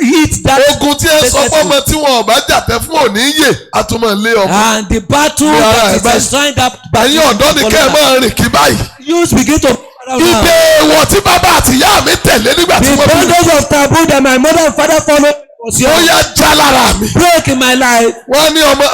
eat that ogun tí ẹ sọ tasteless fọmọ food, tí wọn ò bá jàtẹ́ fún òní yè àtúmọ̀ lé ọmọ. and the battle ẹ̀mí ara that ẹ̀ is báyìí. destroying that ẹ̀yin ọ̀dọ́ ni kẹ́ ẹ máa rìn kí báyìí. Use begin to around now. ìdè èèwọ̀ tí bàbá àti ìyá mi tẹ̀lé nígbà tí The wọ́n bí mi. bondage of taboo that my mother and father followed was ó yours. yá já lára mi. Break in my life. wọ́n ní ọmọ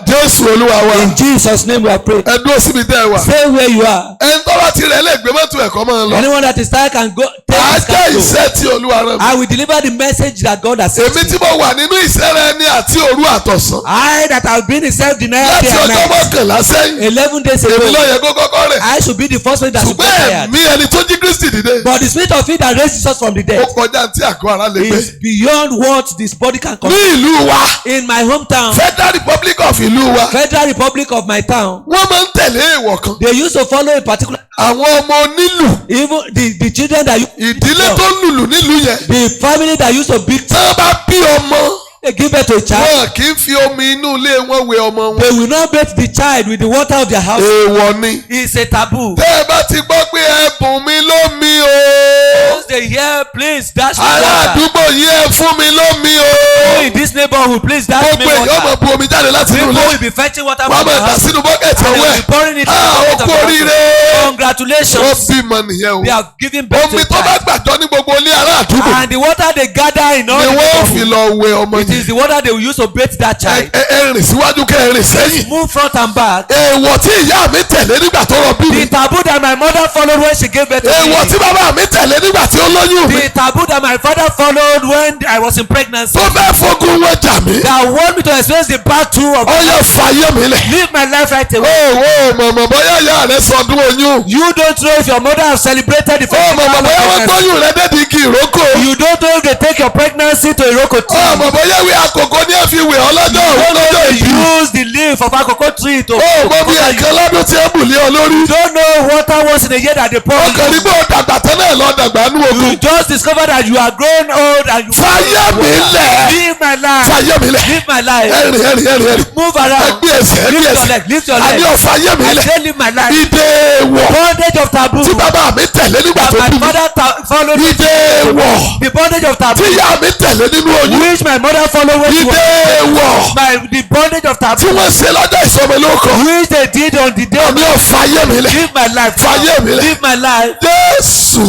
Jésù Olúwa wa. In Jesus' name we are praying. ẹ dúró síbi tẹ́ ẹ wà. Stay where you are. ẹni tó bá ti rẹ̀ lè gbé mọ́tò ẹ̀kọ́ máa ń lọ. Anyone that is tired can go. màá Take jẹ́ his iṣẹ́ tí Olúwa rán mi. I will deliver the message that God has sent èmi me. tí mo wà nínú ìṣẹ́rẹ́ ẹni àti òru àtọ̀sán. I that have been in self-denial láti day and ọjọ́ night. mọ́kànlá sẹ́yìn. 11 days èmi ago. ló yẹ kó kọ́kọ́ rẹ̀. I should be the first one that should get ṣùgbọ́n tired. ẹ̀mí ẹni tó jí Kristi dìde. But the spirit of it that raised Jesus from the ó dead kọjá tí àgọ́ ara lè gbé. is beyond what this body can ní contain. ìlú wa In my hometown, Federal Republic of ìlú wa Federal Republic of my town, wọ́n máa ń tẹ̀lé èèwọ̀ kan. they used to follow a particular, àwọn ọmọ onílù even the children that ìdílé tó lùlù nílùú yẹn. the family that used to beat, tí wọ́n bá bí ọmọ they give birth to a child. wọn kì í fi omi inú ilé wọn wẹ ọmọ wọn. They will not bathe the child with the water of their house. èèwọ̀ ni. It's a taboo. tẹ́ ẹ bá ti gbọ́ pé ẹ̀bùn mi lómi o. Once they hear, please dash me ará water. àdúgbò yìí ẹ fún mi lómi o. In this neighborhood, please dash me gbogbo èèyàn mọ̀ water. bu omi jáde láti inú People ilé. will be fetching water wọ́n from mọ̀ the dà house. sínú bọ́kẹ̀tì And they ọwọ́ will be pouring ẹ̀. it in the bucket ó of kú the oríire. house. ó Congratulations. bímọ nìyẹn o. They have given birth to omi a tó bá child. gbàjọ ní gbogbo ilé ará àdúgbò And the water they gather in all ni the wọ́n fi neighborhood, lọ wẹ ọmọ it is yẹn. the water they will use to bathe that child. ẹ rìn síwájú kẹ́ ẹ rìn sẹ́yìn. Move front and back. èèwọ̀ tí ìyá mi tẹ̀lé nígbà tó rọ bí mi. The taboo that my mother followed when she gave birth to èèwọ̀ me. tí bàbá mi tẹ̀lé nígbà tí ó lóyún mi. The taboo that my father followed when I was in pregnancy. tó fẹ́ fogun wọn jà mí. That want me to experience the battle of ó yẹ fàyè mi lẹ̀. live my life right away. ó mọ̀mọ́ bóyá ìyá rẹ sọdún oyún. You don't know if your mother has celebrated the ó festival mọ̀mọ́ of bóyá wọ́n pregnancy. gbóyún rẹ dédi igi ìrókò. You don't know if they take your pregnancy to Iroko ó tree. mọ̀ bóyá ìwé àkókò ní ẹ fi wẹ̀ ọ́ lọ́jọ́ You òun don't know lọ́jọ́ if ìbí. they use the leaf of akoko tree to. ó mọ̀ bí ẹ̀kan lọ́dún tí ẹ bù lé ọ lórí. You don't know water once in a year that they pour. ó kàn ní pé ó dàgbà tán náà lọ dàgbà nú ogun. You just discover that you are grown old and you. fàyè mi lẹ̀. Live my life. fàyè mi lẹ̀. Live my life. ẹ̀rìn. Move around. ẹgbẹ́ ẹsẹ̀ Lift ẹgbẹ́ your ẹsẹ̀. leg. Lift your àní leg. ọ̀fàyè mi I lẹ̀. say live my life. ìdè wọ̀ Bondage of taboo. tí bàbá mi tẹ̀lé nígbà That tó my bí mi. father followed. ìdè wọ̀ The bondage of tí taboo. ìyá mi tẹ̀lé nínú oyún. Which my mother followed when she was. ìdè wọ̀ The bondage of tí taboo. wọ́n ṣe lọ́jọ́ ìsọmọlórúkọ. Which they did on the day of. àní ọ̀fàyè mi lẹ̀. Live my life. fàyè mi lẹ̀. Live my life. Jésù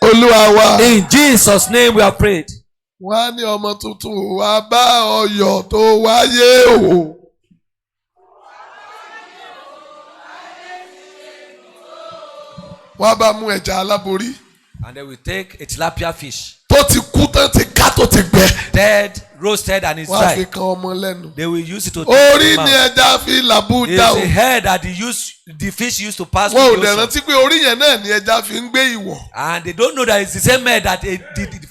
Olúwa wa. In Jesus' name we are prayed. wọ́n á ní ọmọ tuntun wá bá ọyọ̀ tó wáyé o. wọ́n á bá mú ẹja aláborí And they will take a tilapia fish, tó ti kú tán ti ká tó ti gbẹ. dead, roasted, and it's wọ́n á fi dry. kan ọmọ lẹ́nu. They will use it to orí take ni the mouth. ẹja fi làbú It's dá o. the head that the fish used to pass wọn ò through the dẹ̀ ocean. rántí pé orí yẹn náà ni ẹja fi ń gbé ìwọ̀. And they don't know that it's the same head that the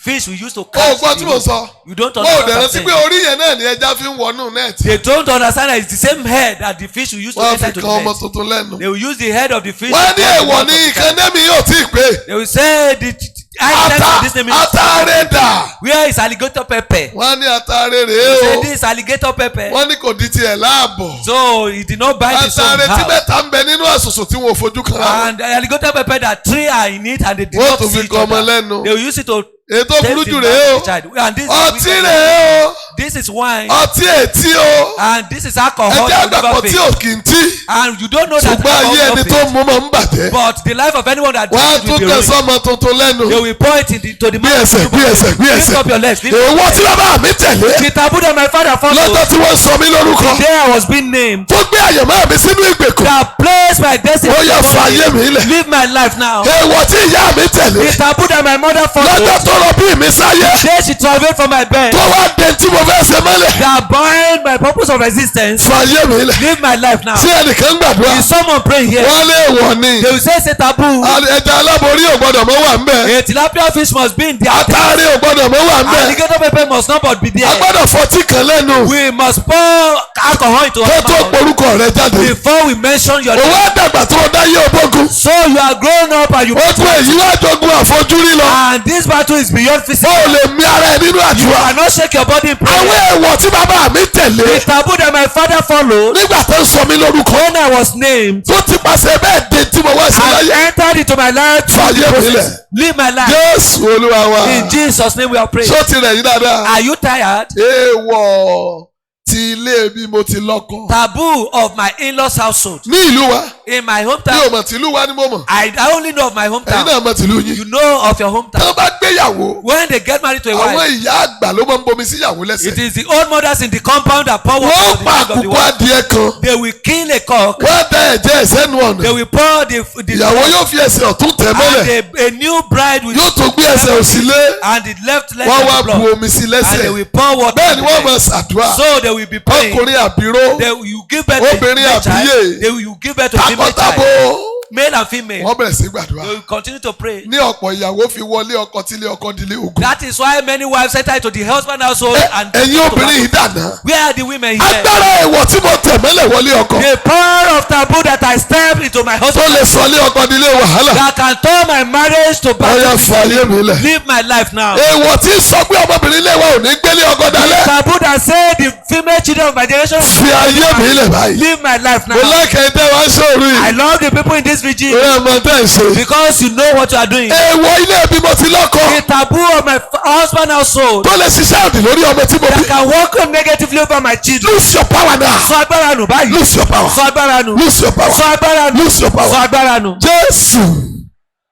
fish we used to ó catch. gbọ́ tí mo sọ. You don't wọn ò dẹ̀ understand. rántí What pé I'm saying. orí yẹn náà ni ẹja fi ń wọnú nẹ́ẹ̀tì. They don't understand that it's the same head that the fish we used to wọ́n á enter fi to kan the ọmọ net. tuntun lẹ́nu. They will use the head of the fish. wọ́n á to ní cut the èèwọ̀ mouth ní of the ìkan child. nẹ́mi yóò tí ì pé. They will say the items of this name is. atare dà. Where is alligator pepper? wọ́n á ní atare They rèé say o. this alligator pepper. wọ́n ní kò di tiẹ̀ láàbọ̀. So he did not buy this atare tí somehow. mẹ́ta ń bẹ nínú àsùsùn tí wọn ò fojú kan ra. And the alligator pepper that three are in it and they did Wọ́n not tún see fi each kan ọmọ other. lẹ́nu. They will use it to ètò taste burú the jù mouth rèé of o. the child. And this is ọtí wicked. rèé o. This is wine. ọtí ètí o. And this is alcohol. ẹjẹ́ You never àgbàpọ̀ tí pay. ò kì í tí. And you don't know that ṣùgbọ́n ayé alcohol ẹni not tó pay. mú máa ń bàjẹ́. But the life of anyone that wọ́n á drinks tún will be kàn ruined. sọ́mọ tuntun lẹ́nu. They will point it to the bí mouth. ẹsẹ̀ bí ẹsẹ̀ bí Lift ẹsẹ̀. up your legs. Lift up your èèwọ̀ tí legs. bàbá mi tẹ̀lé. The taboo that my father followed. lọ́jọ́ tí wọ́n sọ mí lórúkọ. The day I was being named. tó gbé àyẹ̀mọ́ mi sínú ìgbèkùn. That placed my destiny. ó yẹ fàyè mi lẹ̀. Live my life now. èèwọ̀ tí ìyá mi tẹ̀lé. The taboo that my mother followed. lọ́jọ́ tó rọ bí mi sáyé. Day she traveled from my bed. tó wá dé tí mo fẹ́ ṣe mọ́lẹ̀. That bind my purpose of existence. fàyè mi lẹ̀. Live my life now. tí ẹnìkan gbàdúrà. Is someone praying here? wọ́n lé èèwọ̀ ni. They will say it's a taboo. ẹja aláborí ò gbọ́dọ̀ mọ́ wà ń bẹ̀. A tilapia fish must be in the atare ò gbọ́dọ̀ mọ́ wà ń bẹ̀. alligator pepper must not but be a there. gbọ́dọ̀ fọtí kan lẹ́nu. We must pour alcohol into kó our tó mouth porúkọ rẹ jáde. before we mention your òun name. á dàgbà tó dá yé ògbógun. So you are grown up and you. ó tún èyí wá jogun àfojúrí lọ. And this battle is beyond ó physical. lè mí ara ẹ nínú You àdúrà. cannot shake your body in àwọn prayer. èèwọ̀ tí bàbá mi tẹ̀lé. The taboo that my father followed nígbà tó ń sọ mí lórúkọ. when I was named. tó ti pàṣẹ bẹ́ẹ̀ dé tí mo wá sí I láyé. entered into my life. fàyè mi lẹ̀. Live my life. Jésù Olúwa wa. In Jesus' name we are praying. sọ ti rẹ̀ yín dáadáa. Are you tired? èèwọ̀ ti ilé bí mo ti lọ́kọ. Taboo of my in-laws household. Ní ìlú wa. In my Mi ò hometown. mọ̀ tìlú wa ni mo mọ̀. I only know of my Ẹ̀yin hometown. náà mọ̀ tìlú yín. You know of your Tí hometown. wọ́n bá gbéyàwó. When they get married to a Àwọn wife, ìyá àgbà ló máa ń bomi síyàwó it lẹ́sẹ̀. is the old mothers in the compound that pour water Wọ́n on the pa head of the àkùkọ wife. adìẹ kan. They will kill a cock. Wọ́n dá ẹ̀jẹ̀ ẹ̀sẹ́nu ọ̀nà. They will pour the Ìyàwó yóò fi ẹsẹ̀ ọ̀tún tẹ̀ mọ́lẹ̀. and a new bride will Yóò tó gbé ẹsẹ̀ òsì lé. and the left leg Wọ́n of wá the bu blood. omi sí And they lẹ́sẹ̀. will pour water. Bẹ́ẹ̀ on ni the wọ́n head. máa ṣàdúrà. So they will be praying. Ọkùnrin àbíró. You give birth to a Obìnrin male child. àbíyè. You give birth to a female Takọtabo. child. Male and female. Wọ́n bẹ̀rẹ̀ sí They gbàdúrà. will continue to pray. Ní ọ̀pọ̀ ìyàwó fi wọlé ọkọ tí ilé ọkọ dilé ogun. That is why many wives enter into the husband household and Ẹ̀yin obìnrin yìí dànà. where are the women here? Agbára ẹ̀wọ̀ tí mo tẹ̀ mọ́lẹ̀ wọlé ọkọ. The power of taboo that I step into my Tó husband lè sọ ilé ọkọ dilé wàhálà. that can turn my marriage to Ọyá battle. fọ ayé mi lẹ̀. Live my life now. Èèwọ̀ tí sọ pé ọmọbìnrin ilé wa ò ní gbélé ọkọ dalẹ̀. Taboo that say the female children of my generation Fi ayé mi lẹ̀ báyìí. live my life now. Mo lákẹ́ tẹ́ wá sóòrù I yìí. love the people in this region Orí ọmọ tẹ́ ẹ̀ ṣe. because you know what you are doing. Èèwọ̀ ilé bí mo ti lọ́kọ. The taboo of my husband household Tó lè ṣiṣẹ́ òdì lórí ọmọ tí mo that bí. can work negatively over my children. Lose your power now. Sọ agbára nù báyìí. Lose your power. Sọ agbára nù. Lose your power. Sọ agbára nù. Lose your power. Sọ agbára nù. Jésù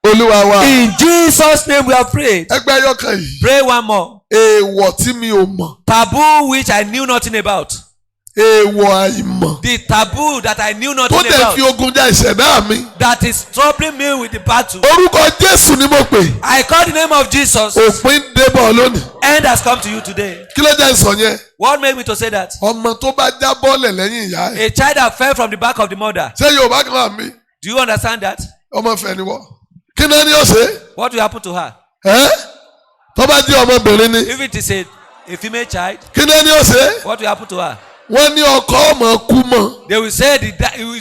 Olúwa wa. In Jesus' name we have prayed. Ẹgbẹ́ ayọ́kan yìí. Pray one more. Èèwọ̀ tí mi ò mọ̀. Taboo which I knew nothing about. Èèwọ̀ àìmọ̀. The taboo that I knew Tó nothing dẹ̀ about. fi ogun já ìṣẹ̀dá mi. That is troubling me with the battle. Orúkọ Jésù ni mo pè. I call the name of Jesus. Òpin débọ̀ lónìí. End has come to you today. Kí ló jẹ́ ìsọ̀ yẹn? What made me to say that? Ọmọ tó bá já bọ́ọ̀lẹ̀ lẹ́yìn ìyá ẹ̀. A child that fell from the back of the mother. Ṣé Yorùbá kan wà mí? Do you understand that? Ọmọ fẹ́ ni wọ́. Kí náà ni ó ṣe? What will happen to her? Ẹ́ tó bá jẹ́ ọmọbìnrin ni. If it is a female child, Kí náà ni ó ṣe? what will happen to her? Wọ́n ní ọkọ ọmọ kú mọ́. They will say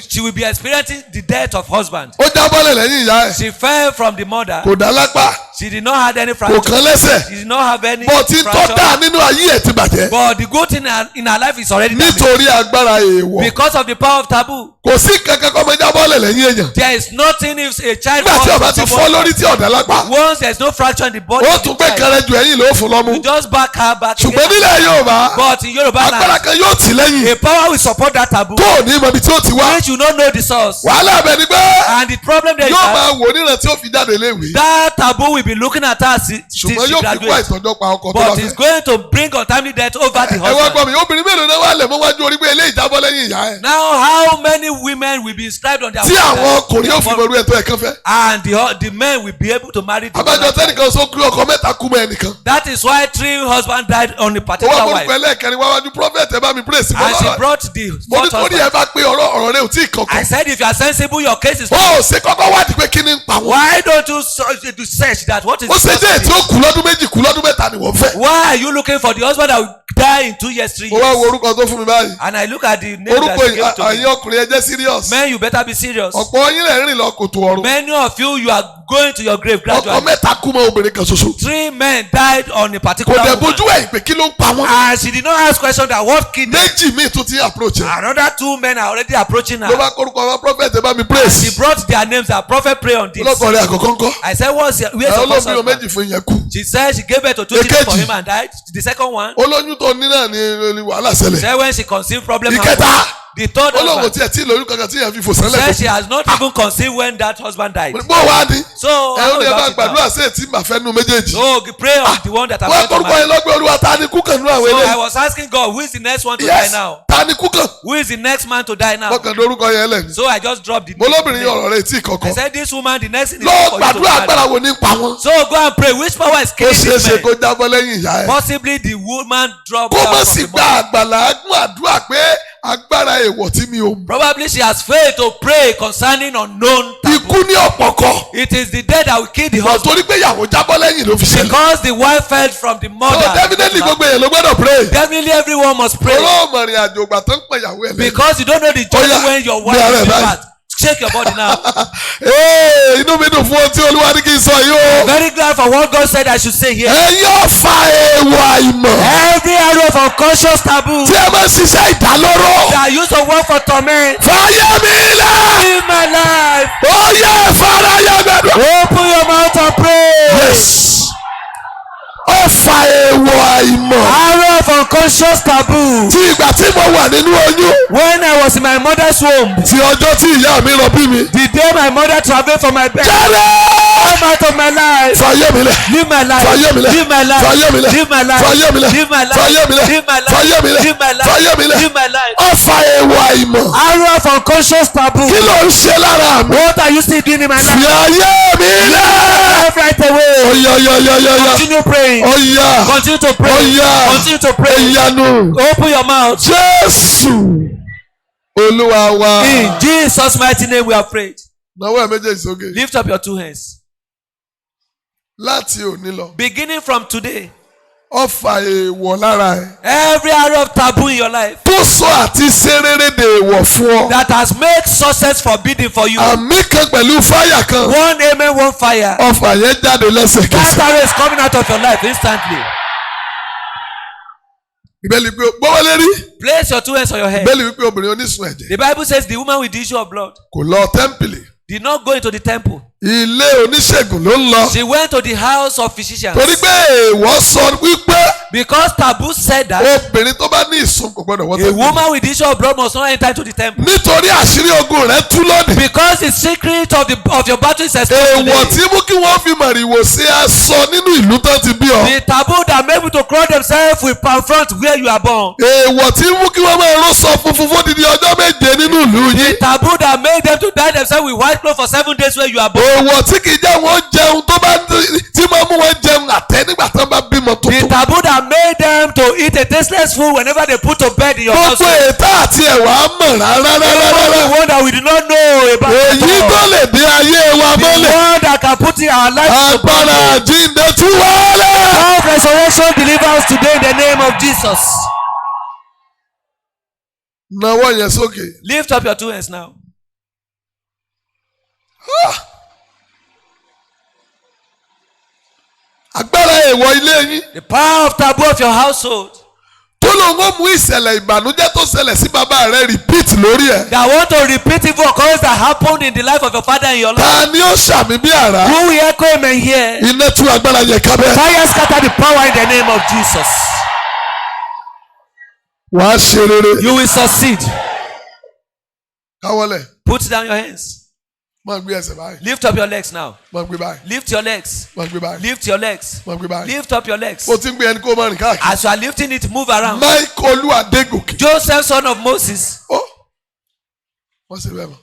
she will be experiencing the death of husband. Ó já bọ́ọ̀lẹ̀ lẹ́yìn ìyá ẹ̀. She fell from the mother. Kò dá lápá. She did not have any Kò fracture. kán lẹ́sẹ̀. She did not have any Bọ̀tí tó fracture. dáa nínú ayé ẹ̀ ti bàjẹ́. But the good thing in her life is already damaged. Nítorí agbára èèwọ̀. Because of the power of taboo. Kò sí kankan kọ́ ọmọ já bọ́ọ̀lẹ̀ lẹ́yìn èèyàn. There is nothing if a child Nígbà tí falls ọba ti from fọ́ someone. lórí tí ọ̀dà lápá. Once there is no fracture in the body Ó of tún the gbé child, kẹrẹ ju ẹ̀yìn ló fún you lọ́mú. just back her back Ṣùgbọ́n again. nílẹ̀ Yorùbá. But in Yoruba Agbára land, kan yóò tì lẹ́yìn. a power will support that taboo. Tó ò ní mọ ibi tí ó ti wá. Which you don't know the source. Wàhálà abẹ ni pé And the problem there is yóò that máa wò níran tí ó fi jáde léèwé. that taboo will be looking at her till Ṣùgbọ́n she yóò fi kó graduates. àìtọ́jọ́ pa ọkọ tó bá But it's fẹ́. going to bring untimely death over the Ẹ wá gbọ́ husband. mi, obìnrin mélòó náà wà lẹ̀ mọ́ wájú orí pé eléyìí jábọ́ lẹ́yìn ìyá ẹ̀. Now, how many women will be inscribed on their Tí àwọn forehead? ọkùnrin yóò fi mọ̀rú ẹ̀ tó ẹ̀kan fẹ́. And the men will be able to marry the Abájọ other child. tẹ́nìkan sọ kú ọkọ mẹ́ta kú mọ́ ẹnìkan. That is why 3 husbands died on a Ó wá particular gbọ́dọ̀ wife. pẹ̀lẹ́ ẹ̀kẹrin wá wájú prophet ẹ bá mi praise And she mọ́ lọ́rọ̀. brought the Mo ní 4th torí husband. ẹ bá pé ọ̀rọ̀ rẹ ò tí ì I kankan. said if you are sensible, your case is. Ó ṣe kọ́kọ́ wádìí pé kí ni ń pa wọ́n. Why don't you to search that? What is Ó the ṣe cause jẹ́ of ètí ó it? kú lọ́dún méjì kú lọ́dún mẹ́ta ni wọ́n fẹ́. Why are you looking for the husband that will die in 2 years, 3 Mo wá wo years? orúkọ tó fún mi báyìí. And I look at the name that Orúkọ she gave to àyìn me. ọkùnrin ẹ jẹ́ serious. Men, you better be serious. Ọ̀pọ̀ yín rẹ̀ ń rìn lọ kòtò ọ̀run. Many of you are going to your grave Ọkọ gradually. mẹ́ta kú mọ́ obìnrin kan ṣoṣo. 3 men died on a Kò particular dẹ̀ woman. bójú ẹ̀ pé kí ló ń pa wọ́n. And she did not ask question that what killed them. Méjì míì tún ti approach ẹ̀. Another 2 men are already approaching Ló her. bá kórúkọ àwọn prophet ẹ bá mi And praise. she brought their names. Our prophet pray on this. Ọlọ́kọ̀ rẹ̀ àkọ́kọ́ ń kọ́. I said, where's your Olómi first o husband? méjì fún yẹn kú. She said she gave birth to 2 children for Èkejì. him and died. The second one, Olóyún tó ní náà ni wàhálà ṣẹlẹ̀. said when she conceived problem. Ìkẹta. The third Olóhùn husband tí ẹ tí lóyún kankan tí yẹn fi fò sẹ́lẹ̀ said she kó. has not even conceived when that husband died. Bó wá ní. So Ẹ ó how ní ẹ bá about it now? gbàdúrà sí ètí màfẹ́ nu méjèèjì. So pray on the one that I'm Wọ́n going to kórúkọ marry. yẹn lọ́gbẹ́ olúwa ta ni kú kàn nú àwọn So I eléyìí. was asking God, who is the next one to die Yes, now? ta ni kú kàn. Who is the next man to die now? Mọ̀kàn lórúkọ yẹn lẹ̀ ni. So I just dropped the Mo lóbìnrin name. ọ̀rọ̀ rẹ̀ tí I kankan. said this woman, the next thing is Lọ for you to gbàdúrà marry. agbára wo ní pa wọ́n. So go and pray. Which power is Ó killing ṣeé this ṣe kó man? jábọ́ lẹ́yìn ìyá ẹ̀. Possibly the woman dropped Kó out má of sì the gba mother. àgbàlá àdúrà pé agbára èèwọ̀ tí mi ò mọ̀. Probably she has failed to pray concerning unknown taboo. Ikú ní ọ̀pọ̀kọ. It is the death that will kill the Bọ̀ husband. torí pé ìyàwó jábọ́ lẹ́yìn ló fi ṣẹlẹ̀. Because the wife fell from the So mother. definitely gbogbo èèyàn ló gbọ́dọ̀ pray. Definitely everyone must pray. Olóò mọ̀rìn àjò ìgbà tó ń pè ìyàwó ẹ̀ lẹ́yìn. Because you don't know the journey yeah. when your Bí wife ara is ẹ̀ báyìí. back. Shake your body now. Inú mi dùn fún ohun tí Olúwa ní kí n sọ yìí o. Very glad for what God said I should say here. Ẹ yóò fa èèwọ̀ àìmọ̀. Every area of unconscious taboo Tí ẹ máa ń ṣiṣẹ́ ìdálóró. that used to work for torment. Fàyè mi lẹ̀. Live my life. Ó yẹ ìfarayà gbẹ̀dọ̀. Open your mouth and pray. Yes. Ó fa èèwọ̀ àìmọ̀. Area of unconscious taboo. Tí ìgbà tí mo wà nínú oyún. When I was in my mother's womb. Tí ọjọ́ tí ìyá mi rọbí mi. The day my mother traveled from my bed. Come out of my life. Fàyè mi lẹ̀. Live my life. Fàyè mi lẹ̀. Live my life. Fàyè mi lẹ̀. Live my life. Fàyè mi lẹ̀. Live my life. Fàyè mi lẹ̀. Live my life. Fàyè mi lẹ̀. Live my life. Fàyè mi lẹ̀. Live my life. Ọfà èèwọ̀ àìmọ̀. Arrow of unconscious taboo. Kí ló ń ṣe lára mi? What are you still doing in my Fi life? ayé mi lẹ̀. Life right away. Oya. Continue praying. Oya. Continue to pray. Oya. Continue to pray. Ìyanu. Open your mouth. Jésù. Olúwa wa. In Jesus' mighty name we are prayed. Nawọ́ ẹ̀ méjèèjì sókè. Lift up your two hands. Láti òní lọ. Beginning from today, Ọfà èèwọ̀ lára ẹ̀. every arrow of taboo in your life Tó sọ àti ṣe rere dèèwọ̀ fún ọ. that has made success forbidden for you. Àmì kan pẹ̀lú fáyà kan. One amen, one fire. Ọfà yẹn jáde That lẹ́sẹ̀kẹsẹ̀. arrow is coming out of your life instantly. Ìbéèlì pé gbọ́wọ́lé rí. Place your two hands on your head. Ìbéèlì wípé obìnrin onísun ẹ̀jẹ̀. The Bible says the woman with the issue of blood Kò lọ tẹ́ḿpìlì. did not go into the temple. Ilé oníṣègùn ló ń lọ. She went to the house of physicians. Torí pé èèwọ̀ sọ wípé Because taboo said that obìnrin tó bá ní ìsun kò gbọdọ̀ wọ a tẹ́ḿpìlì. woman with the issue of blood must not enter into the temple. Nítorí àṣírí ogun rẹ̀ tú lónìí. Because the secret of your battle is exposed Èèwọ̀ today. tí mú kí wọ́n fi màrìwò sí aṣọ nínú ìlú tán ti bí ọ. The taboo that made people to cross themselves will confront where you are born. Èèwọ̀ tí mú kí wọ́n máa rán sọ funfun fún dídí ọjọ́ méje nínú ìlú The yìí. taboo that made them to dye themselves with white clothes for 7 days where you are born. Èèwọ̀ tí kì í jẹ́ wọ́n jẹun tó bá tí máa mú wọn jẹun àtẹ nígbà tán bá bímọ The tuntun. taboo that made them to eat a tasteless food whenever they put to bed in your house. Gbogbo ètà àti ẹ̀wà mọ̀ rárá. The one that we do not know about. Èyí tó lè dé ayé wa The mọ́lẹ̀. one that can put in our life to Agbára àjíǹde tú wálẹ̀. All resurrection delivers today in the name of Jesus. Nawọ́ yẹn sókè. Lift up your two hands now. Agbára èèwọ̀ ilé yín. The power of taboo of your household Tó lòun ó mú ìṣẹ̀lẹ̀ ìbànújẹ́ tó ṣẹlẹ̀ sí bàbá rẹ̀ repeat lórí ẹ̀. that want to repeat evil occurrence that happened in the life of your father in your life. Ta ni ó ṣàmì bí àrá? Who will echo amen here? Iná tú agbára yẹn kábẹ́. Fire scatter the power in the name of Jesus. Wàá ṣe rere. You will succeed. Káwọ́lẹ̀. Put down your hands. Máa gbé ẹsẹ̀ báyìí. Lift up your legs now. Máa gbé báyìí. Lift your legs. Máa gbé báyìí. Lift your legs. Máa gbé báyìí. Lift up your legs. O ti ń gbé ẹni kó máa rìn káàkiri. As you are lifting it, move around. Mike Olúwadégòkè. Joseph, son of Moses. Ó wọ́n ṣe bẹ́ẹ̀ mọ̀.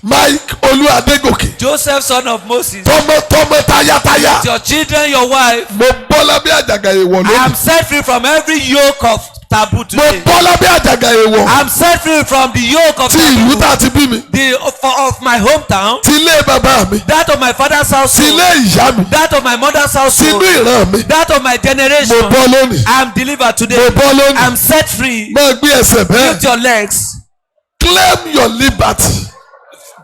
Mike Olúwadégòkè. Joseph, son of Moses. Tọmọtọmọ tayátayá. Your children, your wife. Mo bọ́ lábẹ́ àjàgà èèwọ̀ I am lónìí. set free from every yoke of taboo Mo today. bọ́ lábẹ́ àjàgà èèwọ̀. I am set free from the yoke of Ti ìlú taboo. tá a ti bí mi. Of my hometown. Ti ilé bàbá mi. That of my father's Ti household. ilé ìyá mi. That of my mother's Ti household. inú ìran mi. That of my Mo generation. bọ́ lónìí. I am delivered today. Mo bọ́ I lónìí. am set free. Máa gbé ẹsẹ̀ Lift bẹ́ẹ̀. your legs. Claim your liberty.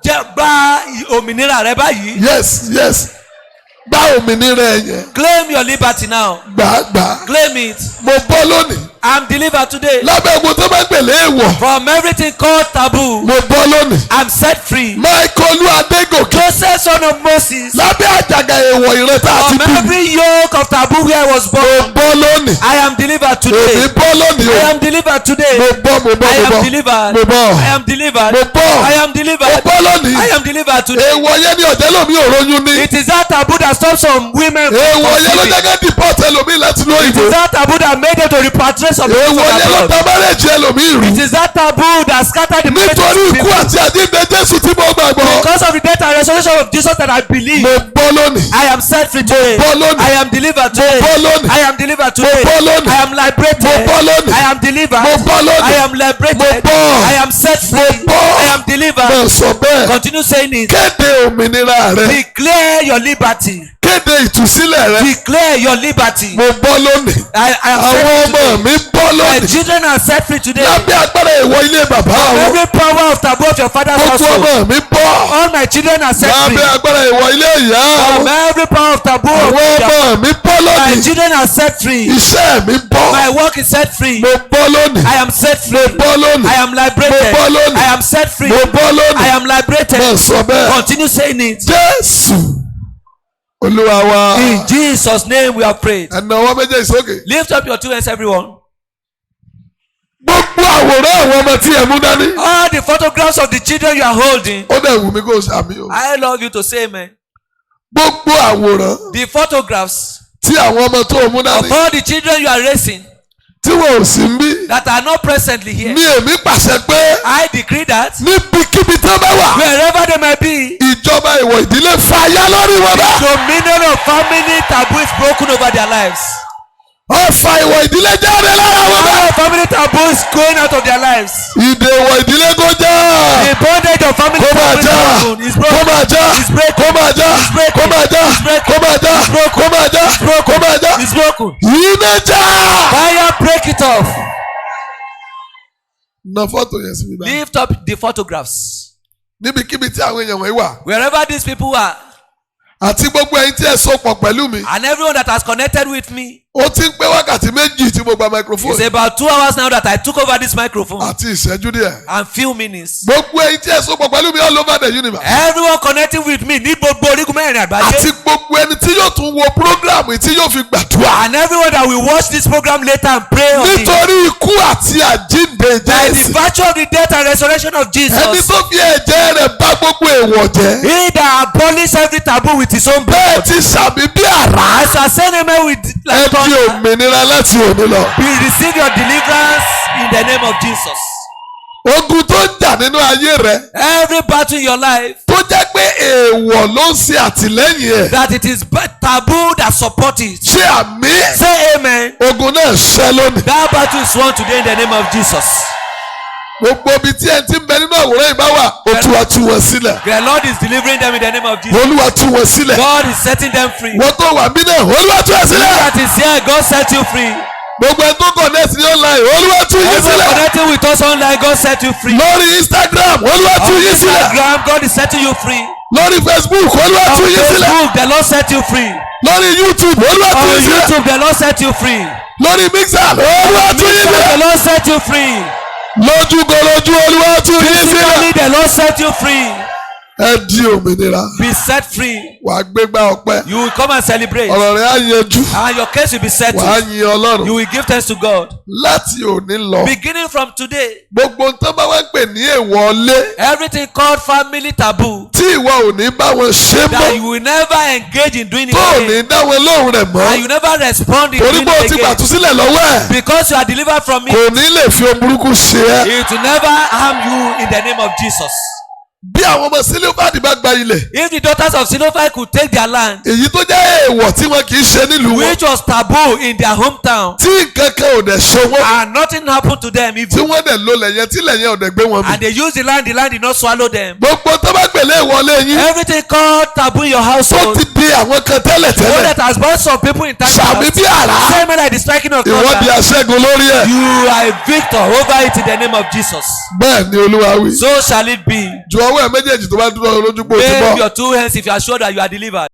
Jẹ́ gba òmìnira rẹ báyìí. Yes. Gba òmìnira ẹ yẹn. Claim your liberty now. Gbàgbà. Claim it. Mo bọ́ lónìí. I am delivered today. Lábẹ́ ogun tó bá gbèlè èèwọ̀. From everything called taboo. Mo bọ́ lónìí. I am set free. Mike Olúwadégòkè. Joseph, son of Moses. Lábẹ́ àjàgà èèwọ̀ ìran tá a ti From bí mi. every yoke of taboo where I was Mo born. bọ́ lónìí. I am delivered Èmi today. bọ́ lónìí I o. am delivered today. Mo bọ́. I am delivered. Mo bọ́. I am delivered. Mo bọ́. I am Mo delivered. bọ́ lónìí. I am delivered today. Èèwọ̀ yẹn ni ọ̀jẹ́ lómi òròyún ní. It is that taboo that stops some women from Èèwọ̀ yẹn ló conceiving. jẹ́ ká deport ẹlòmíì láti inú It òyìnbó. is that taboo that made them to repatriate some people Èèwọ̀ from yẹn ló abroad. ta márẹ́jì ẹlòmíì rú. It is that taboo that scattered the marriages Nítorí of ikú people. àti àjíǹde Jésù tí mo gbàgbọ́. Because of the death and resurrection of Jesus that I believe. Mo bọ́ lónìí. I am set free today. bọ́ lónìí. I am delivered today. bọ́ lónìí. I am delivered today. bọ́ lónìí. I am liberated. Mo bọ́ lónìí. I am delivered. Mo bọ́ lónìí. I am liberated. Mo bọ́. I am set free. bọ́. I am delivered. Mo sọ bẹ́ẹ̀. Continue saying it. Kéde òmìnira rẹ. Declare your liberty. Kéde ìtúsílẹ̀ rẹ. Declare your liberty. Mo bọ́ lónìí. I am Àwọn set free ọmọ today. mi bọ́ My lónìí. children are set free today. Lábẹ́ agbára ìwọ ilé bàbá wọn. Every power of taboo of your father's Gbogbo household. ọmọ mi bọ́. All my children are set free. Lábẹ́ agbára ìwọ ilé ìyá From wọn. every power of taboo of Àwọn your ọmọ mi bọ́ my lónìí. children are set free. Iṣẹ́ mi bọ́. My work is set free. Mo bọ́ lónìí. I am set free. Bọ́ lónìí. I am liberated. Mo bọ́ lónìí. I am set free. Mo bọ́ lónìí. I am liberated. Mo sọ bẹ́ẹ̀. Continue saying it. Jésù Olúwa wa. In Jesus' name we have prayed. Ẹ̀nà ọwọ́ méjèèjì sókè. Lift up your two hands, everyone. gbogbo àwòrán àwọn ọmọ tí ẹ mú dání. All the photographs of the children you are holding. ó dẹ̀ wù mí kó o ṣàmì o. I love you to say amen. gbogbo àwòrán The photographs tí àwọn ọmọ tó o mú of dání all the children you are raising tí wọn ò sí ń bí. that are not presently here. ní èmi pàṣẹ pé I decree that níbikíbi tó bá wà wherever they may be, ìjọba ìwọ̀ ìdílé fàyà lórí wọn bá. dominion of family taboo is broken over their lives. ọfà ìwọ̀ ìdílé jáde lára wọn bá. Power of family taboo is going out of their lives. ìdè ìwọ̀ ìdílé kó já. The bondage of family kó máa taboo já. is kó broken. máa já. It's broken. kó máa já. It's broken. kó máa já. It's broken. kó máa já. It's broken. kó máa já. It's broken. kó máa já. It's broken. iná já. Fire, break it off. na fọ́tò yẹn sí mi bá. Lift up the photographs. níbikíbi tí àwọn èèyàn wọ̀nyí wà. Wherever these people are, àti gbogbo ẹ̀yin tí ẹ so pọ̀ pẹ̀lú mi. and everyone that has connected with me. ó ti ń pé wákàtí méjì tí mo gba microphone. It's about 2 hours now that I took over this microphone. àti ìṣẹ́jú díẹ̀. And few minutes. gbogbo ẹ̀yin tí ẹ so pọ̀ pẹ̀lú mi all over the universe. Everyone connecting with me ní gbogbo orígun mẹ́rin àgbáyé. àti gbogbo ẹni tí yóò tún wo program tí yóò fi gbàdúrà. And everyone that will watch this program later and pray on it. nítorí ikú àti àjíǹde By the Jésù. virtue of the death and resurrection of Jesus. ẹni tó fi ẹ̀jẹ̀ rẹ̀ bá gbogbo èèwọ̀ jẹ́. He that abolished every taboo with his own bẹ́ẹ̀ blood. ti sàmì bí àrá. As I say amen with ẹ like di thunder. òmìnira láti òní lọ. You receive your deliverance in the name of Jesus. ogun tó ń jà nínú ayé rẹ. Every battle in your life tó jẹ́ pé èèwọ̀ ló ń ṣe àtìlẹ́yìn ẹ̀. that it is taboo that support it. ṣé àmì. Say amen. ogun náà ṣẹ́ lónìí. That battle is won today in the name of Jesus. gbogbo ibi tí ẹ ti ń bẹ nínú àwòrán ìbá wà. Olúwa tú wọn sílẹ̀. The Lord is delivering them in the name of Jesus. Olúwa tú wọn sílẹ̀. God is setting them free. wọ́n tó wà mí náà Olúwa tú ẹ You sílẹ̀. that is here, God set you free. gbogbo ẹ tó connect ní online Olúwa tú yín Everyone sílẹ̀. connecting with us online, God set you free. lórí Instagram Olúwa tú On yín sílẹ̀. Instagram, God is setting you free. lórí Facebook Olúwa On tú yín sílẹ̀. Facebook, the Lord set you free. lórí YouTube Olúwa tú On yín sílẹ̀. YouTube, the Lord set you free. lórí Mixer Olúwa tú yín The sílẹ̀. Lord set you free. lójúkorojú Olúwa tú yín sílẹ̀. Physically, the Lord set you free. ẹ di òmìnira. Be set free. wàá gbégbá ọpẹ́. You will come and celebrate. ọ̀rọ̀ rẹ̀ á yanjú. And your case will be settled. wàá yin Ọlọ́run. You will give thanks to God. láti òní lọ. Beginning from today, gbogbo nǹkan bá wá ń pè ní èèwọ̀ ilé. everything called family taboo tí ìwọ ò ní bá wọn ṣe that mọ́. you will never engage in doing it tó ò again. ní dá wọn lóhùn rẹ̀ And mọ́. you never respond in torí doing pé o it ti again. gbàtúsílẹ̀ lọ́wọ́ ẹ̀. Because you are delivered from it, kò ní lè fi ohun burúkú ṣe ẹ́. it will never harm you in the name of Jesus. bí àwọn ọmọ sílífàdì bá gba ilẹ̀. If the daughters of Zelophehad could take their land, èyí tó jẹ́ èèwọ̀ tí wọn kì í ṣe nílùú wọn. which was taboo in their hometown, tí nǹkan kan ò dẹ̀ ṣe wọ́n. and nothing happened to them tí even, wọ́n dẹ̀ lo lẹ̀yẹn tí lẹ̀yẹn ò dẹ̀ gbé wọn mì. and they used the land did not swallow them. gbogbo tó bá gbèlè ìwọlé yín. Everything called taboo in your tó household, ti di àwọn kan tẹ́lẹ̀ so tẹ́lẹ̀. that has brought some people in time sàmì bí past. àrá. Same like the striking of ìwọ di thunder. aṣẹ́gun lórí ẹ̀. You are a victor over it in the name of Jesus. bẹ́ẹ̀ ni Olúwa wí. So shall it be. ju ọwọ́ ẹ̀ méjèèjì tó bá dúró lójú pé o ti Wave bọ̀. your two hands if you are sure that you are delivered.